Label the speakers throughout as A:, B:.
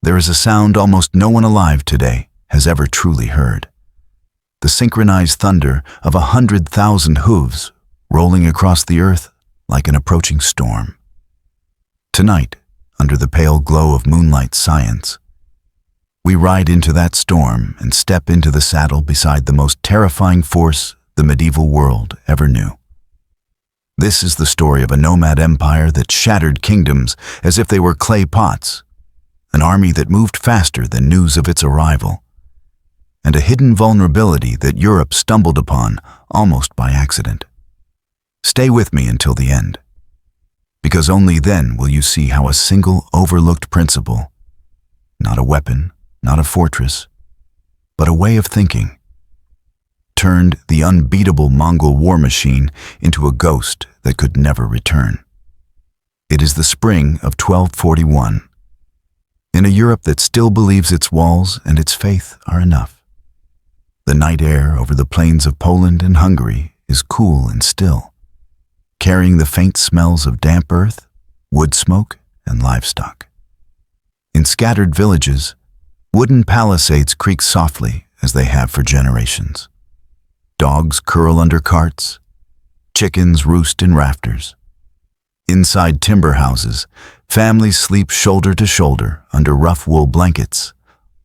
A: There is a sound almost no one alive today has ever truly heard. The synchronized thunder of 100,000 hooves rolling across the earth like an approaching storm. Tonight, under the pale glow of Moonlight Science, we ride into that storm and step into the saddle beside the most terrifying force the medieval world ever knew. This is the story of a nomad empire that shattered kingdoms as if they were clay pots, an army that moved faster than news of its arrival, and a hidden vulnerability that Europe stumbled upon almost by accident. Stay with me until the end, because only then will you see how a single overlooked principle, not a weapon, not a fortress, but a way of thinking, turned the unbeatable Mongol war machine into a ghost that could never return. It is the spring of 1241, in a Europe that still believes its walls and its faith are enough. The night air over the plains of Poland and Hungary is cool and still, carrying the faint smells of damp earth, wood smoke, and livestock. In scattered villages, wooden palisades creak softly as they have for generations. Dogs curl under carts, chickens roost in rafters. Inside timber houses, families sleep shoulder to shoulder under rough wool blankets,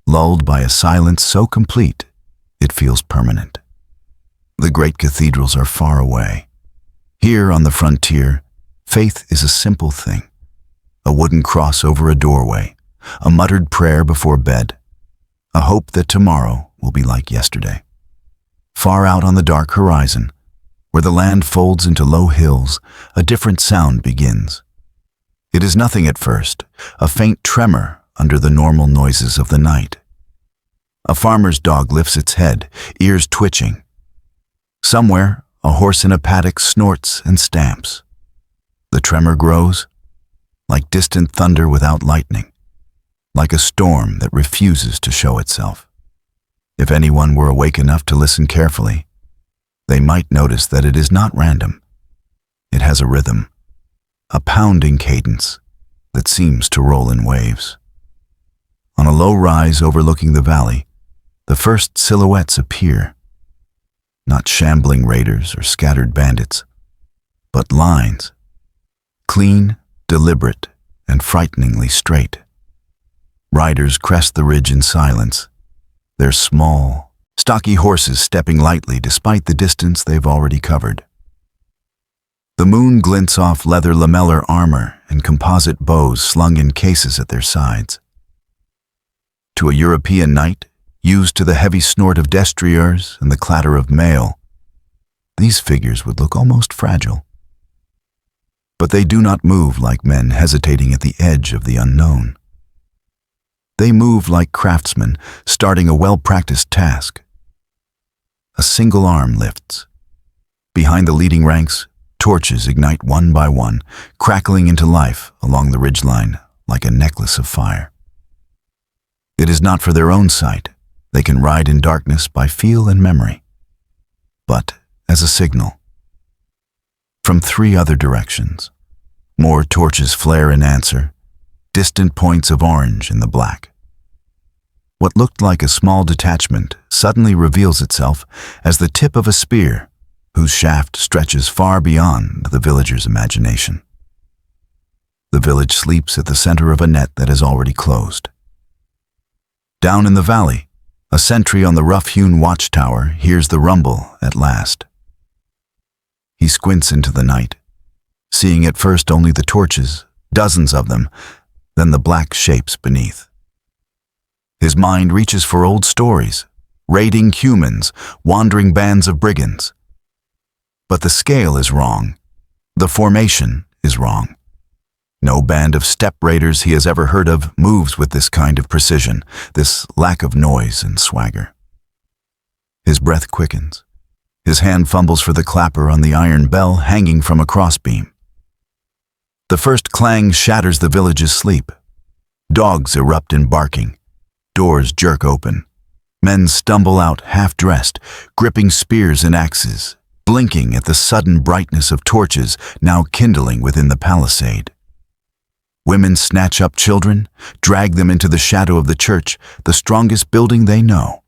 A: lulled by a silence so complete it feels permanent. The great cathedrals are far away. Here on the frontier, faith is a simple thing. A wooden cross over a doorway, a muttered prayer before bed, a hope that tomorrow will be like yesterday. Far out on the dark horizon, where the land folds into low hills, a different sound begins. It is nothing at first, a faint tremor under the normal noises of the night. A farmer's dog lifts its head, ears twitching. Somewhere, a horse in a paddock snorts and stamps. The tremor grows, like distant thunder without lightning, like a storm that refuses to show itself. If anyone were awake enough to listen carefully, they might notice that it is not random. It has a rhythm, a pounding cadence that seems to roll in waves. On a low rise overlooking the valley, the first silhouettes appear. Not shambling raiders or scattered bandits, but lines, clean, deliberate, and frighteningly straight. Riders crest the ridge in silence, their small, stocky horses stepping lightly despite the distance they've already covered. The moon glints off leather lamellar armor and composite bows slung in cases at their sides. To a European knight, used to the heavy snort of destriers and the clatter of mail, these figures would look almost fragile. But they do not move like men hesitating at the edge of the unknown. They move like craftsmen starting a well-practiced task. A single arm lifts. Behind the leading ranks, torches ignite one by one, crackling into life along the ridgeline like a necklace of fire. It is not for their own sight. They can ride in darkness by feel and memory, but as a signal. From 3 other directions, more torches flare in answer, distant points of orange in the black. What looked like a small detachment suddenly reveals itself as the tip of a spear whose shaft stretches far beyond the villager's imagination. The village sleeps at the center of a net that is already closed. Down in the valley, a sentry on the rough-hewn watchtower hears the rumble at last. He squints into the night, seeing at first only the torches, dozens of them, then the black shapes beneath. His mind reaches for old stories, raiding humans, wandering bands of brigands. But the scale is wrong. The formation is wrong. No band of steppe raiders he has ever heard of moves with this kind of precision, this lack of noise and swagger. His breath quickens. His hand fumbles for the clapper on the iron bell hanging from a crossbeam. The first clang shatters the village's sleep. Dogs erupt in barking. Doors jerk open. Men stumble out half-dressed, gripping spears and axes, blinking at the sudden brightness of torches now kindling within the palisade. Women snatch up children, drag them into the shadow of the church, the strongest building they know.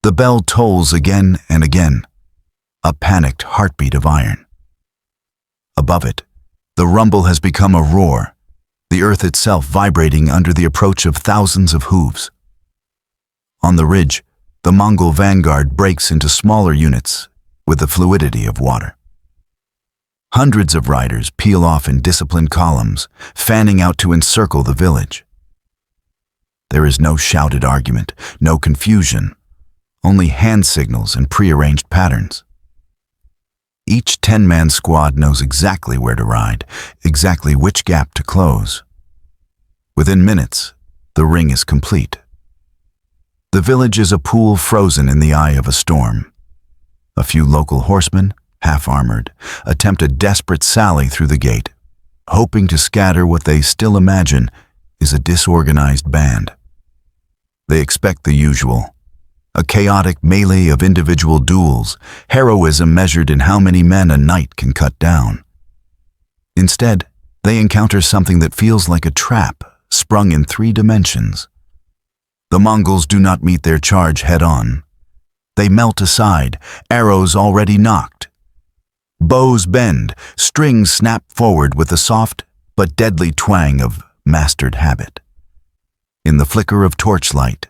A: The bell tolls again and again, a panicked heartbeat of iron. Above it, the rumble has become a roar, the earth itself vibrating under the approach of thousands of hooves. On the ridge, the Mongol vanguard breaks into smaller units with the fluidity of water. Hundreds of riders peel off in disciplined columns, fanning out to encircle the village. There is no shouted argument, no confusion, only hand signals and prearranged patterns. Each 10-man squad knows exactly where to ride, exactly which gap to close. Within minutes, the ring is complete. The village is a pool frozen in the eye of a storm. A few local horsemen, half-armored, attempt a desperate sally through the gate, hoping to scatter what they still imagine is a disorganized band. They expect the usual, a chaotic melee of individual duels, heroism measured in how many men a knight can cut down. Instead, they encounter something that feels like a trap sprung in 3 dimensions. The Mongols do not meet their charge head-on. They melt aside, arrows already nocked. Bows bend, strings snap forward with the soft but deadly twang of mastered habit. In the flicker of torchlight,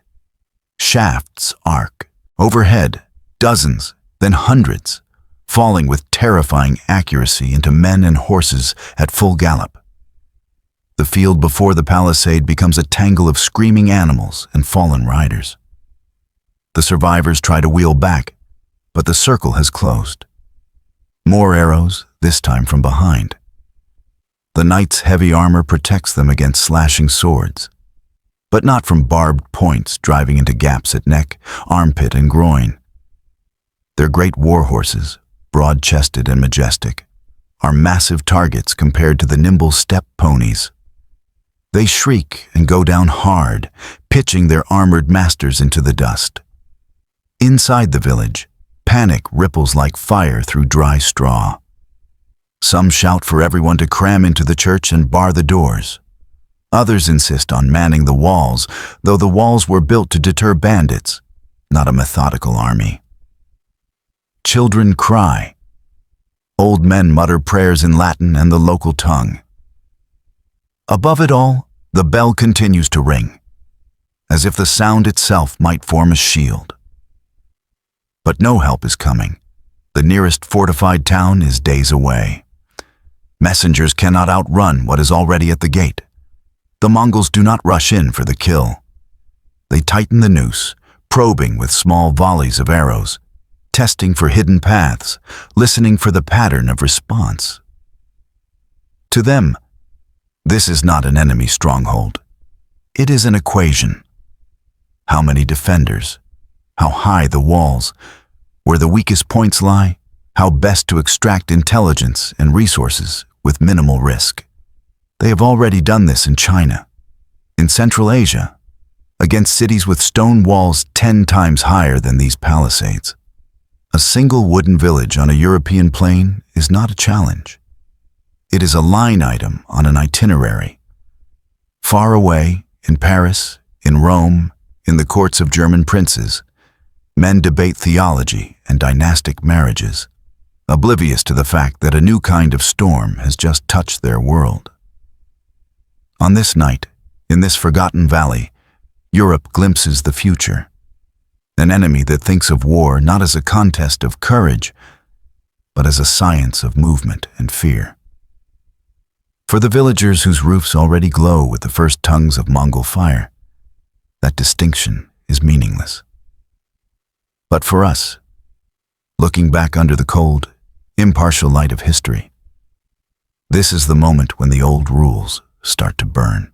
A: shafts arc. Overhead, dozens, then hundreds, falling with terrifying accuracy into men and horses at full gallop. The field before the palisade becomes a tangle of screaming animals and fallen riders. The survivors try to wheel back, but the circle has closed. More arrows, this time from behind. The knight's heavy armor protects them against slashing swords, but not from barbed points driving into gaps at neck, armpit, and groin. Their great war horses, broad-chested and majestic, are massive targets compared to the nimble steppe ponies. They shriek and go down hard, pitching their armored masters into the dust. Inside the village, panic ripples like fire through dry straw. Some shout for everyone to cram into the church and bar the doors. Others insist on manning the walls, though the walls were built to deter bandits, not a methodical army. Children cry. Old men mutter prayers in Latin and the local tongue. Above it all, the bell continues to ring, as if the sound itself might form a shield. But no help is coming. The nearest fortified town is days away. Messengers cannot outrun what is already at the gate. The Mongols do not rush in for the kill. They tighten the noose, probing with small volleys of arrows, testing for hidden paths, listening for the pattern of response. To them, this is not an enemy stronghold. It is an equation. How many defenders? How high the walls? Where the weakest points lie? How best to extract intelligence and resources with minimal risk? They have already done this in China, in Central Asia, against cities with stone walls 10 times higher than these palisades. A single wooden village on a European plain is not a challenge. It is a line item on an itinerary. Far away, in Paris, in Rome, in the courts of German princes, men debate theology and dynastic marriages, oblivious to the fact that a new kind of storm has just touched their world. On this night, in this forgotten valley, Europe glimpses the future. An enemy that thinks of war not as a contest of courage, but as a science of movement and fear. For the villagers whose roofs already glow with the first tongues of Mongol fire, that distinction is meaningless. But for us, looking back under the cold, impartial light of history, this is the moment when the old rules start to burn.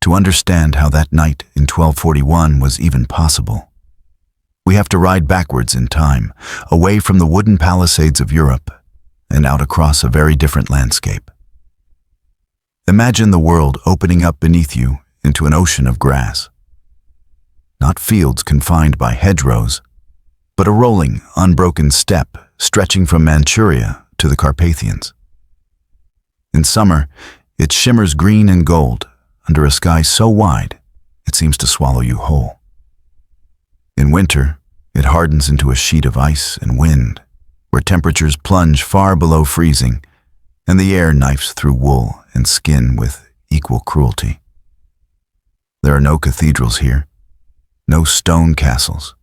A: To understand how that night in 1241 was even possible, we have to ride backwards in time, away from the wooden palisades of Europe, and out across a very different landscape. Imagine the world opening up beneath you into an ocean of grass. Not fields confined by hedgerows, but a rolling, unbroken steppe stretching from Manchuria to the Carpathians. In summer, It shimmers green and gold under a sky so wide it seems to swallow you whole. In winter, it hardens into a sheet of ice and wind, where temperatures plunge far below freezing, and the air knifes through wool and skin with equal cruelty. There are no cathedrals here, no stone castles,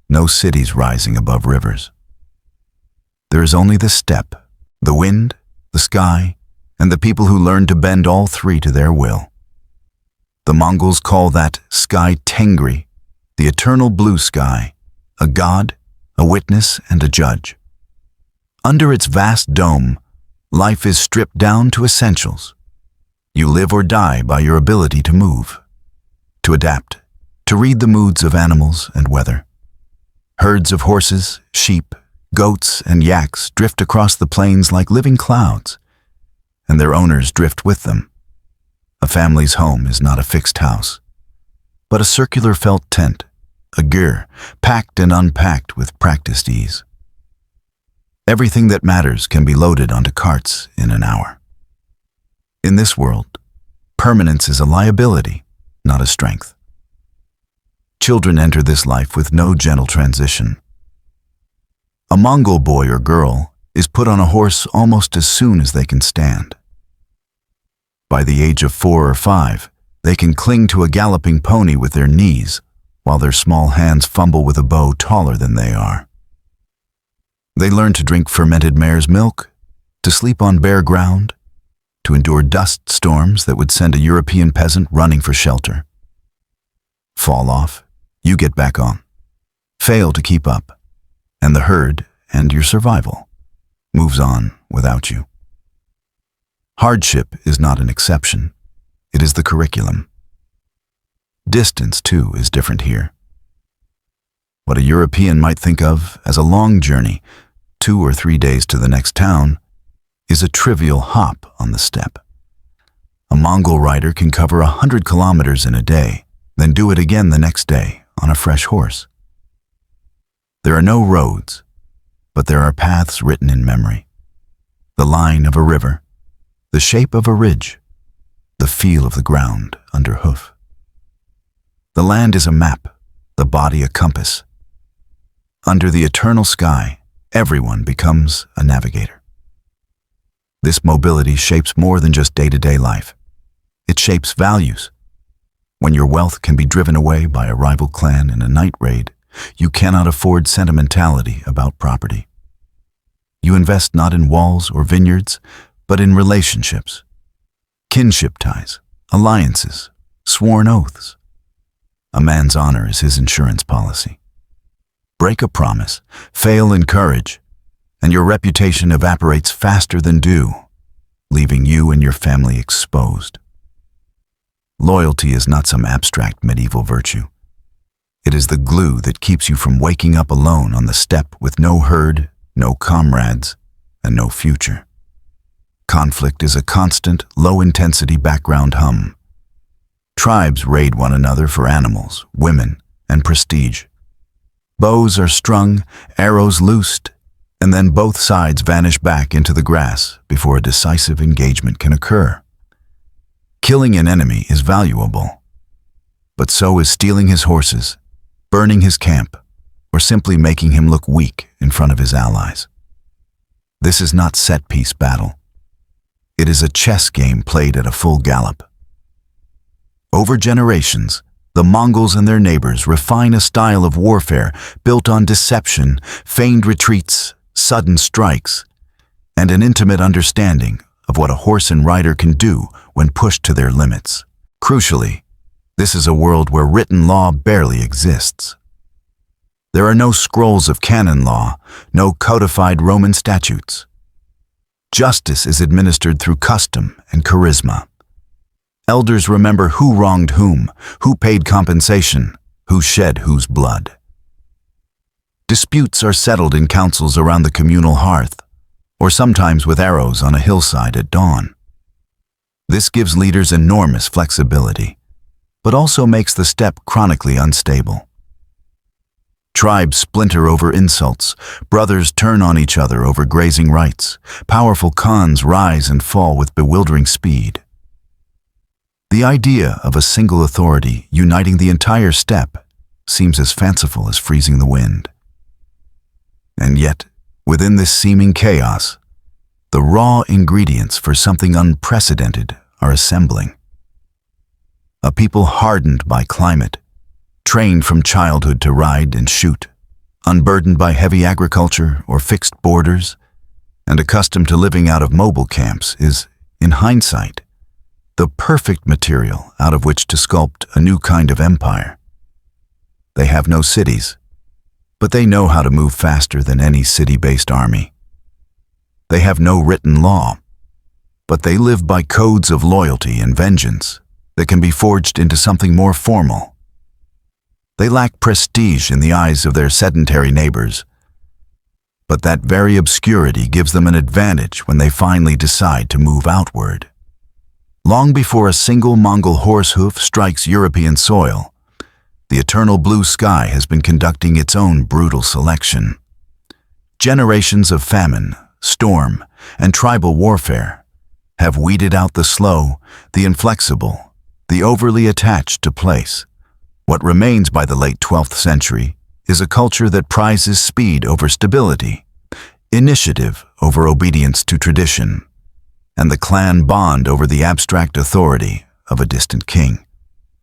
A: no cities rising above rivers. There is only the steppe, the wind, the sky, and the people who learn to bend all three to their will. The Mongols call that sky Tengri, the eternal blue sky, a god, a witness, and a judge. Under its vast dome, life is stripped down to essentials. You live or die by your ability to move, to adapt, to read the moods of animals and weather. Herds of horses, sheep, goats, and yaks drift across the plains like living clouds, and their owners drift with them. A family's home is not a fixed house, but a circular felt tent, a gur, packed and unpacked with practiced ease. Everything that matters can be loaded onto carts in an hour. In this world, permanence is a liability, not a strength. Children enter this life with no gentle transition. A Mongol boy or girl is put on a horse almost as soon as they can stand. By the age of 4 or 5, they can cling to a galloping pony with their knees, while their small hands fumble with a bow taller than they are. They learn to drink fermented mare's milk, to sleep on bare ground, to endure dust storms that would send a European peasant running for shelter. Fall off, you get back on. Fail to keep up, and the herd and your survival moves on without you. Hardship is not an exception. It is the curriculum. Distance, too, is different here. What a European might think of as a long journey, 2 or 3 days to the next town, is a trivial hop on the steppe. A Mongol rider can cover 100 kilometers in a day, then do it again the next day on a fresh horse. There are no roads, but there are paths written in memory. The line of a river, the shape of a ridge, the feel of the ground under hoof. The land is a map, the body a compass. Under the eternal sky, everyone becomes a navigator. This mobility shapes more than just day-to-day life. It shapes values. When your wealth can be driven away by a rival clan in a night raid, you cannot afford sentimentality about property. You invest not in walls or vineyards, but in relationships. Kinship ties, alliances, sworn oaths. A man's honor is his insurance policy. Break a promise, fail in courage, and your reputation evaporates faster than dew, leaving you and your family exposed. Loyalty is not some abstract medieval virtue. It is the glue that keeps you from waking up alone on the steppe with no herd, no comrades, and no future. Conflict is a constant, low-intensity background hum. Tribes raid one another for animals, women, and prestige. Bows are strung, arrows loosed, and then both sides vanish back into the grass before a decisive engagement can occur. Killing an enemy is valuable, but so is stealing his horses, burning his camp, or simply making him look weak in front of his allies. This is not set-piece battle. It is a chess game played at a full gallop. Over generations, the Mongols and their neighbors refine a style of warfare built on deception, feigned retreats, sudden strikes, and an intimate understanding of what a horse and rider can do when pushed to their limits. Crucially, this is a world where written law barely exists. There are no scrolls of canon law, no codified Roman statutes. Justice is administered through custom and charisma. Elders remember who wronged whom, who paid compensation, who shed whose blood. Disputes are settled in councils around the communal hearth, or sometimes with arrows on a hillside at dawn. This gives leaders enormous flexibility, but also makes the steppe chronically unstable. Tribes splinter over insults, brothers turn on each other over grazing rights, powerful khans rise and fall with bewildering speed. The idea of a single authority uniting the entire steppe seems as fanciful as freezing the wind. And yet, within this seeming chaos, the raw ingredients for something unprecedented are assembling. A people hardened by climate, trained from childhood to ride and shoot, unburdened by heavy agriculture or fixed borders, and accustomed to living out of mobile camps is, in hindsight, the perfect material out of which to sculpt a new kind of empire. They have no cities, but they know how to move faster than any city-based army. They have no written law, but they live by codes of loyalty and vengeance that can be forged into something more formal. They lack prestige in the eyes of their sedentary neighbors, but that very obscurity gives them an advantage when they finally decide to move outward. Long before a single Mongol horse hoof strikes European soil, the eternal blue sky has been conducting its own brutal selection. Generations of famine, storm, and tribal warfare have weeded out the slow, the inflexible, the overly attached to place. What remains by the late 12th century is a culture that prizes speed over stability, initiative over obedience to tradition, and the clan bond over the abstract authority of a distant king.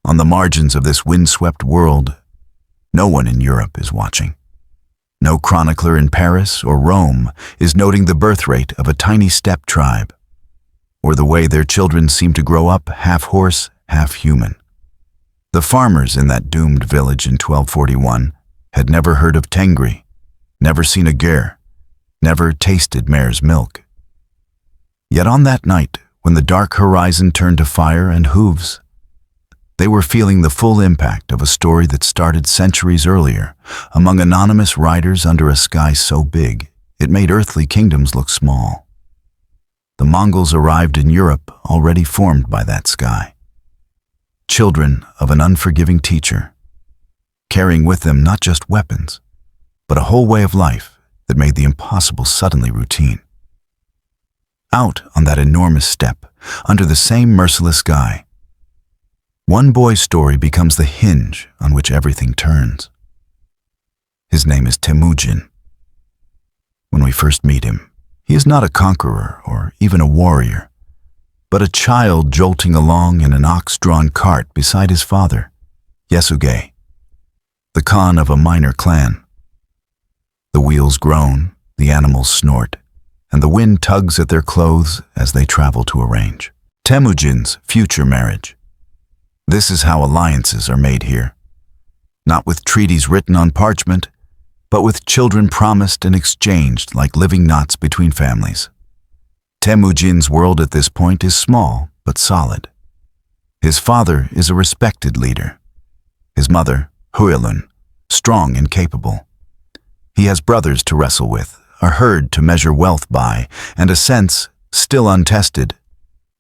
A: On the margins of this windswept world, no one in Europe is watching. No chronicler in Paris or Rome is noting the birth rate of a tiny steppe tribe, or the way their children seem to grow up half horse, half human. The farmers in that doomed village in 1241 had never heard of Tengri, never seen a ger, never tasted mare's milk. Yet on that night, when the dark horizon turned to fire and hooves, they were feeling the full impact of a story that started centuries earlier among anonymous riders under a sky so big it made earthly kingdoms look small. The Mongols arrived in Europe already formed by that sky. Children of an unforgiving teacher, carrying with them not just weapons, but a whole way of life that made the impossible suddenly routine. Out on that enormous steppe, under the same merciless sky, one boy's story becomes the hinge on which everything turns. His name is Temujin. When we first meet him, he is not a conqueror or even a warrior, but a child jolting along in an ox-drawn cart beside his father, Yesugei, the Khan of a minor clan. The wheels groan, the animals snort, and the wind tugs at their clothes as they travel to arrange Temujin's future marriage. This is how alliances are made here, not with treaties written on parchment, but with children promised and exchanged like living knots between families. Temujin's world at this point is small but solid. His father is a respected leader. His mother, Huilun, strong and capable. He has brothers to wrestle with, a herd to measure wealth by, and a sense, still untested,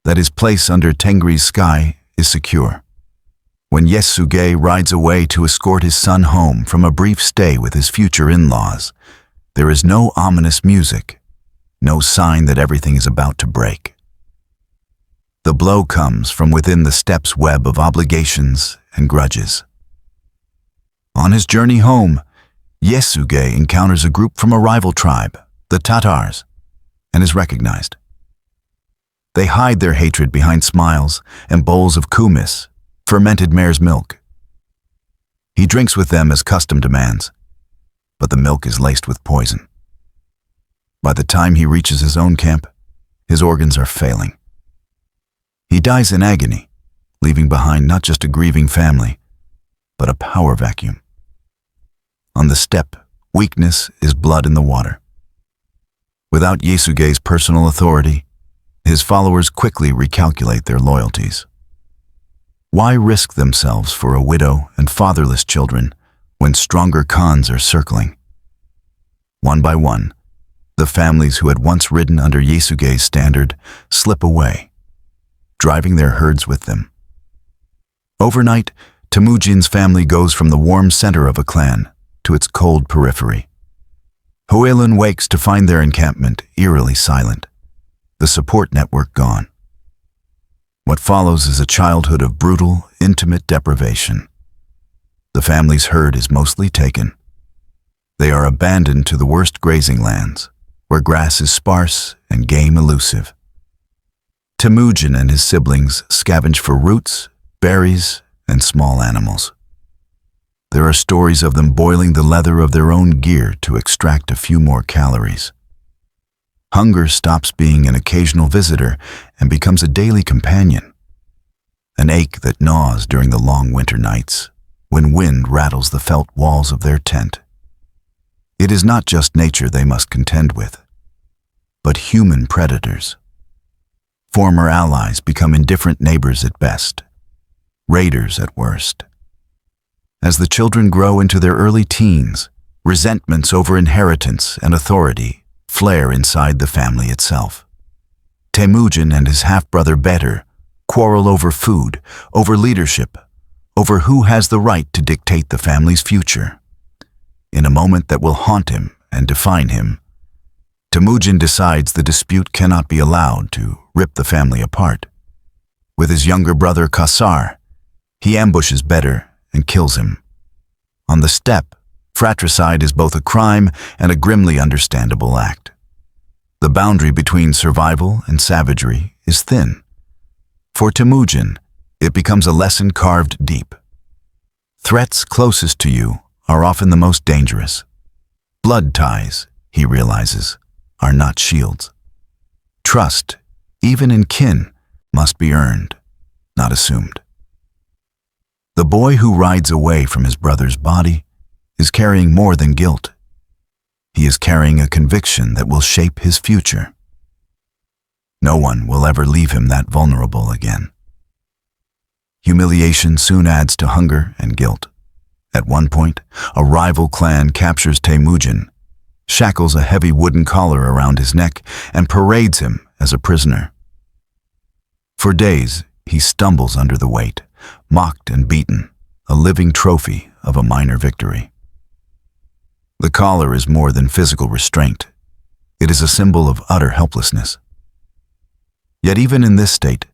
A: that his place under Tengri's sky is secure. When Yesugei rides away to escort his son home from a brief stay with his future in-laws, there is no ominous music, no sign that everything is about to break. The blow comes from within the steppe's web of obligations and grudges. On his journey home, Yesugei encounters a group from a rival tribe, the Tatars, and is recognized. They hide their hatred behind smiles and bowls of kumis, fermented mare's milk. He drinks with them as custom demands, but the milk is laced with poison. By the time he reaches his own camp, his organs are failing. He dies in agony, leaving behind not just a grieving family, but a power vacuum. On the steppe, weakness is blood in the water. Without Yesugei's personal authority, his followers quickly recalculate their loyalties. Why risk themselves for a widow and fatherless children when stronger Khans are circling? One by one, the families who had once ridden under Yesugei's standard slip away, driving their herds with them. Overnight, Temujin's family goes from the warm center of a clan to its cold periphery. Huilun wakes to find their encampment eerily silent, the support network gone. What follows is a childhood of brutal, intimate deprivation. The family's herd is mostly taken. They are abandoned to the worst grazing lands, where grass is sparse and game elusive. Temujin and his siblings scavenge for roots, berries, and small animals. There are stories of them boiling the leather of their own gear to extract a few more calories. Hunger stops being an occasional visitor and becomes a daily companion, an ache that gnaws during the long winter nights, when wind rattles the felt walls of their tent. It is not just nature they must contend with, but human predators. Former allies become indifferent neighbors at best, raiders at worst. As the children grow into their early teens, resentments over inheritance and authority flare inside the family itself. Temujin and his half-brother Better quarrel over food, over leadership, over who has the right to dictate the family's future. In a moment that will haunt him and define him, Temujin decides the dispute cannot be allowed to rip the family apart. With his younger brother Kasar, he ambushes Better and kills him. On the steppe, fratricide is both a crime and a grimly understandable act. The boundary between survival and savagery is thin. For Temujin, it becomes a lesson carved deep. Threats closest to you are often the most dangerous. Blood ties, he realizes, are not shields. Trust, even in kin, must be earned, not assumed. The boy who rides away from his brother's body is carrying more than guilt. He is carrying a conviction that will shape his future. No one will ever leave him that vulnerable again. Humiliation soon adds to hunger and guilt. At one point, a rival clan captures Temujin, shackles a heavy wooden collar around his neck, and parades him as a prisoner. For days, he stumbles under the weight, mocked and beaten, a living trophy of a minor victory. The collar is more than physical restraint. It is a symbol of utter helplessness. Yet even in this state,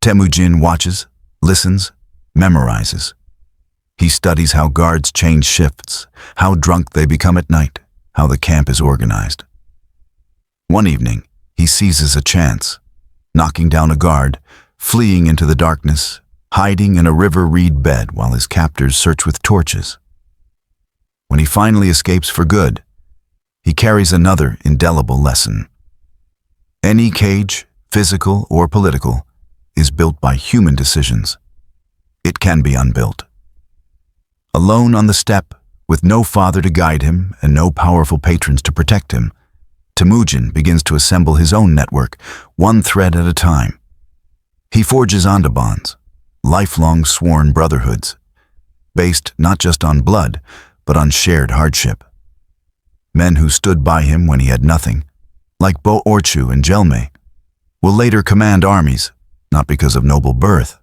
A: Temujin watches, listens, memorizes. He studies how guards change shifts, how drunk they become at night, how the camp is organized. One evening, he seizes a chance, knocking down a guard, fleeing into the darkness, hiding in a river reed bed while his captors search with torches. When he finally escapes for good, he carries another indelible lesson. Any cage, physical or political, is built by human decisions. It can be unbuilt. Alone on the steppe, with no father to guide him and no powerful patrons to protect him, Temujin begins to assemble his own network, one thread at a time. He forges onto bonds, lifelong sworn brotherhoods, based not just on blood, but on shared hardship. Men who stood by him when he had nothing, like Bo Orchu and Jelme, will later command armies, not because of noble birth,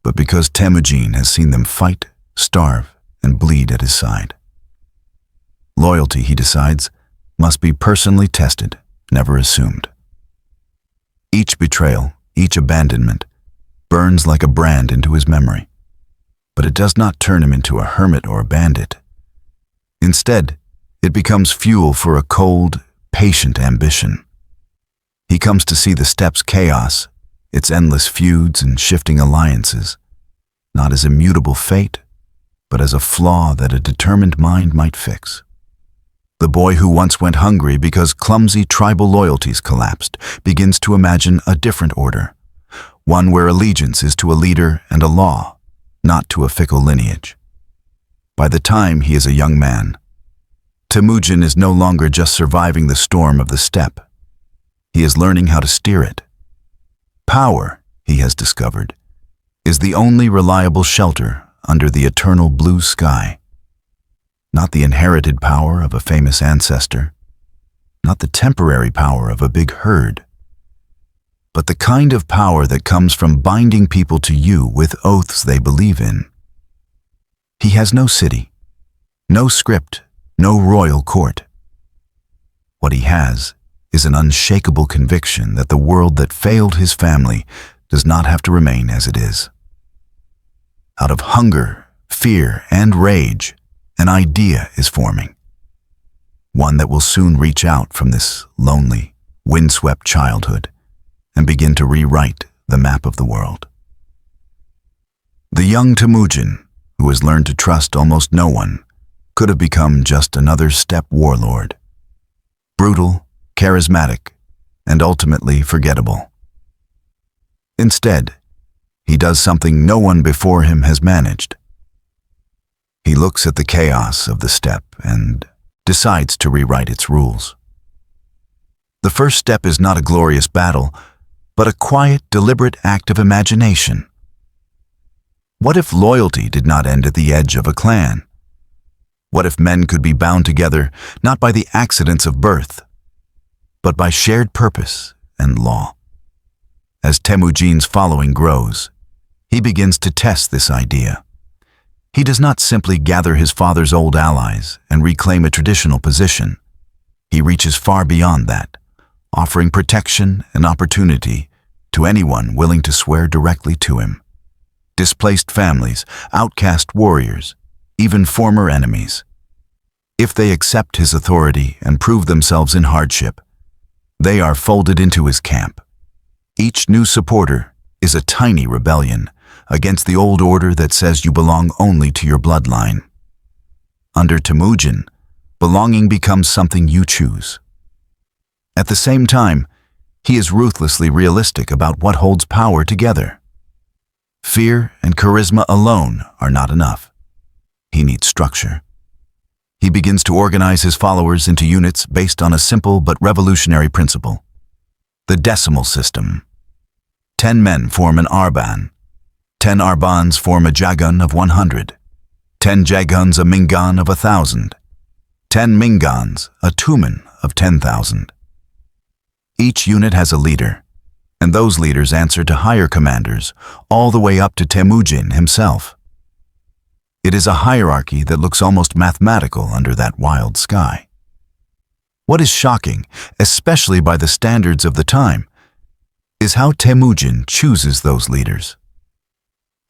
A: but because Temujin has seen them fight, starve, and bleed at his side. Loyalty, he decides, must be personally tested, never assumed. Each betrayal, each abandonment, burns like a brand into his memory, but it does not turn him into a hermit or a bandit. Instead, it becomes fuel for a cold, patient ambition. He comes to see the steppe's chaos, its endless feuds and shifting alliances, not as immutable fate, but as a flaw that a determined mind might fix. The boy who once went hungry because clumsy tribal loyalties collapsed begins to imagine a different order, one where allegiance is to a leader and a law, not to a fickle lineage. By the time he is a young man, Temujin is no longer just surviving the storm of the steppe. He is learning how to steer it. Power, he has discovered, is the only reliable shelter under the eternal blue sky. Not the inherited power of a famous ancestor, not the temporary power of a big herd, but the kind of power that comes from binding people to you with oaths they believe in. He has no city, no script, no royal court. What he has is an unshakable conviction that the world that failed his family does not have to remain as it is. Out of hunger, fear, and rage, an idea is forming. One that will soon reach out from this lonely, windswept childhood and begin to rewrite the map of the world. The young Temujin, who has learned to trust almost no one, could have become just another steppe warlord. Brutal, charismatic, and ultimately forgettable. Instead, he does something no one before him has managed. He looks at the chaos of the steppe and decides to rewrite its rules. The first step is not a glorious battle, but a quiet, deliberate act of imagination. What if loyalty did not end at the edge of a clan? What if men could be bound together not by the accidents of birth, but by shared purpose and law? As Temujin's following grows, he begins to test this idea. He does not simply gather his father's old allies and reclaim a traditional position. He reaches far beyond that, offering protection and opportunity to anyone willing to swear directly to him. Displaced families, outcast warriors, even former enemies. If they accept his authority and prove themselves in hardship, they are folded into his camp. Each new supporter is a tiny rebellion against the old order that says you belong only to your bloodline. Under Temujin, belonging becomes something you choose. At the same time, he is ruthlessly realistic about what holds power together. Fear and charisma alone are not enough. He needs structure. He begins to organize his followers into units based on a simple but revolutionary principle: the decimal system. 10 men form an arban. 10 arbans form a jagun of 100. 10 jaguns a mingan of 1,000. 10 mingans a tumen of 10,000. Each unit has a leader, and those leaders answer to higher commanders, all the way up to Temujin himself. It is a hierarchy that looks almost mathematical under that wild sky. What is shocking, especially by the standards of the time, is how Temujin chooses those leaders.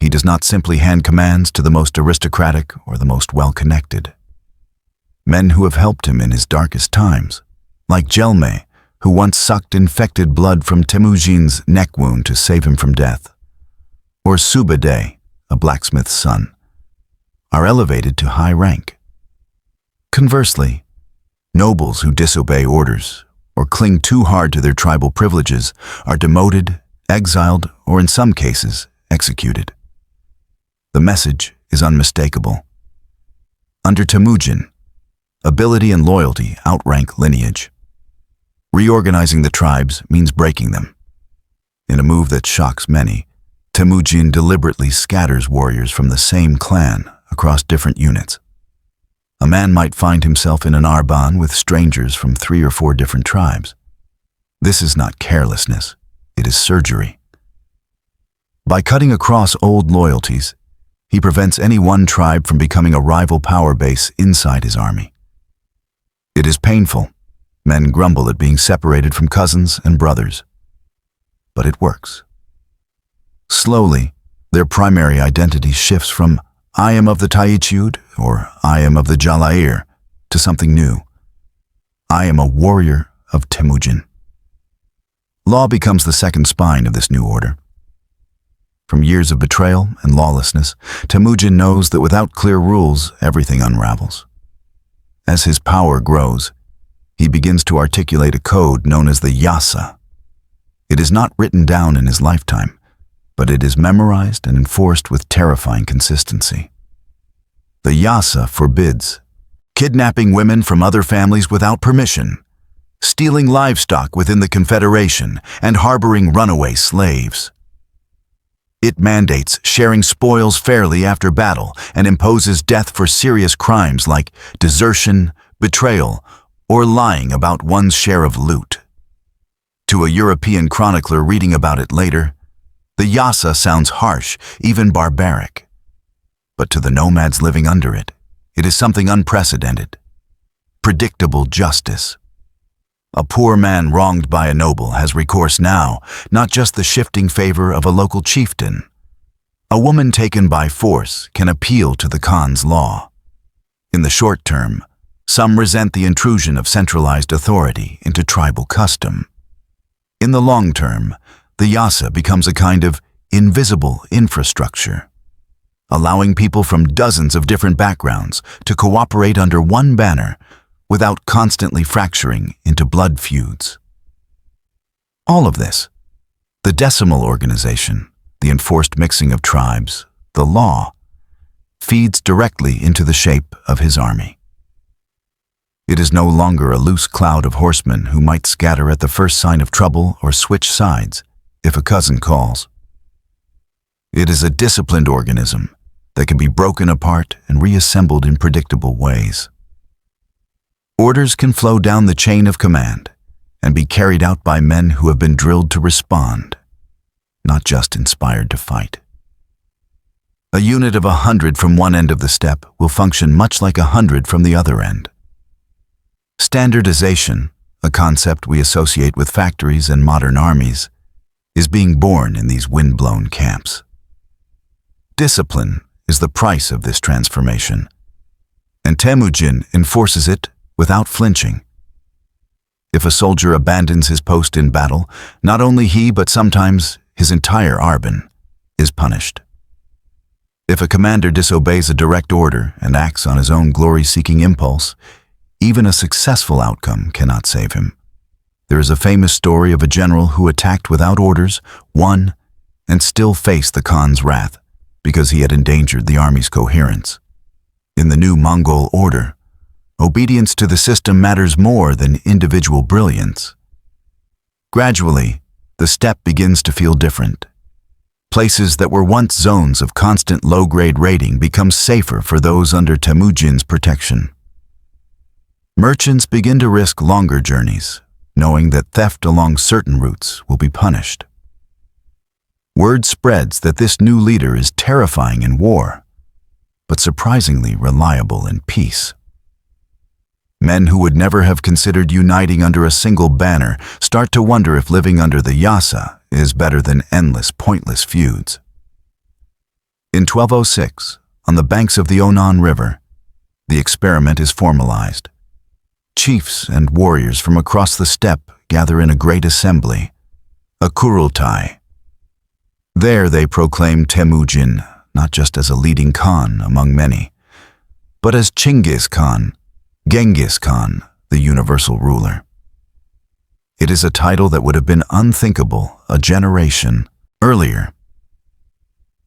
A: He does not simply hand commands to the most aristocratic or the most well-connected. Men who have helped him in his darkest times, like Jelme, who once sucked infected blood from Temujin's neck wound to save him from death, or Subadeh, a blacksmith's son, are elevated to high rank. Conversely, nobles who disobey orders or cling too hard to their tribal privileges are demoted, exiled, or in some cases, executed. The message is unmistakable. Under Temujin, ability and loyalty outrank lineage. Reorganizing the tribes means breaking them. In a move that shocks many, Temujin deliberately scatters warriors from the same clan across different units. A man might find himself in an arban with strangers from 3 or 4 different tribes. This is not carelessness, it is surgery. By cutting across old loyalties, he prevents any one tribe from becoming a rival power base inside his army. It is painful. Men grumble at being separated from cousins and brothers. But it works. Slowly, their primary identity shifts from "I am of the Taichud" or "I am of the Jalair" to something new. I am a warrior of Temujin. Law becomes the second spine of this new order. From years of betrayal and lawlessness, Temujin knows that without clear rules, everything unravels. As his power grows, he begins to articulate a code known as the Yasa. It is not written down in his lifetime, but it is memorized and enforced with terrifying consistency. The Yasa forbids kidnapping women from other families without permission, stealing livestock within the Confederation, and harboring runaway slaves. It mandates sharing spoils fairly after battle and imposes death for serious crimes like desertion, betrayal, or lying about one's share of loot. To a European chronicler reading about it later, the Yasa sounds harsh, even barbaric. But to the nomads living under it, it is something unprecedented. Predictable justice. A poor man wronged by a noble has recourse now, not just the shifting favor of a local chieftain. A woman taken by force can appeal to the Khan's law. In the short term, some resent the intrusion of centralized authority into tribal custom. In the long term, the Yasa becomes a kind of invisible infrastructure, allowing people from dozens of different backgrounds to cooperate under one banner without constantly fracturing into blood feuds. All of this, the decimal organization, the enforced mixing of tribes, the law, feeds directly into the shape of his army. It is no longer a loose cloud of horsemen who might scatter at the first sign of trouble or switch sides if a cousin calls. It is a disciplined organism that can be broken apart and reassembled in predictable ways. Orders can flow down the chain of command and be carried out by men who have been drilled to respond, not just inspired to fight. A unit of 100 from one end of the steppe will function much like 100 from the other end. Standardization, a concept we associate with factories and modern armies, is being born in these wind-blown camps. Discipline is the price of this transformation, and Temujin enforces it without flinching. If a soldier abandons his post in battle, not only he but sometimes his entire army is punished. If a commander disobeys a direct order and acts on his own glory-seeking impulse, even a successful outcome cannot save him. There is a famous story of a general who attacked without orders, won, and still faced the Khan's wrath because he had endangered the army's coherence. In the new Mongol order, obedience to the system matters more than individual brilliance. Gradually, the steppe begins to feel different. Places that were once zones of constant low-grade raiding become safer for those under Temujin's protection. Merchants begin to risk longer journeys, knowing that theft along certain routes will be punished. Word spreads that this new leader is terrifying in war, but surprisingly reliable in peace. Men who would never have considered uniting under a single banner start to wonder if living under the Yasa is better than endless, pointless feuds. In 1206, on the banks of the Onon River, the experiment is formalized. Chiefs and warriors from across the steppe gather in a great assembly, a Kurultai. There they proclaim Temujin not just as a leading Khan among many, but as Genghis Khan, the universal ruler. It is a title that would have been unthinkable a generation earlier.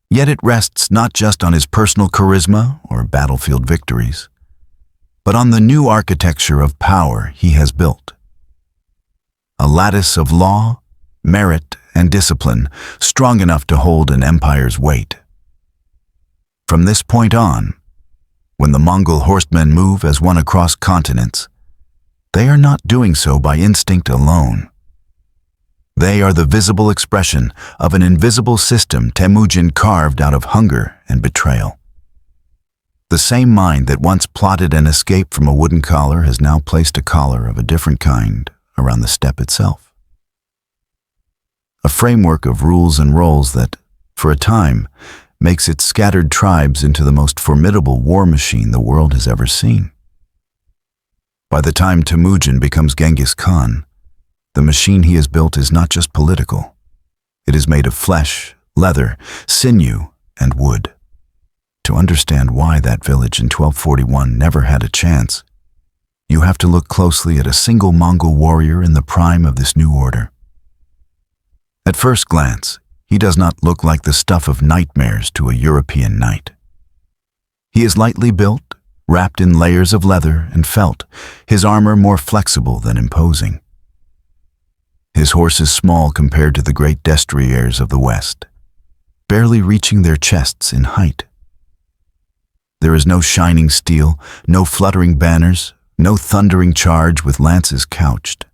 A: Yet it rests not just on his personal charisma or battlefield victories, but on the new architecture of power he has built. A lattice of law, merit, and discipline strong enough to hold an empire's weight. From this point on, when the Mongol horsemen move as one across continents, they are not doing so by instinct alone. They are the visible expression of an invisible system Temujin carved out of hunger and betrayal. The same mind that once plotted an escape from a wooden collar has now placed a collar of a different kind around the steppe itself. A framework of rules and roles that, for a time, makes its scattered tribes into the most formidable war machine the world has ever seen. By the time Temujin becomes Genghis Khan, the machine he has built is not just political. It is made of flesh, leather, sinew, and wood. To understand why that village in 1241 never had a chance, you have to look closely at a single Mongol warrior in the prime of this new order. At first glance, he does not look like the stuff of nightmares to a European knight. He is lightly built, wrapped in layers of leather and felt, his armor more flexible than imposing. His horse is small compared to the great destriers of the West, barely reaching their chests in height. There is no shining steel, no fluttering banners, no thundering charge with lances couched.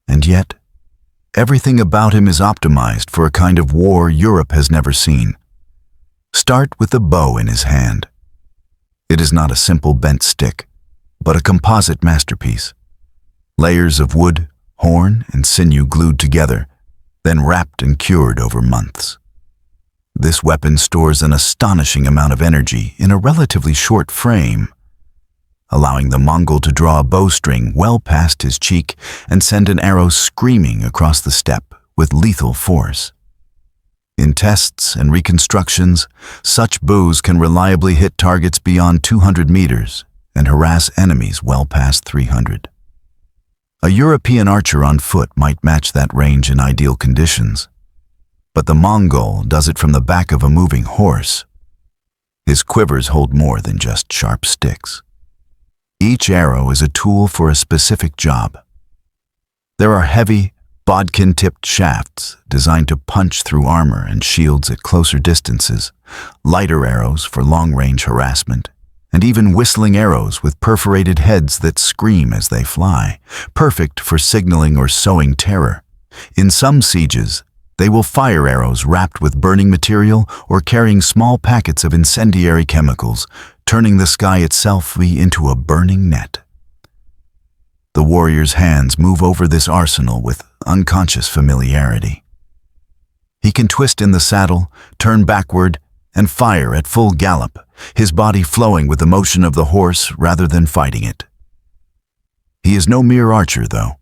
A: And yet, everything about him is optimized for a kind of war Europe has never seen. Start with the bow in his hand. It is not a simple bent stick, but a composite masterpiece. layers of wood, horn, and sinew glued together, then wrapped and cured over months. This weapon stores an astonishing amount of energy in a relatively short frame, allowing the Mongol to draw a bowstring well past his cheek and send an arrow screaming across the steppe with lethal force. In tests and reconstructions, such bows can reliably hit targets beyond 200 meters and harass enemies well past 300. A European archer on foot might match that range in ideal conditions, but the Mongol does it from the back of a moving horse. His quivers hold more than just sharp sticks. Each arrow is a tool for a specific job. There are heavy, bodkin-tipped shafts designed to punch through armor and shields at closer distances, lighter arrows for long-range harassment, and even whistling arrows with perforated heads that scream as they fly, perfect for signaling or sowing terror. In some sieges, they will fire arrows wrapped with burning material or carrying small packets of incendiary chemicals, turning the sky itself into a burning net. The warrior's hands move over this arsenal with unconscious familiarity. He can twist in the saddle, turn backward, and fire at full gallop, his body flowing with the motion of the horse rather than fighting it. He is no mere archer, though.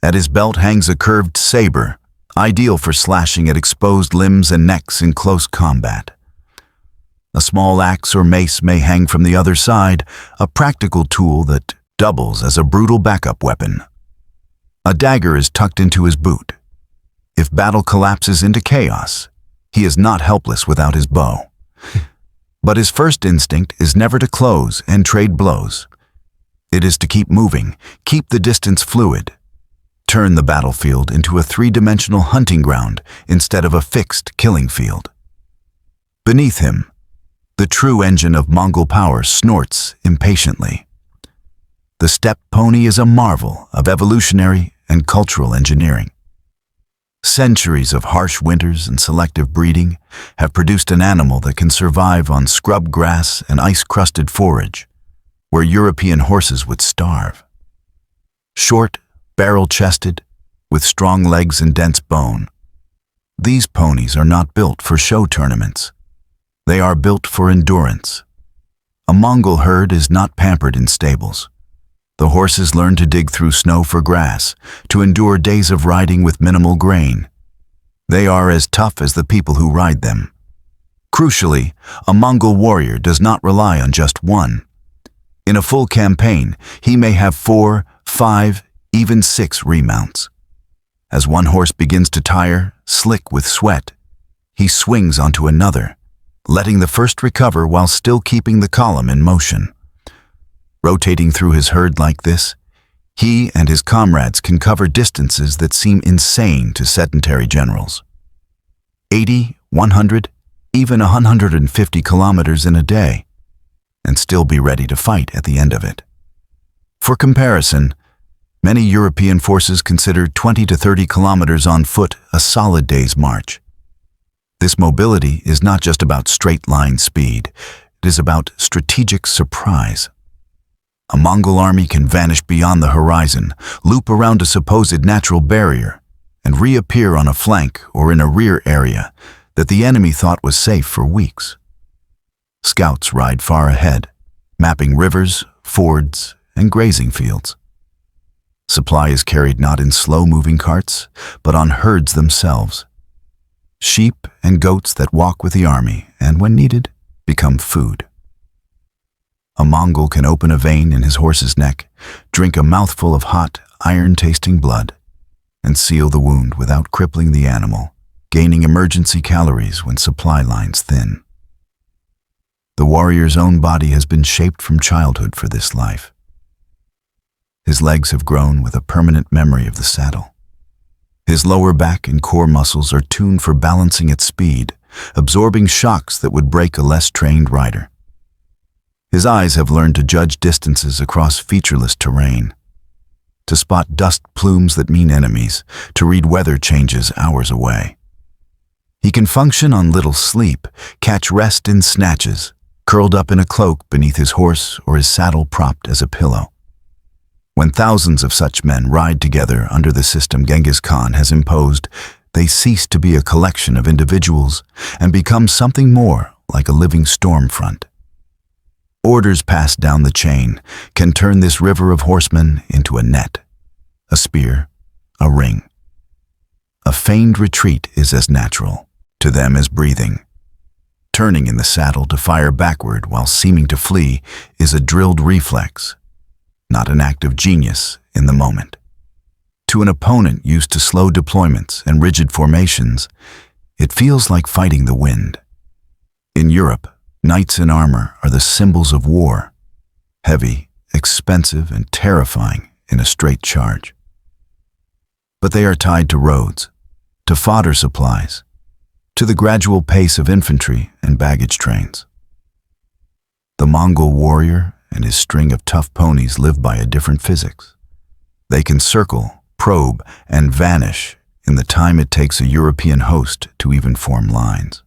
A: At his belt hangs a curved saber, ideal for slashing at exposed limbs and necks in close combat. A small axe or mace may hang from the other side, a practical tool that doubles as a brutal backup weapon. A dagger is tucked into his boot. If battle collapses into chaos, he is not helpless without his bow. But his first instinct is never to close and trade blows. It is to keep moving, keep the distance fluid, turn the battlefield into a three-dimensional hunting ground instead of a fixed killing field. Beneath him, the true engine of Mongol power snorts impatiently. The steppe pony is a marvel of evolutionary and cultural engineering. Centuries of harsh winters and selective breeding have produced an animal that can survive on scrub grass and ice-crusted forage, where European horses would starve. Short, barrel-chested, with strong legs and dense bone, these ponies are not built for show tournaments. They are built for endurance. A Mongol herd is not pampered in stables. The horses learn to dig through snow for grass, to endure days of riding with minimal grain. They are as tough as the people who ride them. Crucially, a Mongol warrior does not rely on just one. In a full campaign, he may have 4, 5, even 6 remounts. As one horse begins to tire, slick with sweat, he swings onto another, letting the first recover while still keeping the column in motion. Rotating through his herd like this, he and his comrades can cover distances that seem insane to sedentary generals. 80, 100, even 150 kilometers in a day, and still be ready to fight at the end of it. For comparison, many European forces consider 20 to 30 kilometers on foot a solid day's march. This mobility is not just about straight-line speed, it is about strategic surprise. A Mongol army can vanish beyond the horizon, loop around a supposed natural barrier, and reappear on a flank or in a rear area that the enemy thought was safe for weeks. Scouts ride far ahead, mapping rivers, fords, and grazing fields. Supply is carried not in slow-moving carts, but on herds themselves. Sheep and goats that walk with the army and, when needed, become food. A Mongol can open a vein in his horse's neck, drink a mouthful of hot, iron-tasting blood, and seal the wound without crippling the animal, gaining emergency calories when supply lines thin. The warrior's own body has been shaped from childhood for this life. His legs have grown with a permanent memory of the saddle. His lower back and core muscles are tuned for balancing at speed, absorbing shocks that would break a less trained rider. His eyes have learned to judge distances across featureless terrain, to spot dust plumes that mean enemies, to read weather changes hours away. He can function on little sleep, catch rest in snatches, curled up in a cloak beneath his horse or his saddle propped as a pillow. When thousands of such men ride together under the system Genghis Khan has imposed, they cease to be a collection of individuals and become something more like a living storm front. Orders passed down the chain can turn this river of horsemen into a net, a spear, a ring. A feigned retreat is as natural to them as breathing. Turning in the saddle to fire backward while seeming to flee is a drilled reflex, not an act of genius in the moment. To an opponent used to slow deployments and rigid formations, it feels like fighting the wind. In Europe, knights in armor are the symbols of war, heavy, expensive, and terrifying in a straight charge. But they are tied to roads, to fodder supplies, to the gradual pace of infantry and baggage trains. The Mongol warrior and his string of tough ponies live by a different physics. They can circle, probe, and vanish in the time it takes a European host to even form lines.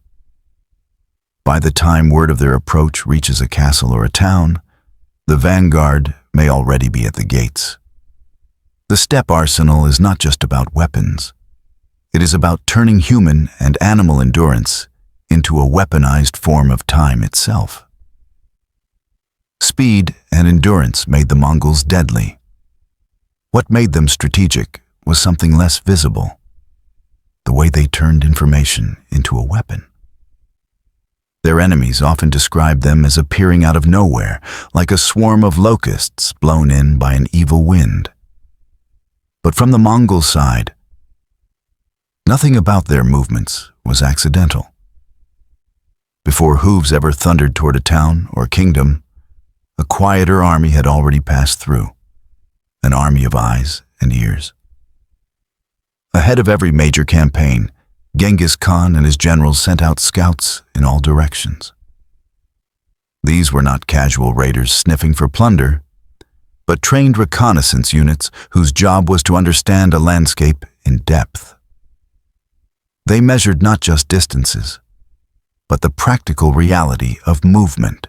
A: By the time word of their approach reaches a castle or a town, the vanguard may already be at the gates. The steppe arsenal is not just about weapons. It is about turning human and animal endurance into a weaponized form of time itself. Speed and endurance made the Mongols deadly. What made them strategic was something less visible: the way they turned information into a weapon. Their enemies often described them as appearing out of nowhere, like a swarm of locusts blown in by an evil wind. But from the Mongol side, nothing about their movements was accidental. Before hooves ever thundered toward a town or kingdom, a quieter army had already passed through, an army of eyes and ears. Ahead of every major campaign, Genghis Khan and his generals sent out scouts in all directions. These were not casual raiders sniffing for plunder, but trained reconnaissance units whose job was to understand a landscape in depth. They measured not just distances, but the practical reality of movement.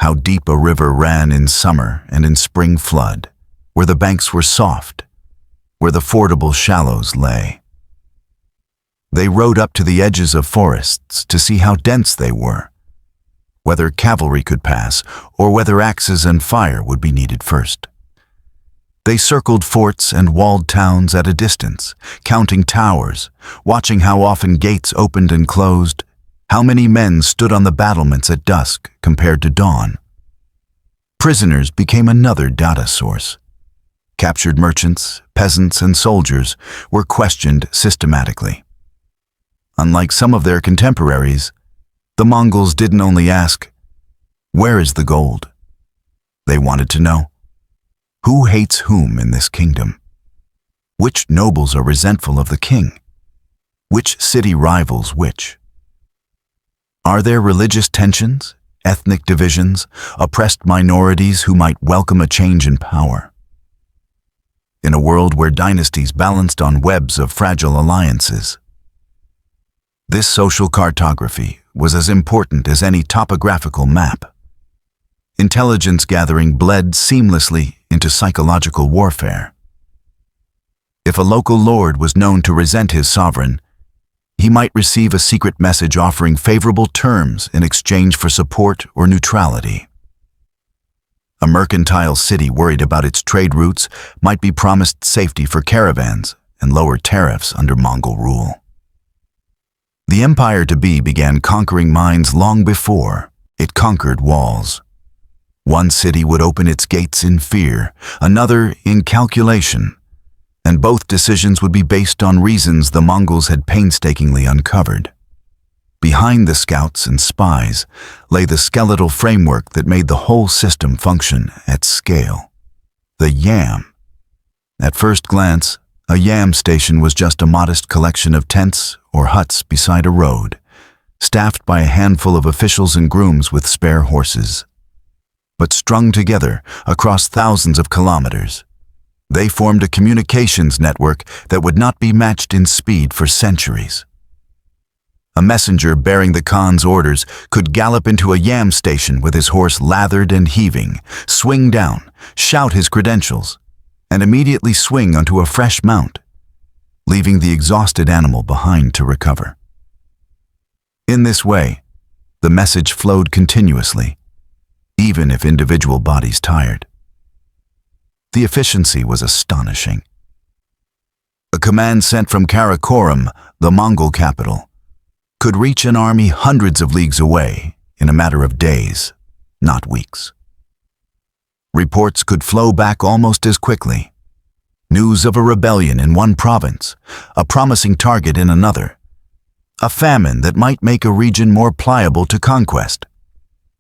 A: How deep a river ran in summer and in spring flood, where the banks were soft, where the fordable shallows lay. They rode up to the edges of forests to see how dense they were, whether cavalry could pass or whether axes and fire would be needed first. They circled forts and walled towns at a distance, counting towers, watching how often gates opened and closed, how many men stood on the battlements at dusk compared to dawn. Prisoners became another data source. Captured merchants, peasants, and soldiers were questioned systematically. Unlike some of their contemporaries, the Mongols didn't only ask, "Where is the gold?" They wanted to know, who hates whom in this kingdom? Which nobles are resentful of the king? Which city rivals which? Are there religious tensions, ethnic divisions, oppressed minorities who might welcome a change in power? In a world where dynasties balanced on webs of fragile alliances, this social cartography was as important as any topographical map. Intelligence gathering bled seamlessly into psychological warfare. If a local lord was known to resent his sovereign, he might receive a secret message offering favorable terms in exchange for support or neutrality. A mercantile city worried about its trade routes might be promised safety for caravans and lower tariffs under Mongol rule. The empire-to-be began conquering minds long before it conquered walls. One city would open its gates in fear, another in calculation, and both decisions would be based on reasons the Mongols had painstakingly uncovered. Behind the scouts and spies lay the skeletal framework that made the whole system function at scale. The yam. At first glance, a yam station was just a modest collection of tents or huts beside a road, staffed by a handful of officials and grooms with spare horses. But strung together across thousands of kilometers, they formed a communications network that would not be matched in speed for centuries. A messenger bearing the Khan's orders could gallop into a yam station with his horse lathered and heaving, swing down, shout his credentials, and immediately swing onto a fresh mount, leaving the exhausted animal behind to recover. In this way, the message flowed continuously, even if individual bodies tired. The efficiency was astonishing. A command sent from Karakoram, the Mongol capital, could reach an army hundreds of leagues away in a matter of days, not weeks. Reports could flow back almost as quickly. News of a rebellion in one province, a promising target in another, a famine that might make a region more pliable to conquest.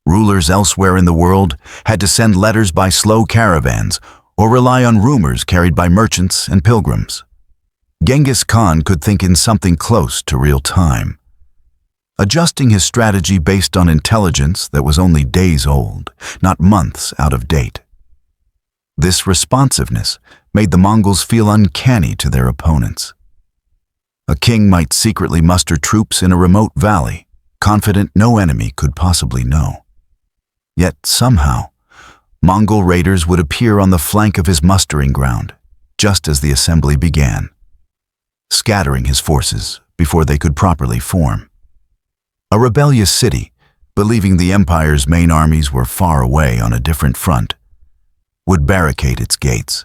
A: Rulers elsewhere in the world had to send letters by slow caravans or rely on rumors carried by merchants and pilgrims. Genghis Khan could think in something close to real time, adjusting his strategy based on intelligence that was only days old, not months out of date. This responsiveness made the Mongols feel uncanny to their opponents. A king might secretly muster troops in a remote valley, confident no enemy could possibly know. Yet somehow, Mongol raiders would appear on the flank of his mustering ground, just as the assembly began, scattering his forces before they could properly form. A rebellious city, believing the empire's main armies were far away on a different front, would barricade its gates,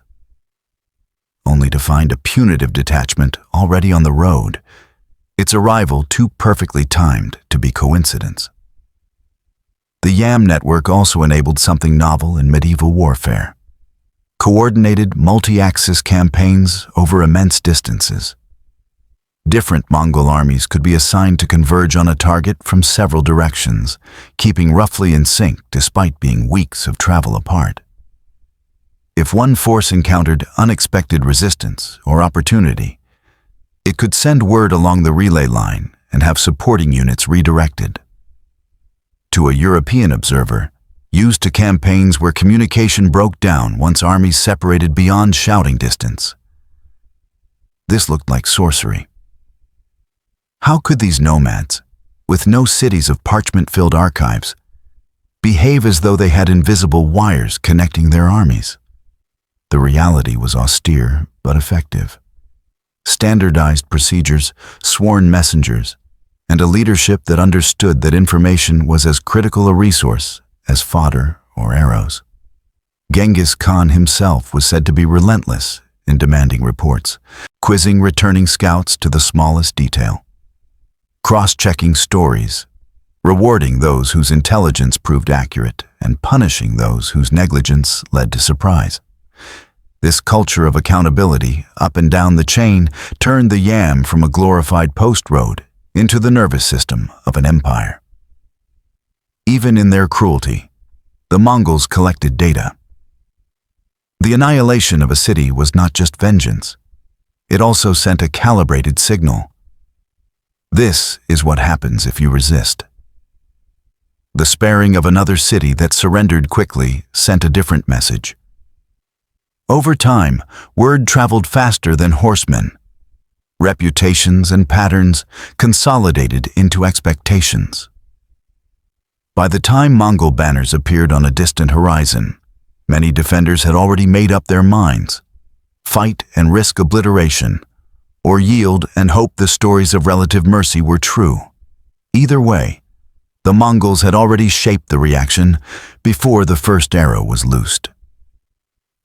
A: only to find a punitive detachment already on the road, its arrival too perfectly timed to be coincidence. The YAM network also enabled something novel in medieval warfare: coordinated multi-axis campaigns over immense distances. Different Mongol armies could be assigned to converge on a target from several directions, keeping roughly in sync despite being weeks of travel apart. If one force encountered unexpected resistance or opportunity, it could send word along the relay line and have supporting units redirected. To a European observer, used to campaigns where communication broke down once armies separated beyond shouting distance, this looked like sorcery. How could these nomads, with no cities of parchment-filled archives, behave as though they had invisible wires connecting their armies? The reality was austere but effective. Standardized procedures, sworn messengers, and a leadership that understood that information was as critical a resource as fodder or arrows. Genghis Khan himself was said to be relentless in demanding reports, quizzing returning scouts to the smallest detail, cross-checking stories, rewarding those whose intelligence proved accurate and punishing those whose negligence led to surprise. This culture of accountability up and down the chain turned the YAM from a glorified post road into the nervous system of an empire. Even in their cruelty, the Mongols collected data. The annihilation of a city was not just vengeance. It also sent a calibrated signal. This is what happens if you resist. The sparing of another city that surrendered quickly sent a different message. Over time, word traveled faster than horsemen. Reputations and patterns consolidated into expectations. By the time Mongol banners appeared on a distant horizon, many defenders had already made up their minds: fight and risk obliteration, or yield and hope the stories of relative mercy were true. Either way, the Mongols had already shaped the reaction before the first arrow was loosed.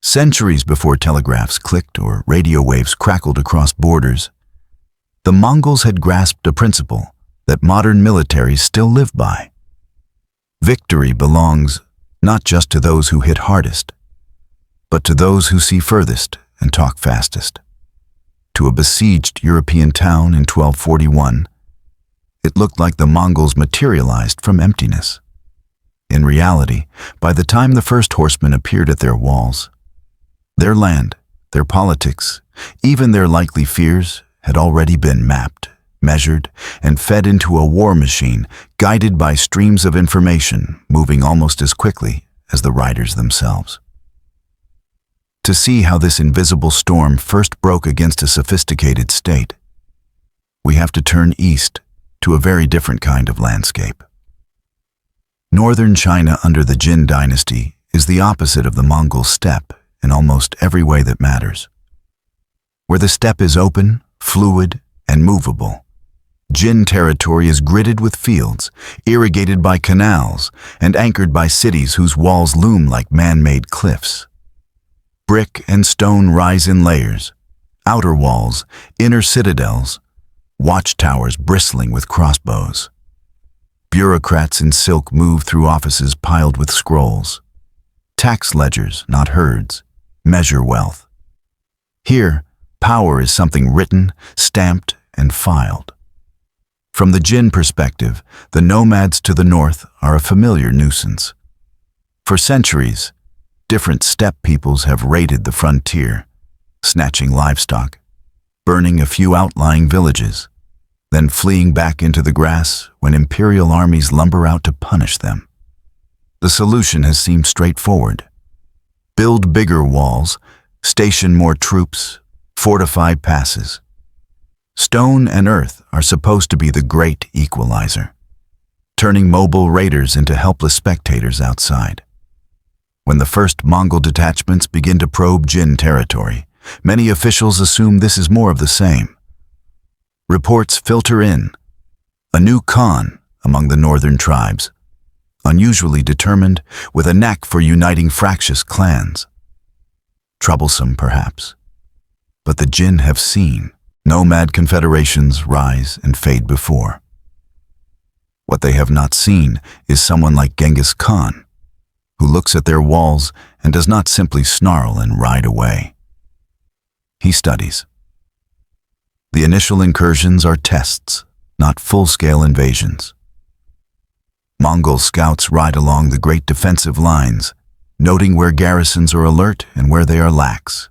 A: Centuries before telegraphs clicked or radio waves crackled across borders, the Mongols had grasped a principle that modern militaries still live by. Victory belongs not just to those who hit hardest, but to those who see furthest and talk fastest. To a besieged European town in 1241, it looked like the Mongols materialized from emptiness. In reality, by the time the first horsemen appeared at their walls, their land, their politics, even their likely fears had already been mapped, measured, and fed into a war machine guided by streams of information moving almost as quickly as the riders themselves. To see how this invisible storm first broke against a sophisticated state, we have to turn east to a very different kind of landscape. Northern China under the Jin dynasty is the opposite of the Mongol steppe in almost every way that matters. Where the steppe is open, fluid, and movable, Jin territory is gridded with fields, irrigated by canals, and anchored by cities whose walls loom like man-made cliffs. Brick and stone rise in layers, outer walls, inner citadels, watchtowers bristling with crossbows. Bureaucrats in silk move through offices piled with scrolls. Tax ledgers, not herds, measure wealth. Here, power is something written, stamped, and filed. From the Jin perspective, the nomads to the north are a familiar nuisance. For centuries, different steppe peoples have raided the frontier, snatching livestock, burning a few outlying villages, then fleeing back into the grass when imperial armies lumber out to punish them. The solution has seemed straightforward. Build bigger walls, station more troops, fortify passes. Stone and earth are supposed to be the great equalizer, turning mobile raiders into helpless spectators outside. When the first Mongol detachments begin to probe Jin territory, many officials assume this is more of the same. Reports filter in. A new Khan among the northern tribes, unusually determined, with a knack for uniting fractious clans. Troublesome, perhaps. But the Jin have seen nomad confederations rise and fade before. What they have not seen is someone like Genghis Khan, who looks at their walls and does not simply snarl and ride away. He studies. The initial incursions are tests, not full-scale invasions. Mongol scouts ride along the great defensive lines, noting where garrisons are alert and where they are lax.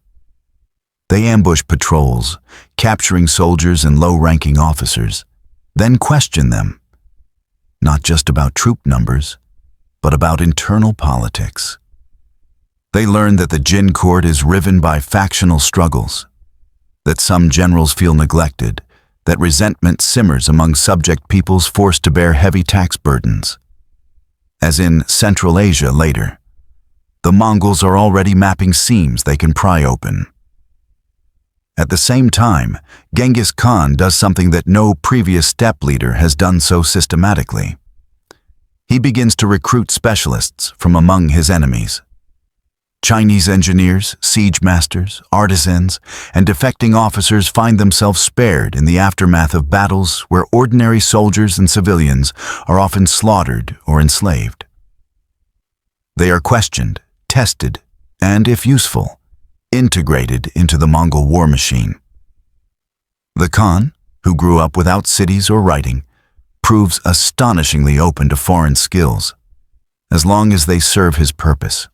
A: They ambush patrols, capturing soldiers and low-ranking officers, then question them, not just about troop numbers, but about internal politics. They learn that the Jin court is riven by factional struggles, that some generals feel neglected, that resentment simmers among subject peoples forced to bear heavy tax burdens. As in Central Asia later, the Mongols are already mapping seams they can pry open. At the same time, Genghis Khan does something that no previous steppe leader has done so systematically. He begins to recruit specialists from among his enemies. Chinese engineers, siege masters, artisans, and defecting officers find themselves spared in the aftermath of battles where ordinary soldiers and civilians are often slaughtered or enslaved. They are questioned, tested, and, if useful, integrated into the Mongol war machine. The Khan, who grew up without cities or writing, proves astonishingly open to foreign skills, as long as they serve his purpose.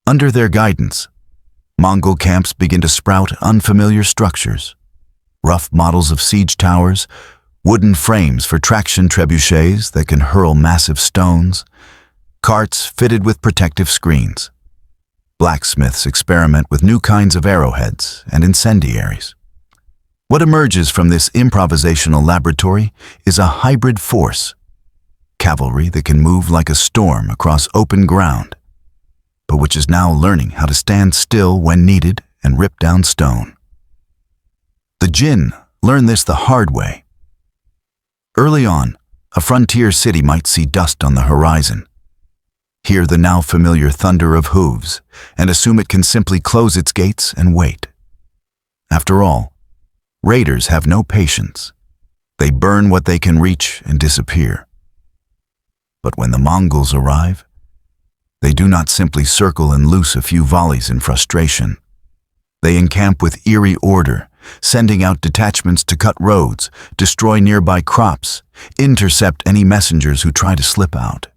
A: Under their guidance, Mongol camps begin to sprout unfamiliar structures, rough models of siege towers, wooden frames for traction trebuchets that can hurl massive stones, carts fitted with protective screens. Blacksmiths experiment with new kinds of arrowheads and incendiaries. What emerges from this improvisational laboratory is a hybrid force, cavalry that can move like a storm across open ground, but which is now learning how to stand still when needed and rip down stone. The Jin learn this the hard way. Early on, a frontier city might see dust on the horizon, hear the now familiar thunder of hooves, and assume it can simply close its gates and wait. After all, raiders have no patience. They burn what they can reach and disappear. But when the Mongols arrive, they do not simply circle and loose a few volleys in frustration. They encamp with eerie order, sending out detachments to cut roads, destroy nearby crops, intercept any messengers who try to slip out.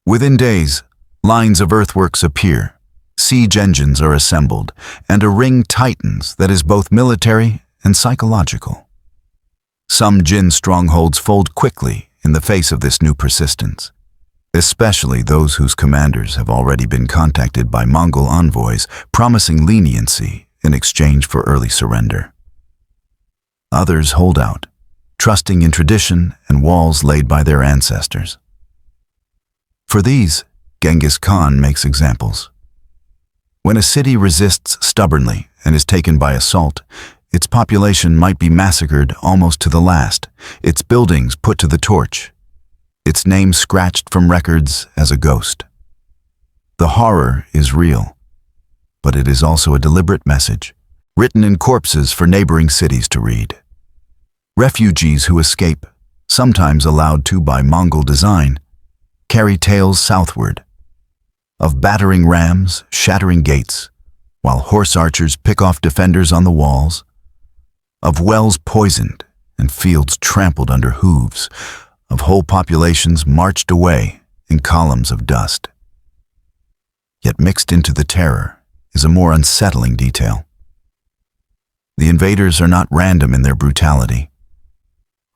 A: Within days, lines of earthworks appear, siege engines are assembled, and a ring tightens that is both military and psychological. Some Jin strongholds fold quickly in the face of this new persistence, especially those whose commanders have already been contacted by Mongol envoys promising leniency in exchange for early surrender. Others hold out, trusting in tradition and walls laid by their ancestors. For these, Genghis Khan makes examples. When a city resists stubbornly and is taken by assault, its population might be massacred almost to the last, its buildings put to the torch, its name scratched from records as a ghost. The horror is real, but it is also a deliberate message, written in corpses for neighboring cities to read. Refugees who escape, sometimes allowed to by Mongol design, carry tales southward, of battering rams, shattering gates, while horse archers pick off defenders on the walls, of wells poisoned and fields trampled under hooves, of whole populations marched away in columns of dust. Yet mixed into the terror is a more unsettling detail. The invaders are not random in their brutality.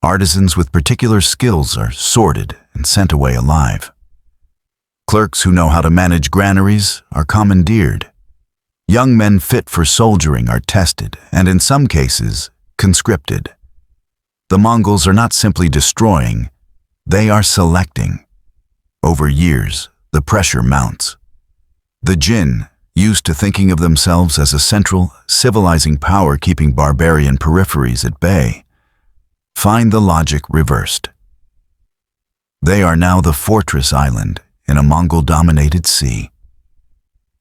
A: Artisans with particular skills are sorted and sent away alive. Clerks who know how to manage granaries are commandeered. Young men fit for soldiering are tested and, in some cases, conscripted. The Mongols are not simply destroying, they are selecting. Over years, the pressure mounts. The Jin, used to thinking of themselves as a central, civilizing power keeping barbarian peripheries at bay, find the logic reversed. They are now the fortress island in a Mongol-dominated sea.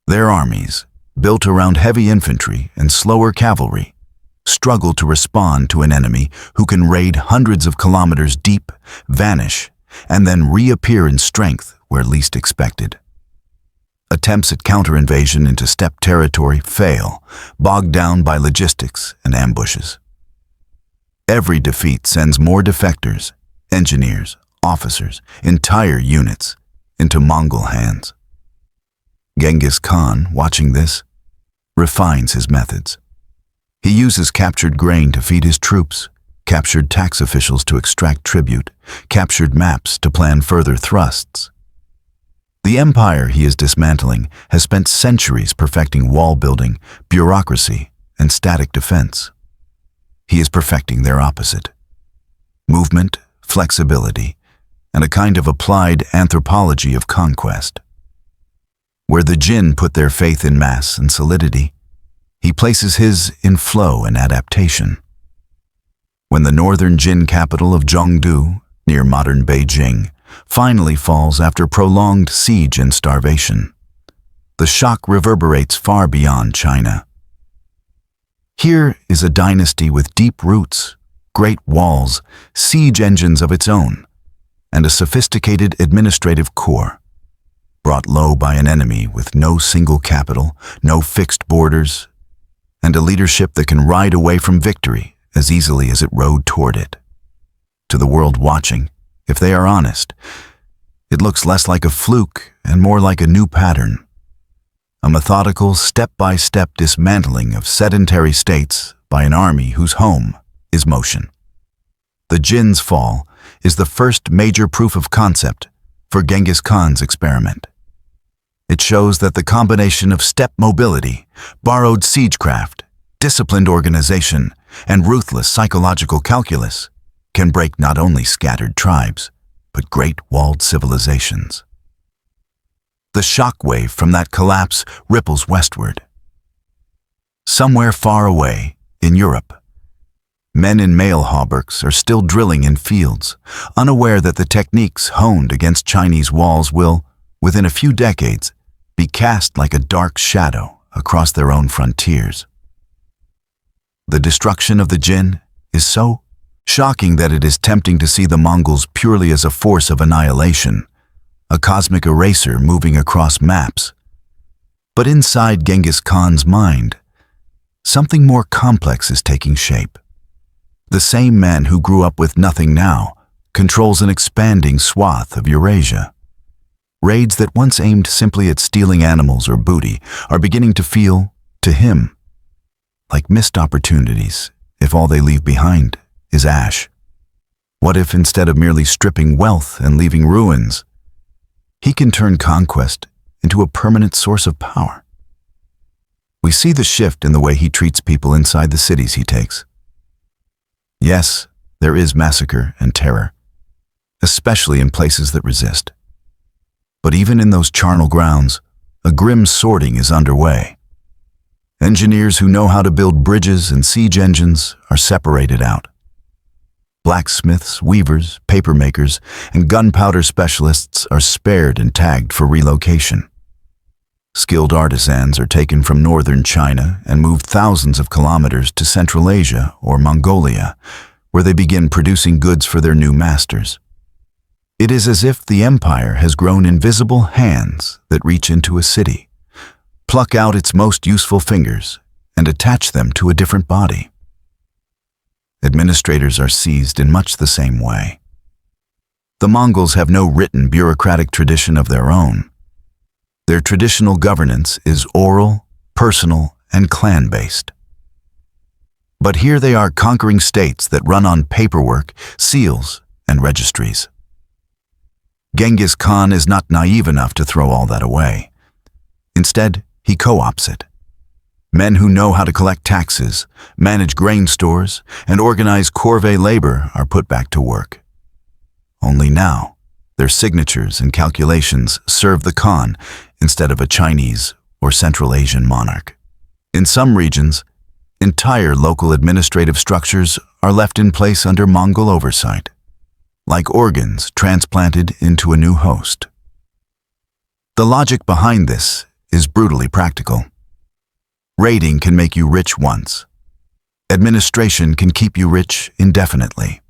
A: Their armies, built around heavy infantry and slower cavalry, struggle to respond to an enemy who can raid hundreds of kilometers deep, vanish, and then reappear in strength where least expected. Attempts at counter-invasion into steppe territory fail, bogged down by logistics and ambushes. Every defeat sends more defectors, engineers, officers, entire units into Mongol hands. Genghis Khan, watching this, refines his methods. He uses captured grain to feed his troops, captured tax officials to extract tribute, captured maps to plan further thrusts. The empire he is dismantling has spent centuries perfecting wall building, bureaucracy, and static defense. He is perfecting their opposite: movement, flexibility, and a kind of applied anthropology of conquest. Where the Jin put their faith in mass and solidity, he places his in flow and adaptation. When the northern Jin capital of Zhongdu, near modern Beijing, finally falls after prolonged siege and starvation, the shock reverberates far beyond China. Here is a dynasty with deep roots, great walls, siege engines of its own, and a sophisticated administrative core, brought low by an enemy with no single capital, no fixed borders, and a leadership that can ride away from victory as easily as it rode toward it. To the world watching, if they are honest, it looks less like a fluke and more like a new pattern, a methodical step-by-step dismantling of sedentary states by an army whose home is motion. The Jin's fall is the first major proof of concept for Genghis Khan's experiment. It shows that the combination of steppe mobility, borrowed siegecraft, disciplined organization, and ruthless psychological calculus can break not only scattered tribes, but great walled civilizations. The shockwave from that collapse ripples westward. Somewhere far away, in Europe, men in mail hauberks are still drilling in fields, unaware that the techniques honed against Chinese walls will, within a few decades, be cast like a dark shadow across their own frontiers. The destruction of the Jin is so shocking that it is tempting to see the Mongols purely as a force of annihilation, a cosmic eraser moving across maps. But inside Genghis Khan's mind, something more complex is taking shape. The same man who grew up with nothing now controls an expanding swath of Eurasia. Raids that once aimed simply at stealing animals or booty are beginning to feel, to him, like missed opportunities if all they leave behind is ash. What if, instead of merely stripping wealth and leaving ruins, he can turn conquest into a permanent source of power? We see the shift in the way he treats people inside the cities he takes. Yes, there is massacre and terror, especially in places that resist. But even in those charnel grounds, a grim sorting is underway. Engineers who know how to build bridges and siege engines are separated out. Blacksmiths, weavers, papermakers, and gunpowder specialists are spared and tagged for relocation. Skilled artisans are taken from northern China and moved thousands of kilometers to Central Asia or Mongolia, where they begin producing goods for their new masters. It is as if the empire has grown invisible hands that reach into a city, pluck out its most useful fingers, and attach them to a different body. Administrators are seized in much the same way. The Mongols have no written bureaucratic tradition of their own. Their traditional governance is oral, personal, and clan-based. But here they are conquering states that run on paperwork, seals, and registries. Genghis Khan is not naive enough to throw all that away. Instead, he co-opts it. Men who know how to collect taxes, manage grain stores, and organize corvée labor are put back to work. Only now, their signatures and calculations serve the Khan instead of a Chinese or Central Asian monarch. In some regions, entire local administrative structures are left in place under Mongol oversight, like organs transplanted into a new host. The logic behind this is brutally practical. Raiding can make you rich once. Administration can keep you rich indefinitely.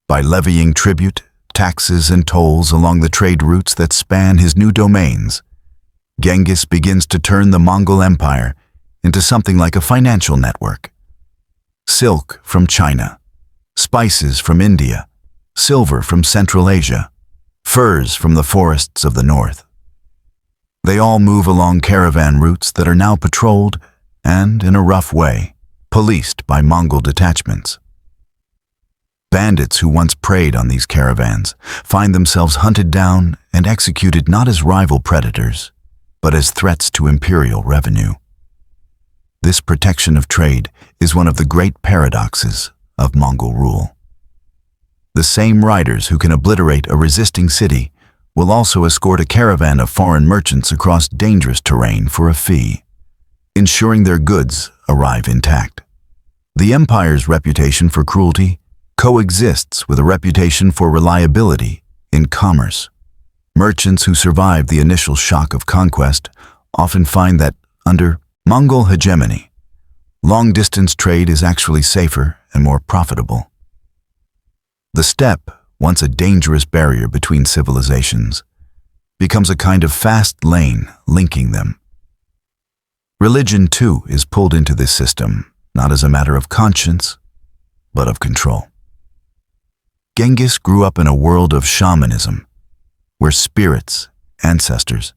A: By levying tribute, taxes, and tolls along the trade routes that span his new domains, Genghis begins to turn the Mongol Empire into something like a financial network. Silk from China, spices from India, silver from Central Asia, furs from the forests of the north. They all move along caravan routes that are now patrolled and, in a rough way, policed by Mongol detachments. Bandits who once preyed on these caravans find themselves hunted down and executed not as rival predators, but as threats to imperial revenue. This protection of trade is one of the great paradoxes of Mongol rule. The same riders who can obliterate a resisting city will also escort a caravan of foreign merchants across dangerous terrain for a fee, ensuring their goods arrive intact. The empire's reputation for cruelty coexists with a reputation for reliability in commerce. Merchants who survive the initial shock of conquest often find that, under Mongol hegemony, long-distance trade is actually safer and more profitable. The steppe, once a dangerous barrier between civilizations, becomes a kind of fast lane linking them. Religion, too, is pulled into this system, not as a matter of conscience, but of control. Genghis grew up in a world of shamanism, where spirits, ancestors,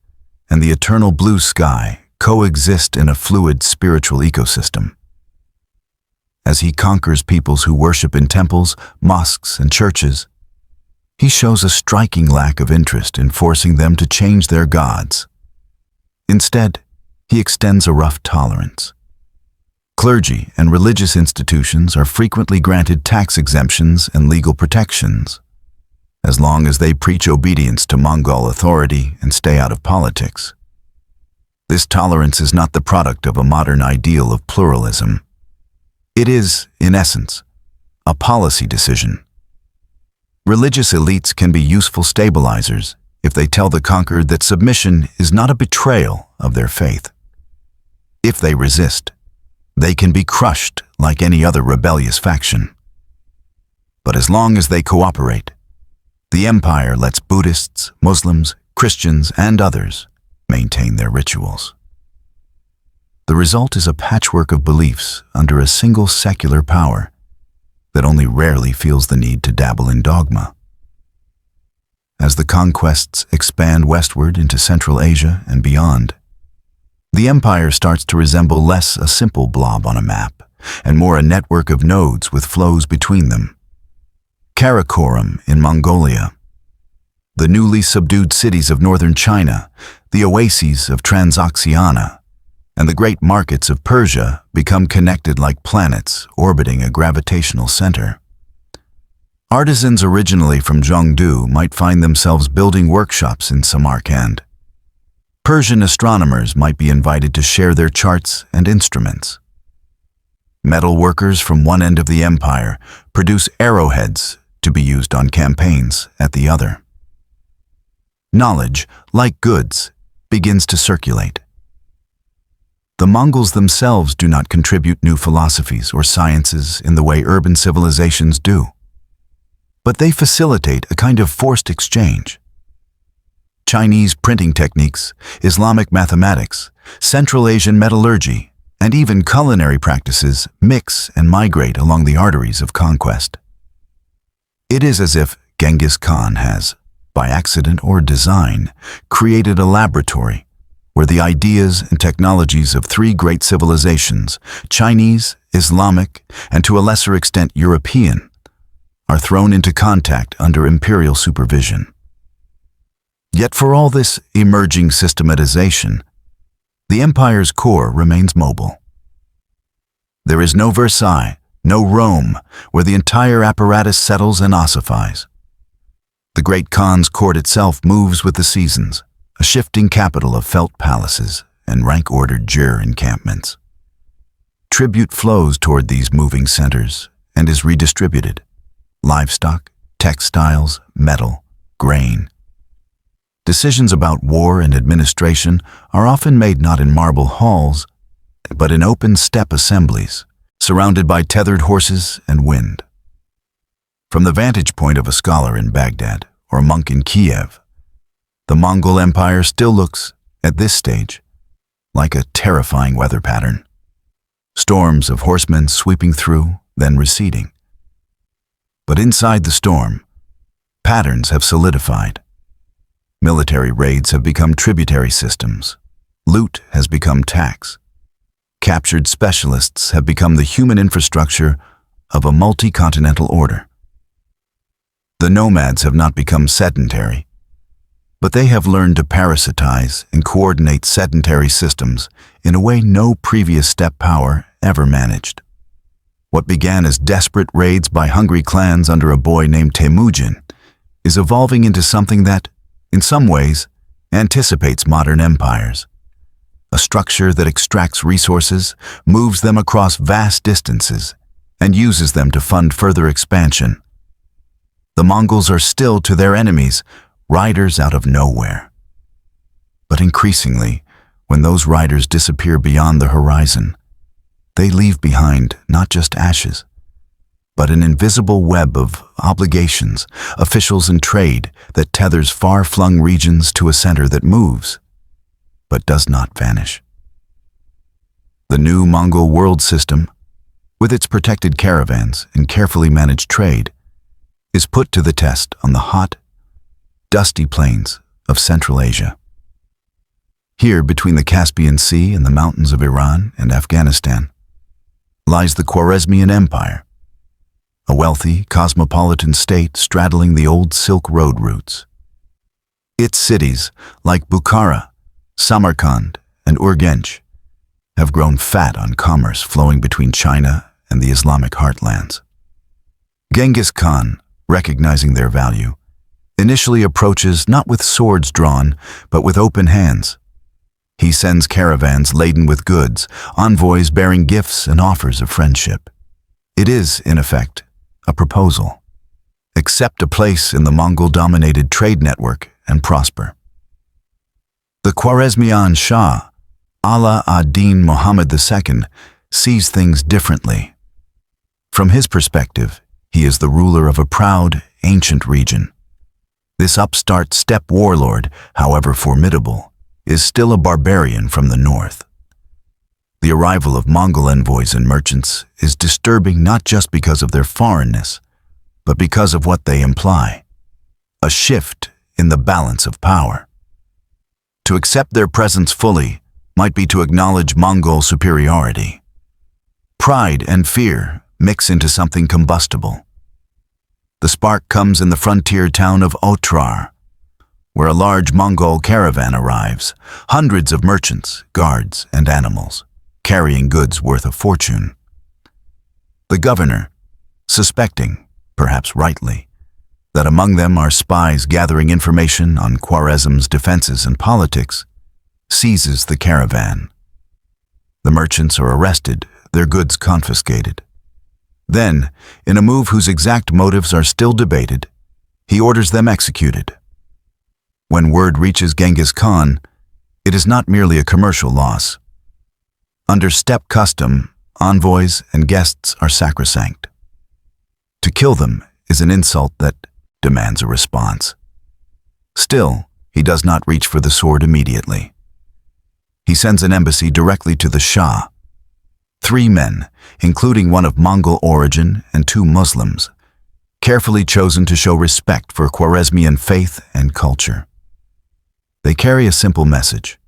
A: and the eternal blue sky coexist in a fluid spiritual ecosystem. As he conquers peoples who worship in temples, mosques, and churches, he shows a striking lack of interest in forcing them to change their gods. Instead, he extends a rough tolerance. Clergy and religious institutions are frequently granted tax exemptions and legal protections, as long as they preach obedience to Mongol authority and stay out of politics. This tolerance is not the product of a modern ideal of pluralism. It is, in essence, a policy decision. Religious elites can be useful stabilizers if they tell the conquered that submission is not a betrayal of their faith. If they resist, they can be crushed like any other rebellious faction. But as long as they cooperate, the empire lets Buddhists, Muslims, Christians, and others maintain their rituals. The result is a patchwork of beliefs under a single secular power that only rarely feels the need to dabble in dogma. As the conquests expand westward into Central Asia and beyond, the empire starts to resemble less a simple blob on a map and more a network of nodes with flows between them. Karakoram in Mongolia, the newly subdued cities of northern China, the oases of Transoxiana, and the great markets of Persia become connected like planets orbiting a gravitational center. Artisans originally from Zhongdu might find themselves building workshops in Samarkand. Persian astronomers might be invited to share their charts and instruments. Metal workers from one end of the empire produce arrowheads to be used on campaigns at the other. Knowledge, like goods, begins to circulate. The Mongols themselves do not contribute new philosophies or sciences in the way urban civilizations do, but they facilitate a kind of forced exchange. Chinese printing techniques, Islamic mathematics, Central Asian metallurgy, and even culinary practices mix and migrate along the arteries of conquest. It is as if Genghis Khan has, by accident or design, created a laboratory where the ideas and technologies of three great civilizations, Chinese, Islamic, and to a lesser extent European, are thrown into contact under imperial supervision. Yet for all this emerging systematization, the empire's core remains mobile. There is no Versailles, no Rome, where the entire apparatus settles and ossifies. The great Khan's court itself moves with the seasons, a shifting capital of felt palaces and rank-ordered jur encampments. Tribute flows toward these moving centers and is redistributed. Livestock, textiles, metal, grain. Decisions about war and administration are often made not in marble halls, but in open steppe assemblies, surrounded by tethered horses and wind. From the vantage point of a scholar in Baghdad or a monk in Kiev, the Mongol Empire still looks, at this stage, like a terrifying weather pattern. Storms of horsemen sweeping through, then receding. But inside the storm, patterns have solidified. Military raids have become tributary systems. Loot has become tax. Captured specialists have become the human infrastructure of a multi-continental order. The nomads have not become sedentary, but they have learned to parasitize and coordinate sedentary systems in a way no previous steppe power ever managed. What began as desperate raids by hungry clans under a boy named Temujin is evolving into something that, in some ways, anticipates modern empires. A structure that extracts resources, moves them across vast distances, and uses them to fund further expansion. The Mongols are still, to their enemies, riders out of nowhere. But increasingly, when those riders disappear beyond the horizon, they leave behind not just ashes, but an invisible web of obligations, officials, and trade that tethers far-flung regions to a center that moves, but does not vanish. The new Mongol world system, with its protected caravans and carefully managed trade, is put to the test on the hot, dusty plains of Central Asia. Here, between the Caspian Sea and the mountains of Iran and Afghanistan, lies the Khwarezmian Empire, a wealthy, cosmopolitan state straddling the old Silk Road routes. Its cities, like Bukhara, Samarkand, and Urgench, have grown fat on commerce flowing between China and the Islamic heartlands. Genghis Khan, recognizing their value, initially approaches not with swords drawn, but with open hands. He sends caravans laden with goods, envoys bearing gifts and offers of friendship. It is, in effect, a proposal. Accept a place in the Mongol-dominated trade network and prosper. The Khwarezmian Shah, Ala ad-Din Muhammad II, sees things differently. From his perspective, he is the ruler of a proud, ancient region. This upstart steppe warlord, however formidable, is still a barbarian from the north. The arrival of Mongol envoys and merchants is disturbing not just because of their foreignness, but because of what they imply: a shift in the balance of power. To accept their presence fully might be to acknowledge Mongol superiority. Pride and fear mix into something combustible. The spark comes in the frontier town of Otrar, where a large Mongol caravan arrives, hundreds of merchants, guards, and animals, carrying goods worth a fortune. The governor, suspecting, perhaps rightly, that among them are spies gathering information on Khwarezm's defenses and politics, seizes the caravan. The merchants are arrested, their goods confiscated. Then, in a move whose exact motives are still debated, he orders them executed. When word reaches Genghis Khan, it is not merely a commercial loss. Under steppe custom, envoys and guests are sacrosanct. To kill them is an insult that demands a response. Still, he does not reach for the sword immediately. He sends an embassy directly to the Shah. 3 men, including one of Mongol origin and 2 Muslims, carefully chosen to show respect for Khwarezmian faith and culture. They carry a simple message: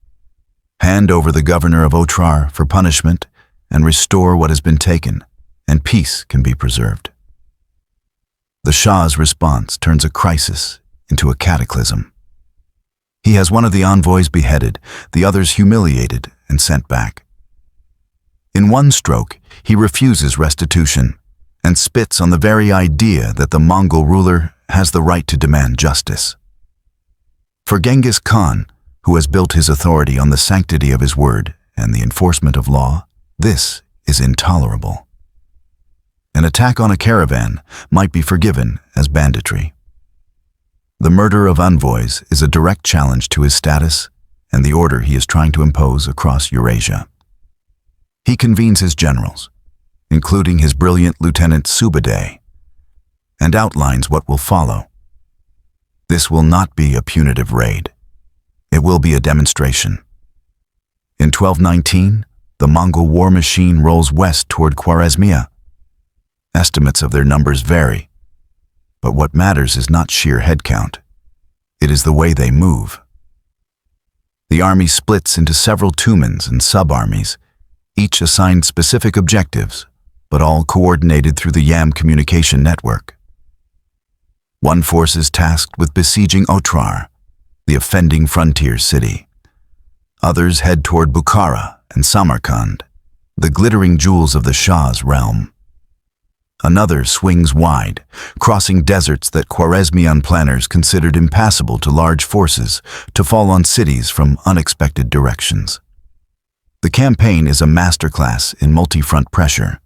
A: hand over the governor of Otrar for punishment and restore what has been taken, and peace can be preserved. The Shah's response turns a crisis into a cataclysm. He has one of the envoys beheaded, the others humiliated and sent back. In one stroke, he refuses restitution and spits on the very idea that the Mongol ruler has the right to demand justice. For Genghis Khan, who has built his authority on the sanctity of his word and the enforcement of law, this is intolerable. An attack on a caravan might be forgiven as banditry. The murder of envoys is a direct challenge to his status and the order he is trying to impose across Eurasia. He convenes his generals, including his brilliant Lieutenant Subadeh, and outlines what will follow. This will not be a punitive raid. It will be a demonstration. In 1219, the Mongol war machine rolls west toward Khwarezmia. Estimates of their numbers vary, but what matters is not sheer headcount. It is the way they move. The army splits into several tumans and sub-armies, each assigned specific objectives, but all coordinated through the YAM communication network. One force is tasked with besieging Otrar, the offending frontier city. Others head toward Bukhara and Samarkand, the glittering jewels of the Shah's realm. Another swings wide, crossing deserts that Khwarezmian planners considered impassable to large forces, to fall on cities from unexpected directions. The campaign is a masterclass in multi-front pressure.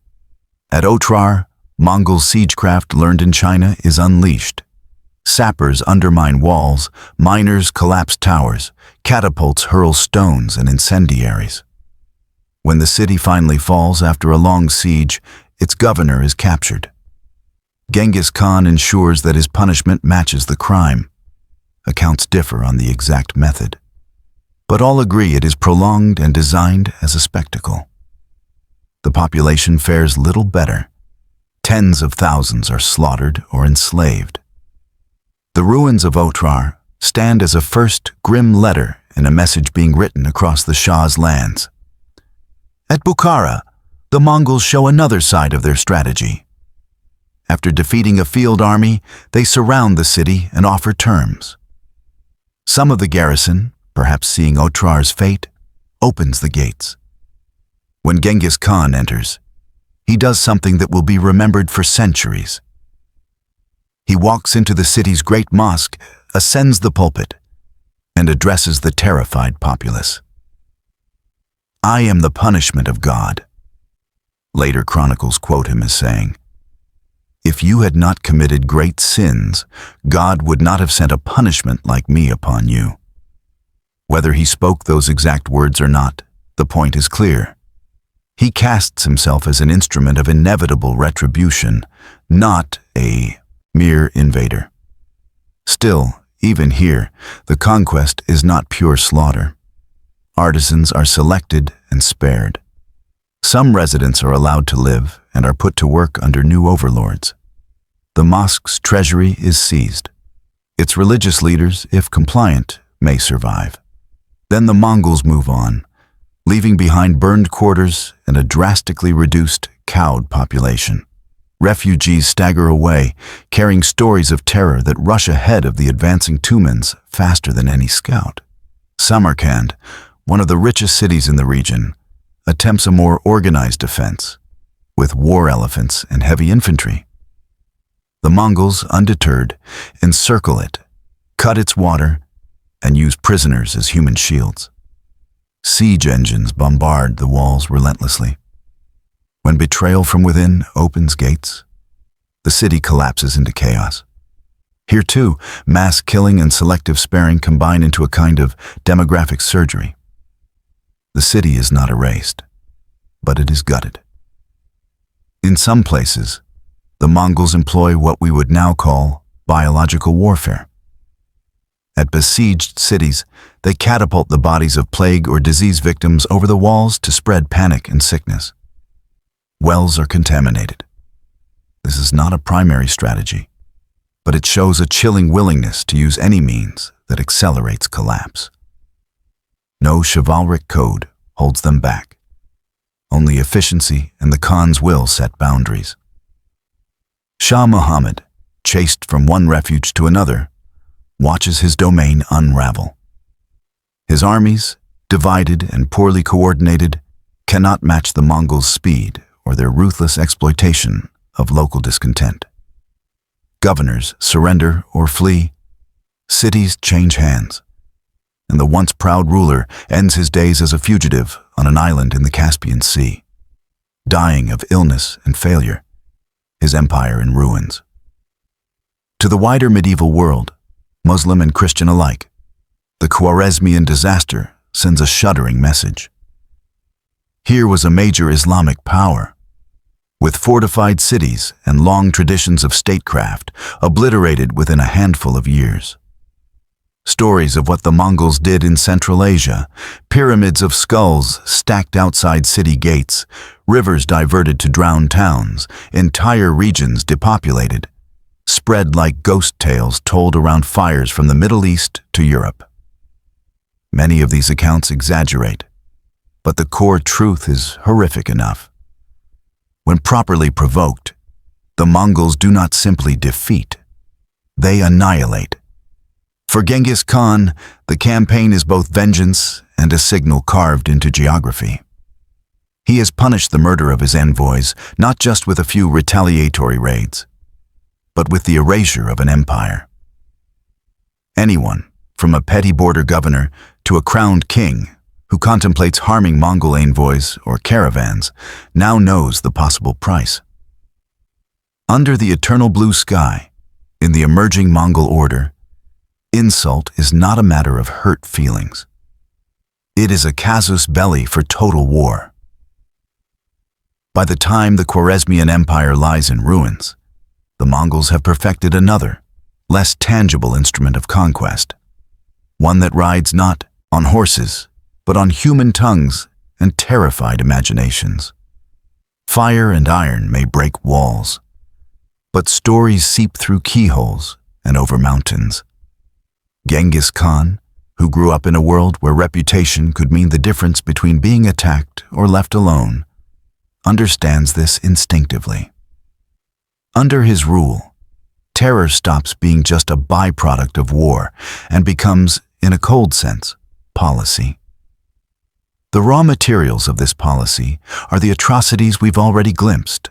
A: At Otrar, Mongol siegecraft learned in China is unleashed. Sappers undermine walls, miners collapse towers, catapults hurl stones and incendiaries. When the city finally falls after a long siege, its governor is captured. Genghis Khan ensures that his punishment matches the crime. Accounts differ on the exact method, but all agree it is prolonged and designed as a spectacle. The population fares little better. Tens of thousands are slaughtered or enslaved. The ruins of Otrar stand as a first grim letter in a message being written across the Shah's lands. At Bukhara, the Mongols show another side of their strategy. After defeating a field army, they surround the city and offer terms. Some of the garrison, perhaps seeing Otrar's fate, opens the gates. When Genghis Khan enters, he does something that will be remembered for centuries. He walks into the city's great mosque, ascends the pulpit, and addresses the terrified populace. "I am the punishment of God." Later chronicles quote him as saying, "If you had not committed great sins, God would not have sent a punishment like me upon you." Whether he spoke those exact words or not, the point is clear. He casts himself as an instrument of inevitable retribution, not a mere invader. Still, even here, the conquest is not pure slaughter. Artisans are selected and spared. Some residents are allowed to live and are put to work under new overlords. The mosque's treasury is seized. Its religious leaders, if compliant, may survive. Then the Mongols move on, leaving behind burned quarters and a drastically reduced, cowed population. Refugees stagger away, carrying stories of terror that rush ahead of the advancing Tumans faster than any scout. Samarkand, one of the richest cities in the region, attempts a more organized defense, with war elephants and heavy infantry. The Mongols, undeterred, encircle it, cut its water, and use prisoners as human shields. Siege engines bombard the walls relentlessly. When betrayal from within opens gates, the city collapses into chaos. Here too, mass killing and selective sparing combine into a kind of demographic surgery. The city is not erased, but it is gutted. In some places, the Mongols employ what we would now call biological warfare. At besieged cities, they catapult the bodies of plague or disease victims over the walls to spread panic and sickness. Wells are contaminated. This is not a primary strategy, but it shows a chilling willingness to use any means that accelerates collapse. No chivalric code holds them back. Only efficiency and the Khan's will set boundaries. Shah Muhammad, chased from one refuge to another, watches his domain unravel. His armies, divided and poorly coordinated, cannot match the Mongols' speed or their ruthless exploitation of local discontent. Governors surrender or flee, cities change hands, and the once proud ruler ends his days as a fugitive on an island in the Caspian Sea, dying of illness and failure, his empire in ruins. To the wider medieval world, Muslim and Christian alike, the Khwarezmian disaster sends a shuddering message. Here was a major Islamic power, with fortified cities and long traditions of statecraft obliterated within a handful of years. Stories of what the Mongols did in Central Asia, pyramids of skulls stacked outside city gates, rivers diverted to drown towns, entire regions depopulated, spread like ghost tales told around fires from the Middle East to Europe. Many of these accounts exaggerate, but the core truth is horrific enough. When properly provoked, the Mongols do not simply defeat, they annihilate. For Genghis Khan, the campaign is both vengeance and a signal carved into geography. He has punished the murder of his envoys not just with a few retaliatory raids, but with the erasure of an empire. Anyone, from a petty border governor to a crowned king who contemplates harming Mongol envoys or caravans, now knows the possible price. Under the eternal blue sky, in the emerging Mongol order, insult is not a matter of hurt feelings. It is a casus belli for total war. By the time the Khwarezmian Empire lies in ruins, the Mongols have perfected another, less tangible instrument of conquest, one that rides not on horses, but on human tongues and terrified imaginations. Fire and iron may break walls, but stories seep through keyholes and over mountains. Genghis Khan, who grew up in a world where reputation could mean the difference between being attacked or left alone, understands this instinctively. Under his rule, terror stops being just a byproduct of war and becomes, in a cold sense, policy. The raw materials of this policy are the atrocities we've already glimpsed.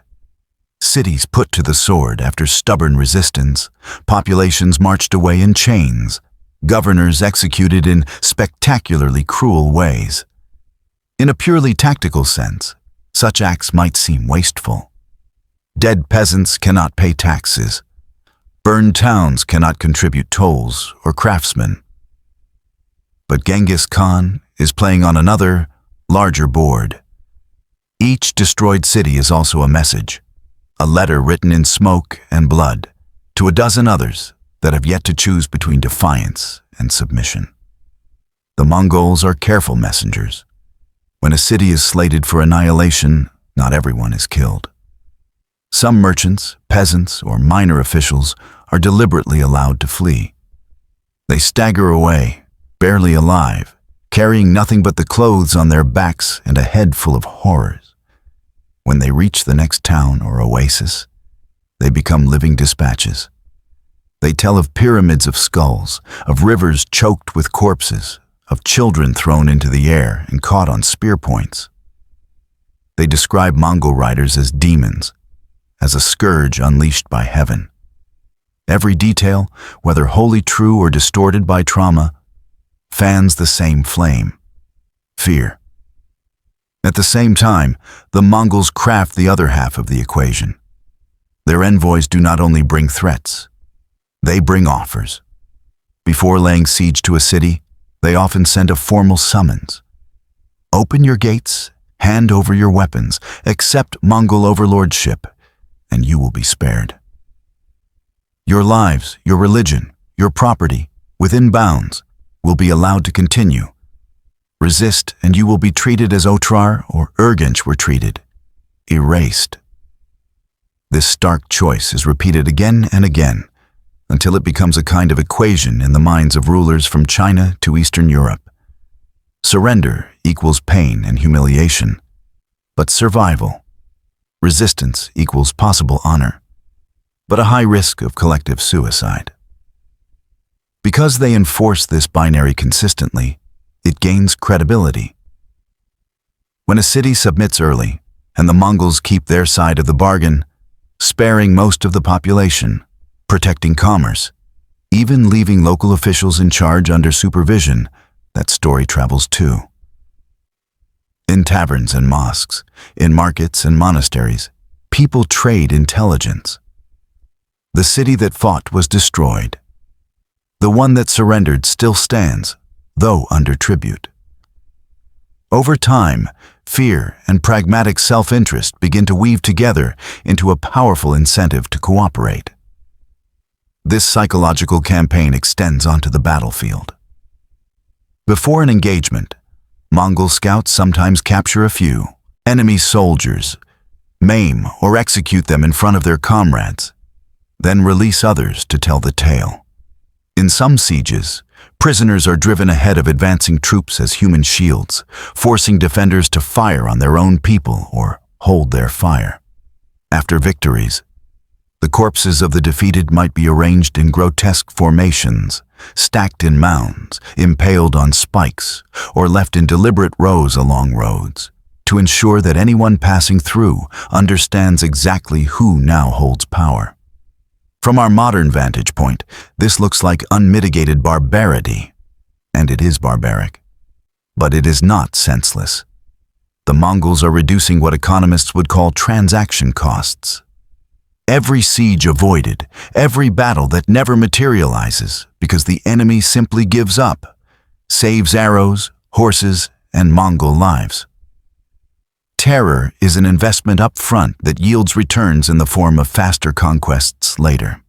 A: Cities put to the sword after stubborn resistance, populations marched away in chains, governors executed in spectacularly cruel ways. In a purely tactical sense, such acts might seem wasteful. Dead peasants cannot pay taxes. Burned towns cannot contribute tolls or craftsmen. But Genghis Khan is playing on another, larger board. Each destroyed city is also a message, a letter written in smoke and blood to a dozen others that have yet to choose between defiance and submission. The Mongols are careful messengers. When a city is slated for annihilation, not everyone is killed. Some merchants, peasants, or minor officials are deliberately allowed to flee. They stagger away, barely alive, carrying nothing but the clothes on their backs and a head full of horrors. When they reach the next town or oasis, they become living dispatches. They tell of pyramids of skulls, of rivers choked with corpses, of children thrown into the air and caught on spear points. They describe Mongol riders as demons, as a scourge unleashed by heaven. Every detail, whether wholly true or distorted by trauma, fans the same flame: fear. At the same time, the Mongols craft the other half of the equation. Their envoys do not only bring threats, they bring offers. Before laying siege to a city, they often send a formal summons. Open your gates, hand over your weapons, accept Mongol overlordship, and you will be spared. Your lives, your religion, your property, within bounds, will be allowed to continue. Resist, and you will be treated as Otrar or Urgench were treated: erased. This stark choice is repeated again and again, until it becomes a kind of equation in the minds of rulers from China to Eastern Europe. Surrender equals pain and humiliation, but survival, resistance equals possible honor, but a high risk of collective suicide. Because they enforce this binary consistently, it gains credibility. When a city submits early, and the Mongols keep their side of the bargain, sparing most of the population, protecting commerce, even leaving local officials in charge under supervision, that story travels too. In taverns and mosques, in markets and monasteries, people trade intelligence. The city that fought was destroyed. The one that surrendered still stands, though under tribute. Over time, fear and pragmatic self-interest begin to weave together into a powerful incentive to cooperate. This psychological campaign extends onto the battlefield. Before an engagement, Mongol scouts sometimes capture a few enemy soldiers, maim or execute them in front of their comrades, then release others to tell the tale. In some sieges, prisoners are driven ahead of advancing troops as human shields, forcing defenders to fire on their own people or hold their fire. After victories, the corpses of the defeated might be arranged in grotesque formations, stacked in mounds, impaled on spikes, or left in deliberate rows along roads, to ensure that anyone passing through understands exactly who now holds power. From our modern vantage point, this looks like unmitigated barbarity, and it is barbaric. But it is not senseless. The Mongols are reducing what economists would call transaction costs. Every siege avoided, every battle that never materializes because the enemy simply gives up, saves arrows, horses, and Mongol lives. Terror is an investment up front that yields returns in the form of faster conquests later.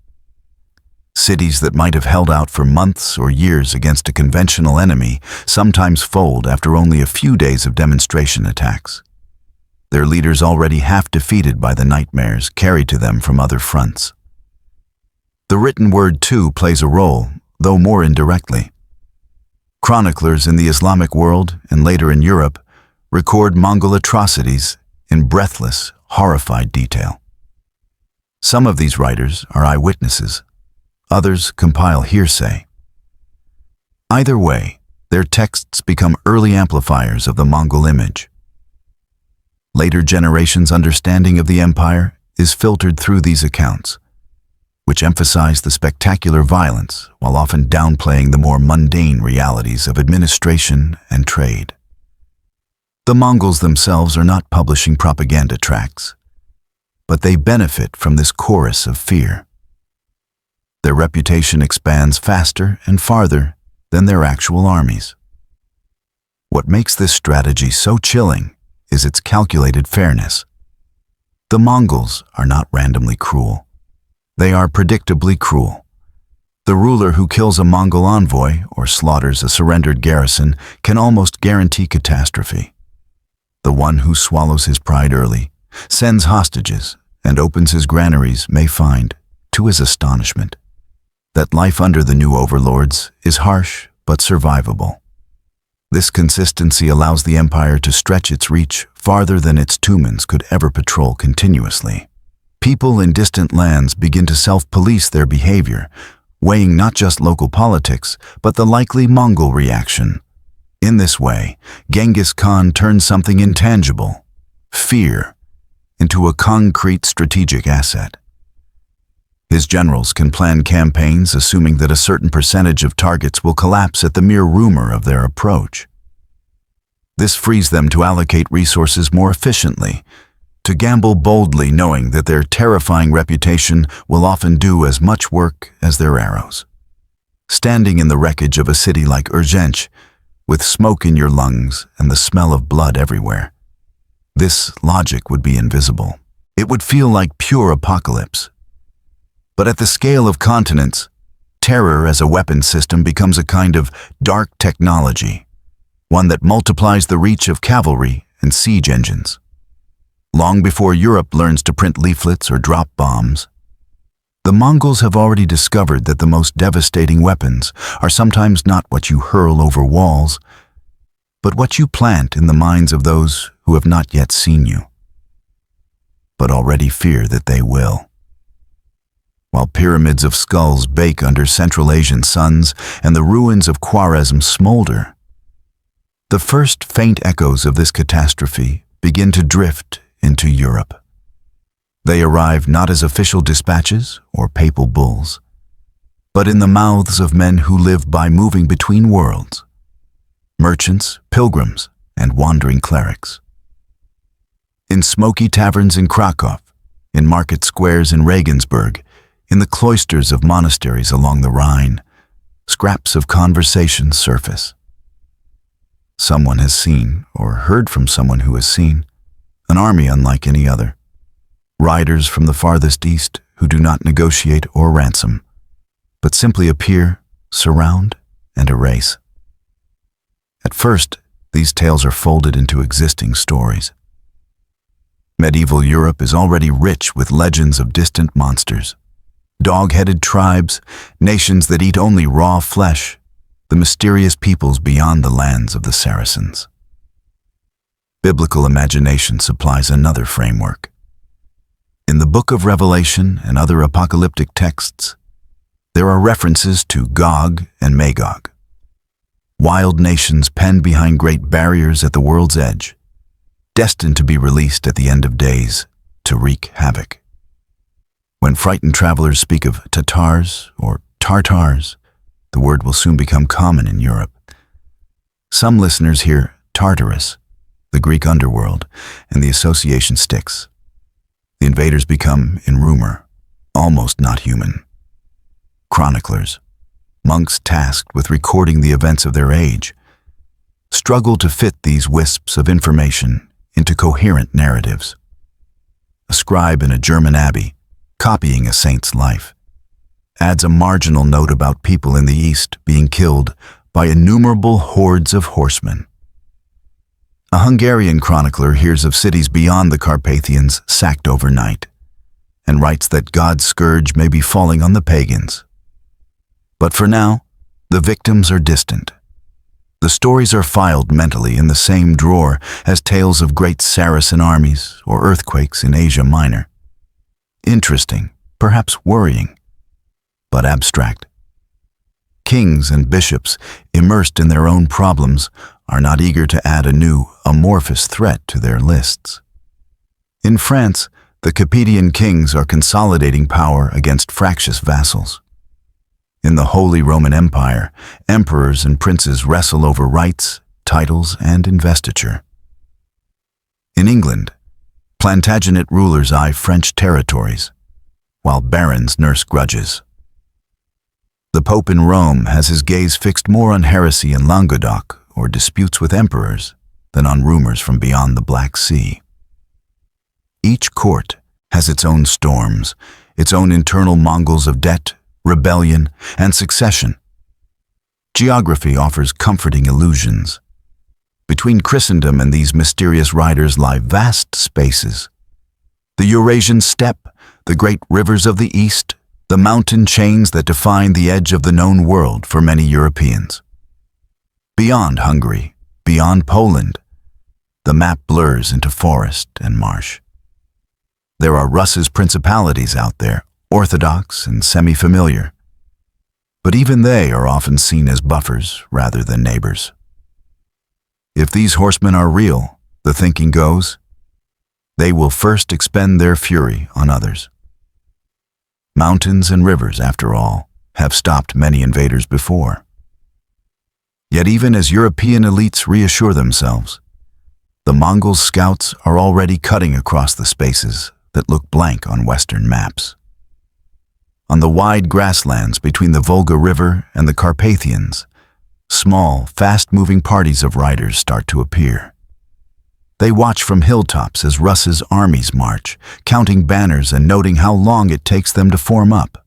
A: Cities that might have held out for months or years against a conventional enemy sometimes fold after only a few days of demonstration attacks. Their leaders already half defeated by the nightmares carried to them from other fronts. The written word too plays a role, though more indirectly. Chroniclers in the Islamic world and later in Europe record Mongol atrocities in breathless, horrified detail. Some of these writers are eyewitnesses, others compile hearsay. Either way, their texts become early amplifiers of the Mongol image. Later generations' understanding of the empire is filtered through these accounts, which emphasize the spectacular violence while often downplaying the more mundane realities of administration and trade. The Mongols themselves are not publishing propaganda tracts, but they benefit from this chorus of fear. Their reputation expands faster and farther than their actual armies. What makes this strategy so chilling is its calculated fairness. The Mongols are not randomly cruel. They are predictably cruel. The ruler who kills a Mongol envoy or slaughters a surrendered garrison can almost guarantee catastrophe. The one who swallows his pride early, sends hostages, and opens his granaries may find, to his astonishment, that life under the new overlords is harsh but survivable. This consistency allows the empire to stretch its reach farther than its tumans could ever patrol continuously. People in distant lands begin to self-police their behavior, weighing not just local politics, but the likely Mongol reaction. In this way, Genghis Khan turned something intangible, fear, into a concrete strategic asset. His generals can plan campaigns assuming that a certain percentage of targets will collapse at the mere rumor of their approach. This frees them to allocate resources more efficiently, to gamble boldly knowing that their terrifying reputation will often do as much work as their arrows. Standing in the wreckage of a city like Urgench, with smoke in your lungs and the smell of blood everywhere, this logic would be invisible. It would feel like pure apocalypse. But at the scale of continents, terror as a weapon system becomes a kind of dark technology, one that multiplies the reach of cavalry and siege engines. Long before Europe learns to print leaflets or drop bombs, the Mongols have already discovered that the most devastating weapons are sometimes not what you hurl over walls, but what you plant in the minds of those who have not yet seen you, but already fear that they will. While pyramids of skulls bake under Central Asian suns and the ruins of Khwarezm smolder, the first faint echoes of this catastrophe begin to drift into Europe. They arrive not as official dispatches or papal bulls, but in the mouths of men who live by moving between worlds, merchants, pilgrims, and wandering clerics. In smoky taverns in Krakow, in market squares in Regensburg, in the cloisters of monasteries along the Rhine, scraps of conversation surface. Someone has seen, or heard from someone who has seen, an army unlike any other. Riders from the farthest east who do not negotiate or ransom, but simply appear, surround, and erase. At first, these tales are folded into existing stories. Medieval Europe is already rich with legends of distant monsters, dog-headed tribes, nations that eat only raw flesh, the mysterious peoples beyond the lands of the Saracens. Biblical imagination supplies another framework. In the Book of Revelation and other apocalyptic texts, there are references to Gog and Magog, wild nations penned behind great barriers at the world's edge, destined to be released at the end of days to wreak havoc. When frightened travelers speak of Tatars or Tartars, the word will soon become common in Europe. Some listeners hear Tartarus, the Greek underworld, and the association sticks. The invaders become, in rumor, almost not human. Chroniclers, monks tasked with recording the events of their age, struggle to fit these wisps of information into coherent narratives. A scribe in a German abbey, copying a saint's life, adds a marginal note about people in the East being killed by innumerable hordes of horsemen. A Hungarian chronicler hears of cities beyond the Carpathians sacked overnight, and writes that God's scourge may be falling on the pagans. But for now, the victims are distant. The stories are filed mentally in the same drawer as tales of great Saracen armies or earthquakes in Asia Minor. Interesting, perhaps worrying, but abstract. Kings and bishops, immersed in their own problems, are not eager to add a new, amorphous threat to their lists. In France, the Capetian kings are consolidating power against fractious vassals. In the Holy Roman Empire, emperors and princes wrestle over rights, titles, and investiture. In England, Plantagenet rulers eye French territories, while barons nurse grudges. The Pope in Rome has his gaze fixed more on heresy in Languedoc or disputes with emperors than on rumors from beyond the Black Sea. Each court has its own storms, its own internal Mongols of debt, rebellion, and succession. Geography offers comforting illusions. Between Christendom and these mysterious riders lie vast spaces. The Eurasian steppe, the great rivers of the East, the mountain chains that define the edge of the known world for many Europeans. Beyond Hungary, beyond Poland, the map blurs into forest and marsh. There are Russ's principalities out there, orthodox and semi-familiar. But even they are often seen as buffers rather than neighbors. If these horsemen are real, the thinking goes, they will first expend their fury on others. Mountains and rivers, after all, have stopped many invaders before. Yet even as European elites reassure themselves, the Mongol scouts are already cutting across the spaces that look blank on Western maps. On the wide grasslands between the Volga River and the Carpathians, small, fast-moving parties of riders start to appear. They watch from hilltops as Russ's armies march, counting banners and noting how long it takes them to form up.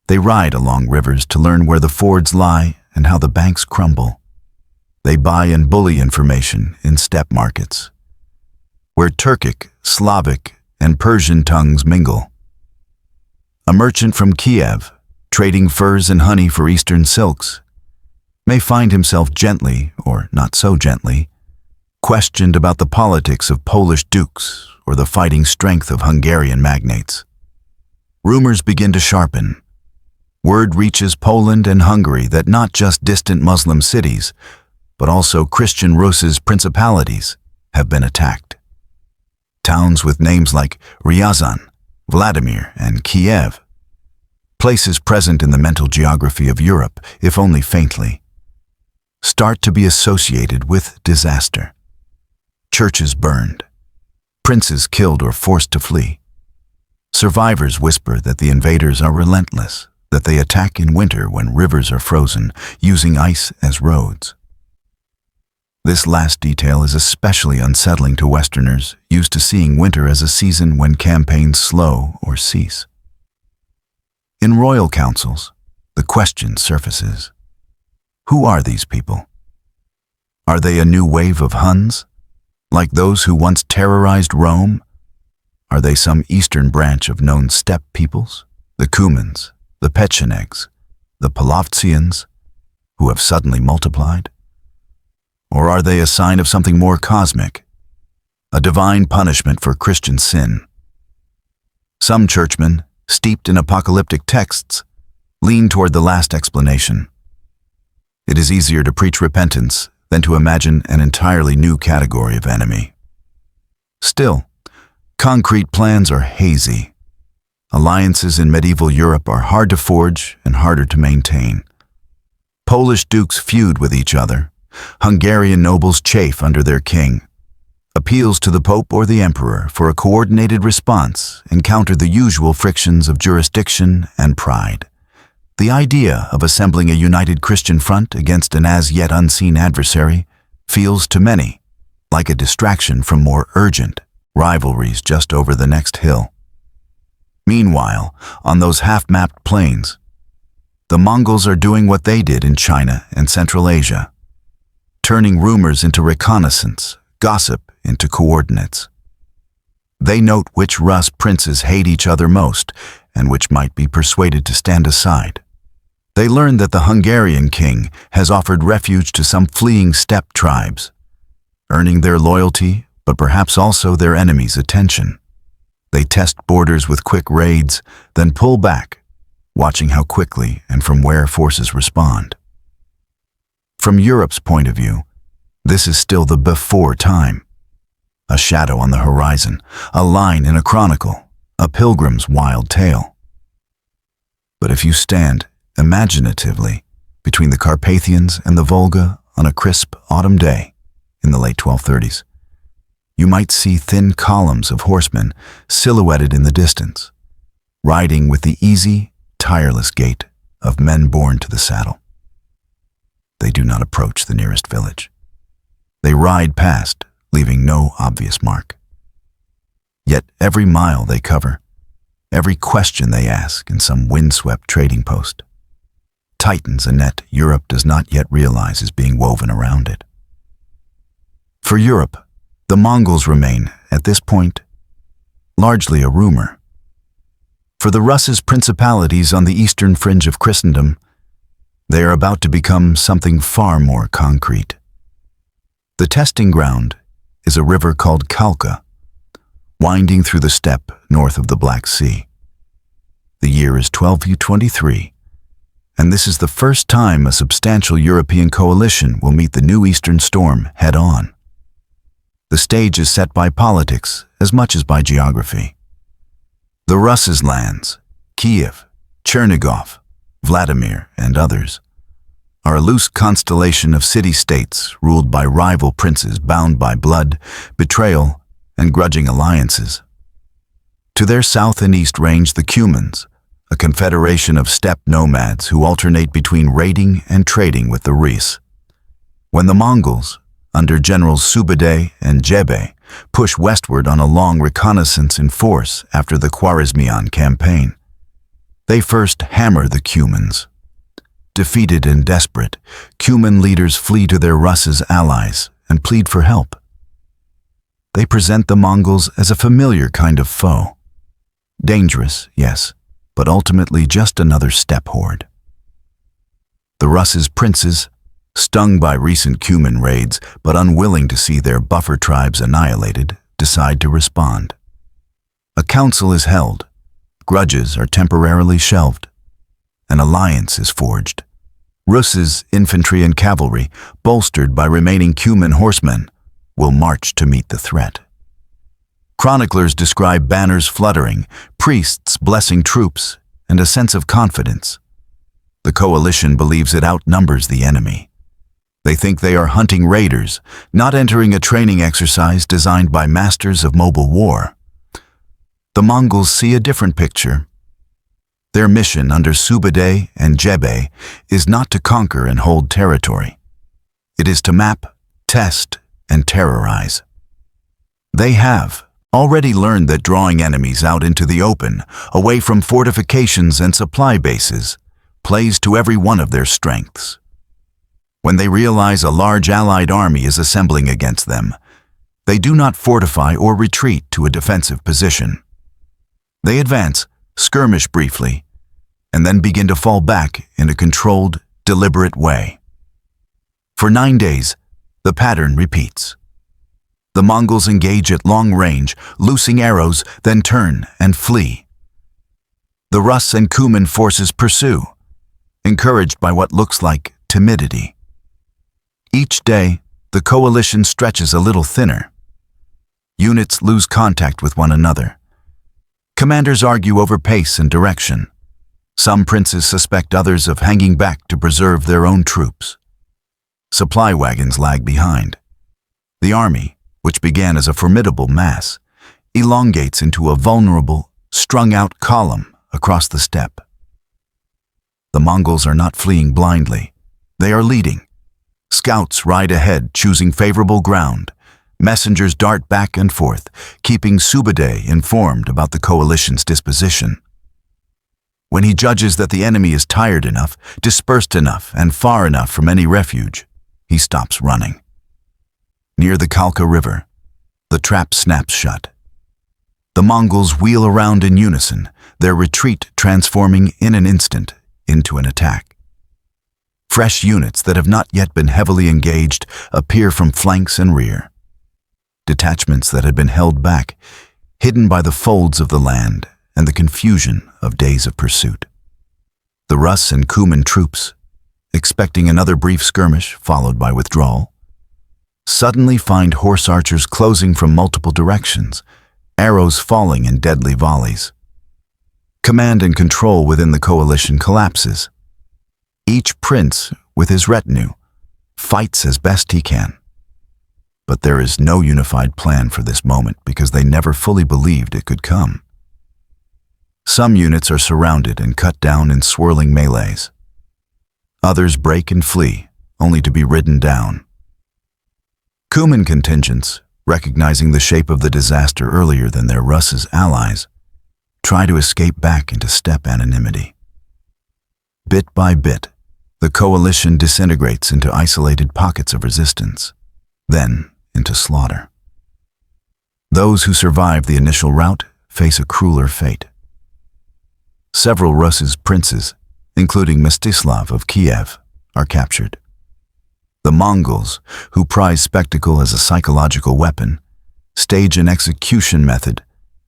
A: They ride along rivers to learn where the fords lie and how the banks crumble. They buy and bully information in steppe markets, where Turkic, Slavic, and Persian tongues mingle. A merchant from Kiev, trading furs and honey for Eastern silks, may find himself gently, or not so gently, questioned about the politics of Polish dukes or the fighting strength of Hungarian magnates. Rumors begin to sharpen. Word reaches Poland and Hungary that not just distant Muslim cities, but also Christian Rus's principalities have been attacked. Towns with names like Ryazan, Vladimir, and Kiev, places present in the mental geography of Europe, if only faintly, start to be associated with disaster. Churches burned, princes killed or forced to flee. Survivors whisper that the invaders are relentless, that they attack in winter when rivers are frozen, using ice as roads. This last detail is especially unsettling to Westerners used to seeing winter as a season when campaigns slow or cease. In royal councils, the question surfaces: who are these people? Are they a new wave of Huns, like those who once terrorized Rome? Are they some eastern branch of known steppe peoples, the Cumans, the Pechenegs, the Polovtsians, who have suddenly multiplied? Or are they a sign of something more cosmic, a divine punishment for Christian sin? Some churchmen, steeped in apocalyptic texts, lean toward the last explanation. It is easier to preach repentance than to imagine an entirely new category of enemy. Still, concrete plans are hazy. Alliances in medieval Europe are hard to forge and harder to maintain. Polish dukes feud with each other. Hungarian nobles chafe under their king. Appeals to the Pope or the Emperor for a coordinated response encounter the usual frictions of jurisdiction and pride. The idea of assembling a united Christian front against an as-yet unseen adversary feels to many like a distraction from more urgent rivalries just over the next hill. Meanwhile, on those half-mapped plains, the Mongols are doing what they did in China and Central Asia, turning rumors into reconnaissance, gossip into coordinates. They note which Rus princes hate each other most and which might be persuaded to stand aside. They learn that the Hungarian king has offered refuge to some fleeing steppe tribes, earning their loyalty, but perhaps also their enemies' attention. They test borders with quick raids, then pull back, watching how quickly and from where forces respond. From Europe's point of view, this is still the before time. A shadow on the horizon, a line in a chronicle, a pilgrim's wild tale. But if you stand imaginatively between the Carpathians and the Volga on a crisp autumn day in the late 1230s, you might see thin columns of horsemen silhouetted in the distance, riding with the easy, tireless gait of men born to the saddle. They do not approach the nearest village. They ride past, leaving no obvious mark. Yet every mile they cover, every question they ask in some windswept trading post, tightens a net Europe does not yet realize is being woven around it. For Europe, the Mongols remain, at this point, largely a rumor. For the Rus's principalities on the eastern fringe of Christendom, they are about to become something far more concrete. The testing ground is a river called Kalka, winding through the steppe north of the Black Sea. The year is 1223, and this is the first time a substantial European coalition will meet the new eastern storm head-on. The stage is set by politics as much as by geography. The Rus's lands, Kiev, Chernigov, Vladimir, and others, are a loose constellation of city-states ruled by rival princes bound by blood, betrayal, and grudging alliances. To their south and east range the Cumans, a confederation of steppe nomads who alternate between raiding and trading with the Rus. When the Mongols, under Generals Subadai and Jebe, push westward on a long reconnaissance in force after the Khwarezmian campaign, they first hammer the Cumans. Defeated and desperate, Cuman leaders flee to their Rus's allies and plead for help. They present the Mongols as a familiar kind of foe. Dangerous, yes, but ultimately just another steppe horde. The Rus's princes, stung by recent Cuman raids but unwilling to see their buffer tribes annihilated, decide to respond. A council is held, grudges are temporarily shelved, an alliance is forged. Rus's infantry and cavalry, bolstered by remaining Cuman horsemen, will march to meet the threat. Chroniclers describe banners fluttering, priests blessing troops, and a sense of confidence. The coalition believes it outnumbers the enemy. They think they are hunting raiders, not entering a training exercise designed by masters of mobile war. The Mongols see a different picture. Their mission under Subadai and Jebe is not to conquer and hold territory. It is to map, test, and terrorize. They have already learned that drawing enemies out into the open, away from fortifications and supply bases, plays to every one of their strengths. When they realize a large allied army is assembling against them, they do not fortify or retreat to a defensive position. They advance, skirmish briefly, and then begin to fall back in a controlled, deliberate way. For 9 days, the pattern repeats. The Mongols engage at long range, loosing arrows, then turn and flee. The Rus and Cuman forces pursue, encouraged by what looks like timidity. Each day, the coalition stretches a little thinner. Units lose contact with one another. Commanders argue over pace and direction. Some princes suspect others of hanging back to preserve their own troops. Supply wagons lag behind. The army, which began as a formidable mass, elongates into a vulnerable, strung-out column across the steppe. The Mongols are not fleeing blindly. They are leading. Scouts ride ahead, choosing favorable ground. Messengers dart back and forth, keeping Subadai informed about the coalition's disposition. When he judges that the enemy is tired enough, dispersed enough, and far enough from any refuge, he stops running. Near the Kalka River, the trap snaps shut. The Mongols wheel around in unison, their retreat transforming in an instant into an attack. Fresh units that have not yet been heavily engaged appear from flanks and rear. Detachments that had been held back, hidden by the folds of the land and the confusion of days of pursuit. The Rus and Cuman troops, expecting another brief skirmish followed by withdrawal, suddenly find horse archers closing from multiple directions, arrows falling in deadly volleys. Command and control within the coalition collapses. Each prince, with his retinue, fights as best he can. But there is no unified plan for this moment because they never fully believed it could come. Some units are surrounded and cut down in swirling melees. Others break and flee, only to be ridden down. Cuman contingents, recognizing the shape of the disaster earlier than their Rus's allies, try to escape back into steppe anonymity. Bit by bit, the coalition disintegrates into isolated pockets of resistance, then into slaughter. Those who survive the initial rout face a crueler fate. Several Rus's princes, including Mstislav of Kiev, are captured. The Mongols, who prize spectacle as a psychological weapon, stage an execution method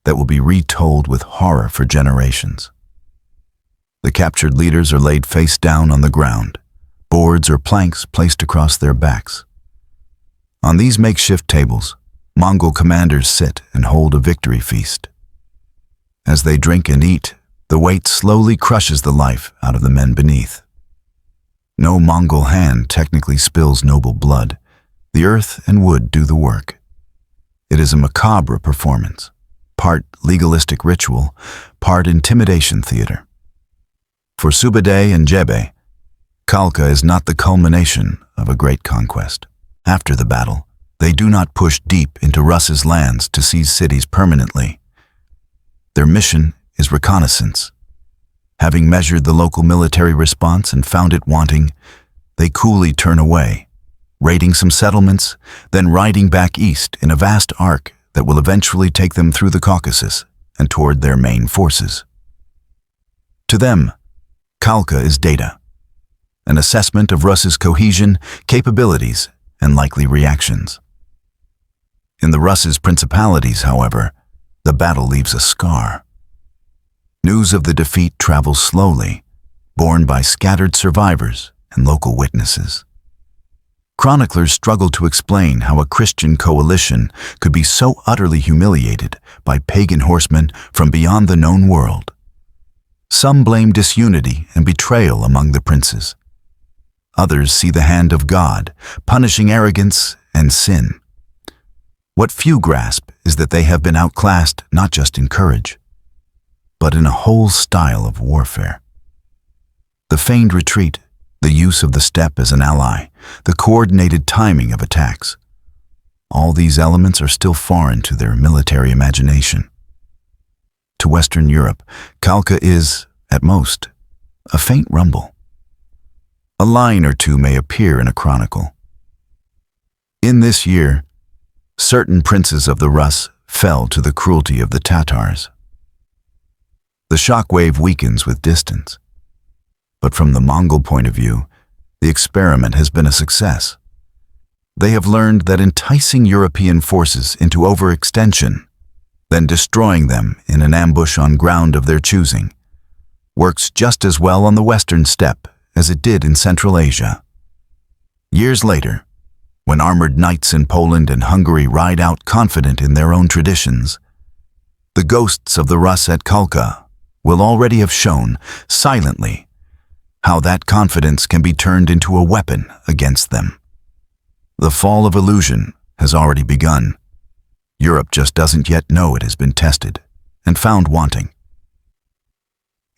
A: that will be retold with horror for generations. The captured leaders are laid face down on the ground, boards or planks placed across their backs. On these makeshift tables, Mongol commanders sit and hold a victory feast. As they drink and eat, The weight slowly crushes the life out of the men beneath. No Mongol hand technically spills noble blood. The earth and wood do the work. It is a macabre performance, part legalistic ritual, part intimidation theater. For Subadai and Jebe, Khalkha is not the culmination of a great conquest. After the battle, they do not push deep into Russ's lands to seize cities permanently. Their mission is reconnaissance. Having measured the local military response and found it wanting, they coolly turn away, raiding some settlements, then riding back east in a vast arc that will eventually take them through the Caucasus and toward their main forces. To them, Khalkha is data, an assessment of Russ's cohesion, capabilities, and likely reactions. In the Russ's principalities, however, the battle leaves a scar. News of the defeat travels slowly, borne by scattered survivors and local witnesses. Chroniclers struggle to explain how a Christian coalition could be so utterly humiliated by pagan horsemen from beyond the known world. Some blame disunity and betrayal among the princes. Others see the hand of God, punishing arrogance and sin. What few grasp is that they have been outclassed not just in courage, but in a whole style of warfare. The feigned retreat, the use of the steppe as an ally, the coordinated timing of attacks. All these elements are still foreign to their military imagination. To Western Europe, Khalkha is, at most, a faint rumble. A line or two may appear in a chronicle. In this year, certain princes of the Rus fell to the cruelty of the Tatars. The shockwave weakens with distance. But from the Mongol point of view, the experiment has been a success. They have learned that enticing European forces into overextension, then destroying them in an ambush on ground of their choosing, works just as well on the Western steppe as it did in Central Asia. Years later, when armored knights in Poland and Hungary ride out confident in their own traditions, the ghosts of the Rus at Khalkha will already have shown, silently, how that confidence can be turned into a weapon against them. The fall of illusion has already begun. Europe just doesn't yet know it has been tested and found wanting.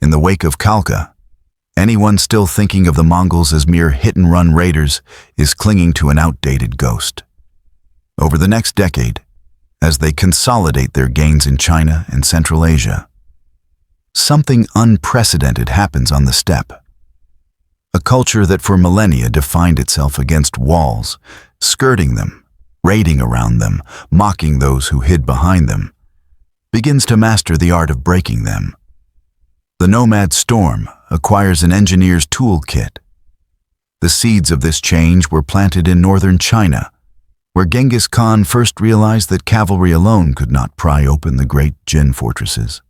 A: In the wake of Khalkha, anyone still thinking of the Mongols as mere hit-and-run raiders is clinging to an outdated ghost. Over the next decade, as they consolidate their gains in China and Central Asia, something unprecedented happens on the steppe. A culture that for millennia defined itself against walls, skirting them, raiding around them, mocking those who hid behind them, begins to master the art of breaking them. The nomad storm acquires an engineer's toolkit. The seeds of this change were planted in northern China, where Genghis Khan first realized that cavalry alone could not pry open the great Jin fortresses.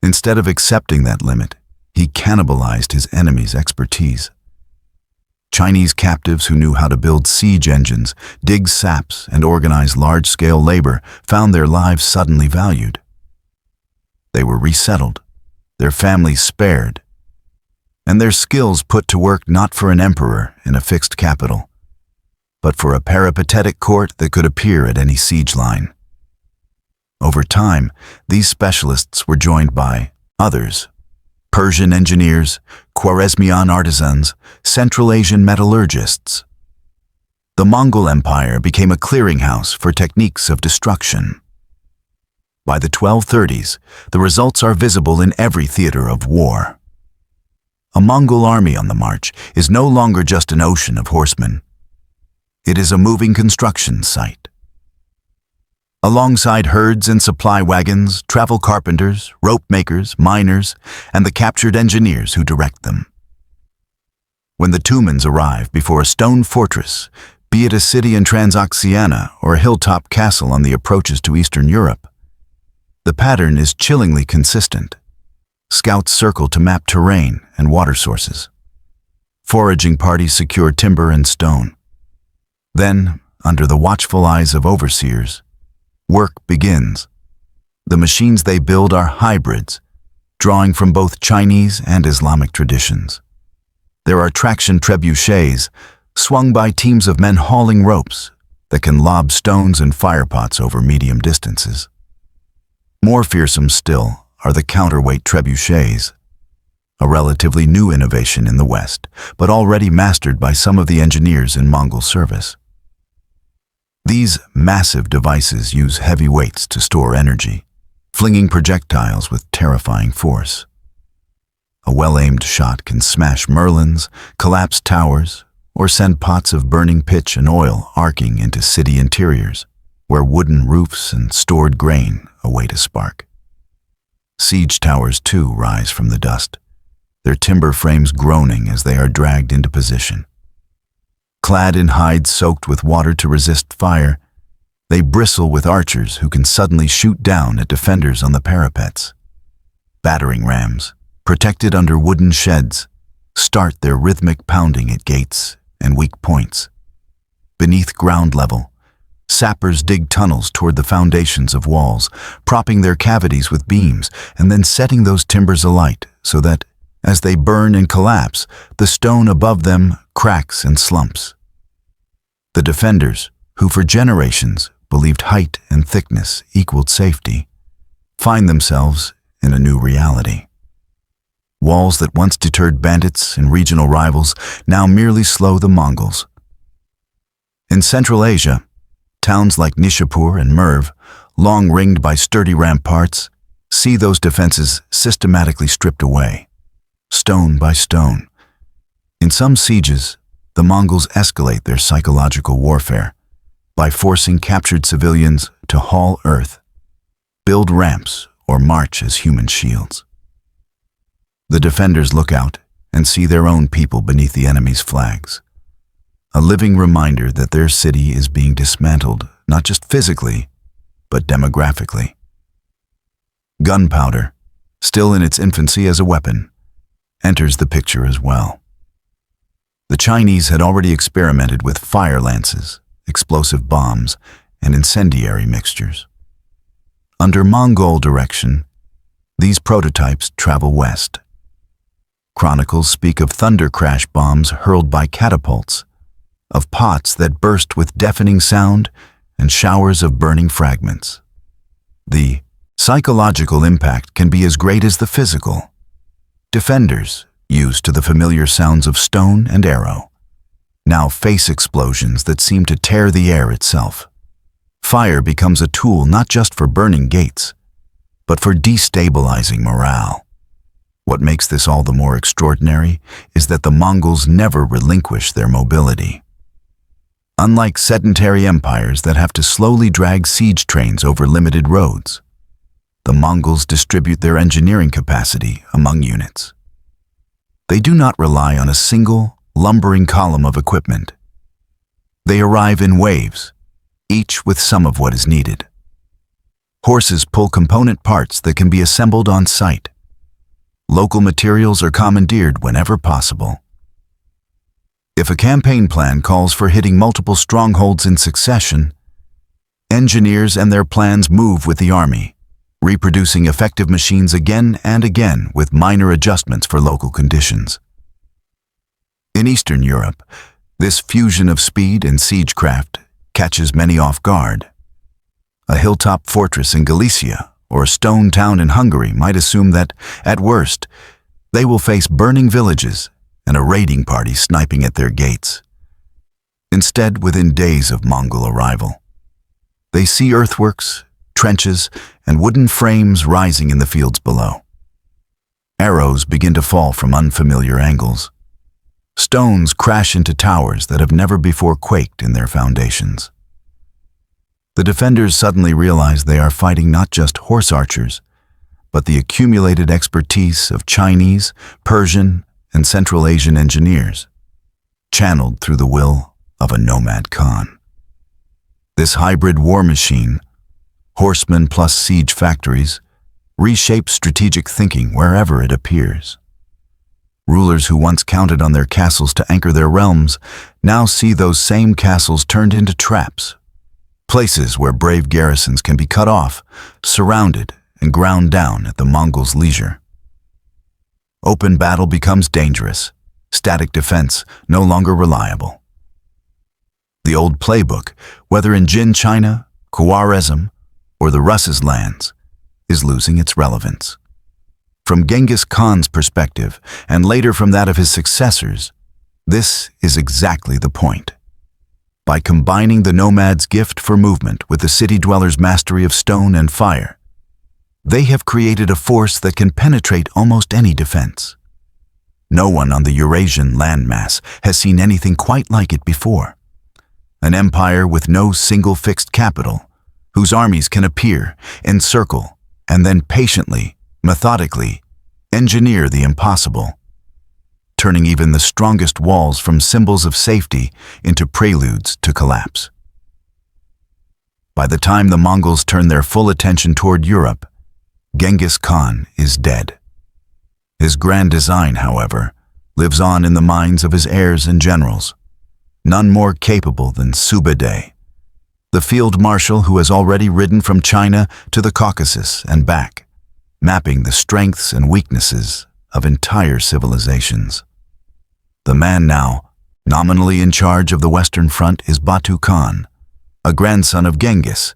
A: Instead of accepting that limit, he cannibalized his enemy's expertise. Chinese captives who knew how to build siege engines, dig saps, and organize large-scale labor found their lives suddenly valued. They were resettled, their families spared, and their skills put to work not for an emperor in a fixed capital, but for a peripatetic court that could appear at any siege line. Over time, these specialists were joined by others: Persian engineers, Khwarezmian artisans, Central Asian metallurgists. The Mongol Empire became a clearinghouse for techniques of destruction. By the 1230s, the results are visible in every theater of war. A Mongol army on the march is no longer just an ocean of horsemen. It is a moving construction site. Alongside herds and supply wagons travel carpenters, rope makers, miners, and the captured engineers who direct them. When the Tumans arrive before a stone fortress, be it a city in Transoxiana or a hilltop castle on the approaches to Eastern Europe, the pattern is chillingly consistent. Scouts circle to map terrain and water sources. Foraging parties secure timber and stone. Then, under the watchful eyes of overseers, work begins. The machines they build are hybrids, drawing from both Chinese and Islamic traditions. There are traction trebuchets, swung by teams of men hauling ropes, that can lob stones and firepots over medium distances. More fearsome still are the counterweight trebuchets, a relatively new innovation in the West, but already mastered by some of the engineers in Mongol service. These massive devices use heavy weights to store energy, flinging projectiles with terrifying force. A well-aimed shot can smash merlins, collapse towers, or send pots of burning pitch and oil arcing into city interiors, where wooden roofs and stored grain await a spark. Siege towers, too, rise from the dust, their timber frames groaning as they are dragged into position. Clad in hides soaked with water to resist fire, they bristle with archers who can suddenly shoot down at defenders on the parapets. Battering rams, protected under wooden sheds, start their rhythmic pounding at gates and weak points. Beneath ground level, sappers dig tunnels toward the foundations of walls, propping their cavities with beams and then setting those timbers alight so that, as they burn and collapse, the stone above them cracks and slumps. The defenders, who for generations believed height and thickness equaled safety, find themselves in a new reality. Walls that once deterred bandits and regional rivals now merely slow the Mongols. In Central Asia, towns like Nishapur and Merv, long ringed by sturdy ramparts, see those defenses systematically stripped away, stone by stone. In some sieges, the Mongols escalate their psychological warfare by forcing captured civilians to haul earth, build ramps, or march as human shields. The defenders look out and see their own people beneath the enemy's flags, a living reminder that their city is being dismantled, not just physically, but demographically. Gunpowder, still in its infancy as a weapon, enters the picture as well. The Chinese had already experimented with fire lances, explosive bombs, and incendiary mixtures. Under Mongol direction, these prototypes travel west. Chronicles speak of thunder crash bombs hurled by catapults, of pots that burst with deafening sound and showers of burning fragments. The psychological impact can be as great as the physical. Defenders, used to the familiar sounds of stone and arrow, now face explosions that seem to tear the air itself. Fire becomes a tool not just for burning gates, but for destabilizing morale. What makes this all the more extraordinary is that the Mongols never relinquish their mobility. Unlike sedentary empires that have to slowly drag siege trains over limited roads, the Mongols distribute their engineering capacity among units. They do not rely on a single, lumbering column of equipment. They arrive in waves, each with some of what is needed. Horses pull component parts that can be assembled on site. Local materials are commandeered whenever possible. If a campaign plan calls for hitting multiple strongholds in succession, engineers and their plans move with the army, reproducing effective machines again and again with minor adjustments for local conditions. In Eastern Europe, this fusion of speed and siegecraft catches many off guard. A hilltop fortress in Galicia or a stone town in Hungary might assume that, at worst, they will face burning villages and a raiding party sniping at their gates. Instead, within days of Mongol arrival, they see earthworks, trenches, and wooden frames rising in the fields below. Arrows begin to fall from unfamiliar angles. Stones crash into towers that have never before quaked in their foundations. The defenders suddenly realize they are fighting not just horse archers, but the accumulated expertise of Chinese, Persian, and Central Asian engineers, channeled through the will of a nomad Khan. This hybrid war machine, horsemen plus siege factories, reshapes strategic thinking wherever it appears. Rulers who once counted on their castles to anchor their realms now see those same castles turned into traps, places where brave garrisons can be cut off, surrounded, and ground down at the Mongols' leisure. Open battle becomes dangerous, static defense no longer reliable. The old playbook, whether in Jin China, Khwarazm, or the Russ's lands, is losing its relevance. From Genghis Khan's perspective, and later from that of his successors, this is exactly the point. By combining the nomad's gift for movement with the city dweller's mastery of stone and fire, they have created a force that can penetrate almost any defense. No one on the Eurasian landmass has seen anything quite like it before. An empire with no single fixed capital, whose armies can appear, encircle, and then patiently, methodically, engineer the impossible, turning even the strongest walls from symbols of safety into preludes to collapse. By the time the Mongols turn their full attention toward Europe, Genghis Khan is dead. His grand design, however, lives on in the minds of his heirs and generals, none more capable than Subedai, the field marshal who has already ridden from China to the Caucasus and back, mapping the strengths and weaknesses of entire civilizations. The man now, nominally in charge of the Western Front, is Batu Khan, a grandson of Genghis,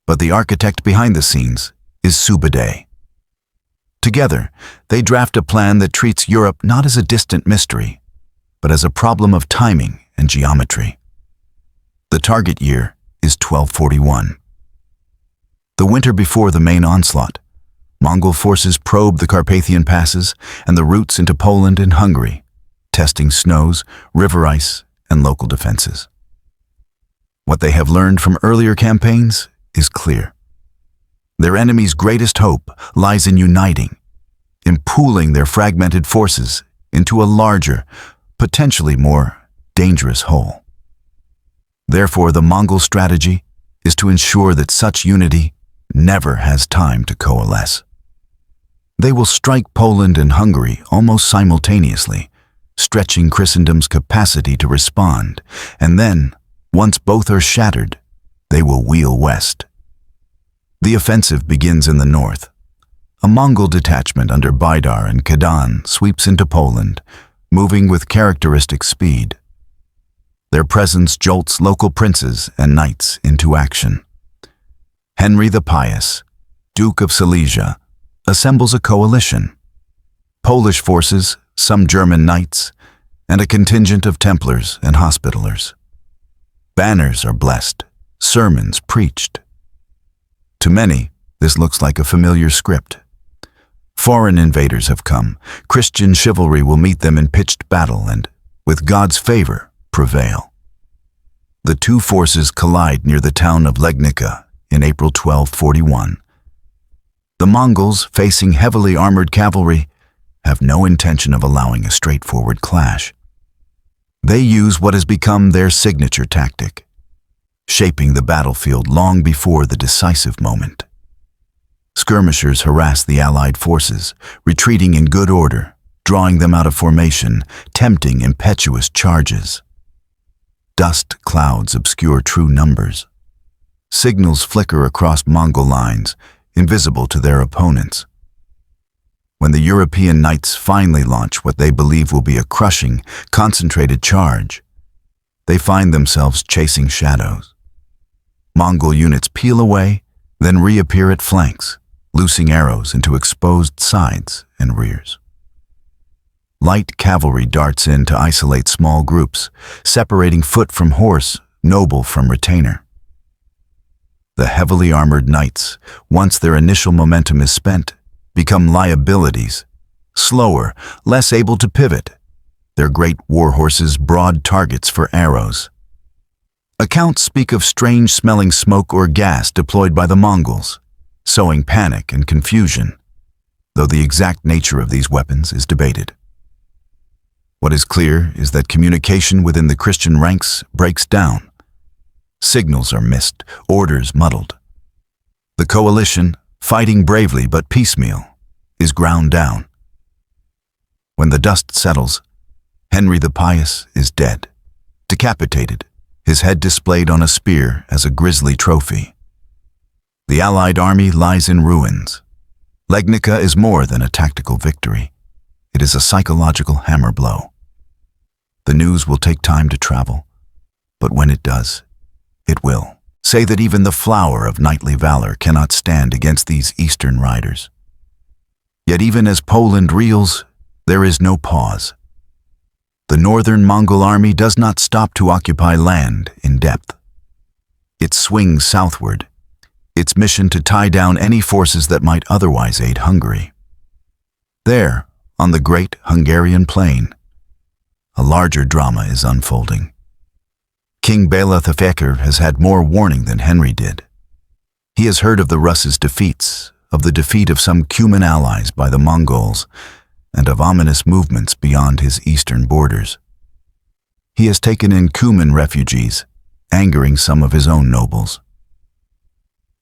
A: but the architect behind the scenes is Subedai. Together, they draft a plan that treats Europe not as a distant mystery, but as a problem of timing and geometry. The target year is 1241. The winter before the main onslaught, Mongol forces probe the Carpathian passes and the routes into Poland and Hungary, testing snows, river ice, and local defenses. What they have learned from earlier campaigns is clear. Their enemy's greatest hope lies in uniting, in pooling their fragmented forces into a larger, potentially more dangerous whole. Therefore, the Mongol strategy is to ensure that such unity never has time to coalesce. They will strike Poland and Hungary almost simultaneously, stretching Christendom's capacity to respond, and then, once both are shattered, they will wheel west. The offensive begins in the north. A Mongol detachment under Baidar and Kadan sweeps into Poland, moving with characteristic speed. Their presence jolts local princes and knights into action. Henry the Pious, Duke of Silesia, assembles a coalition. Polish forces, some German knights, and a contingent of Templars and Hospitallers. Banners are blessed, sermons preached. To many, this looks like a familiar script. Foreign invaders have come, Christian chivalry will meet them in pitched battle and, with God's favor, prevail. The two forces collide near the town of Legnica in April 1241. The Mongols, facing heavily armored cavalry, have no intention of allowing a straightforward clash. They use what has become their signature tactic, shaping the battlefield long before the decisive moment. Skirmishers harass the Allied forces, retreating in good order, drawing them out of formation, tempting impetuous charges. Dust clouds obscure true numbers. Signals flicker across Mongol lines, invisible to their opponents. When the European knights finally launch what they believe will be a crushing, concentrated charge, they find themselves chasing shadows. Mongol units peel away, then reappear at flanks, loosing arrows into exposed sides and rears. Light cavalry darts in to isolate small groups, separating foot from horse, noble from retainer. The heavily armored knights, once their initial momentum is spent, become liabilities, slower, less able to pivot, their great war horses broad targets for arrows. Accounts speak of strange-smelling smoke or gas deployed by the Mongols, sowing panic and confusion, though the exact nature of these weapons is debated. What is clear is that communication within the Christian ranks breaks down. Signals are missed, orders muddled. The coalition, fighting bravely but piecemeal, is ground down. When the dust settles, Henry the Pious is dead, decapitated, his head displayed on a spear as a grisly trophy. The Allied army lies in ruins. Legnica is more than a tactical victory. It is a psychological hammer blow. The news will take time to travel, but when it does, it will. Say that even the flower of knightly valor cannot stand against these eastern riders. Yet even as Poland reels, there is no pause. The northern Mongol army does not stop to occupy land in depth. It swings southward, its mission to tie down any forces that might otherwise aid Hungary. There, on the great Hungarian plain, a larger drama is unfolding. King Bela the Faker has had more warning than Henry did. He has heard of the Russes' defeats, of the defeat of some Cuman allies by the Mongols, and of ominous movements beyond his eastern borders. He has taken in Cuman refugees, angering some of his own nobles.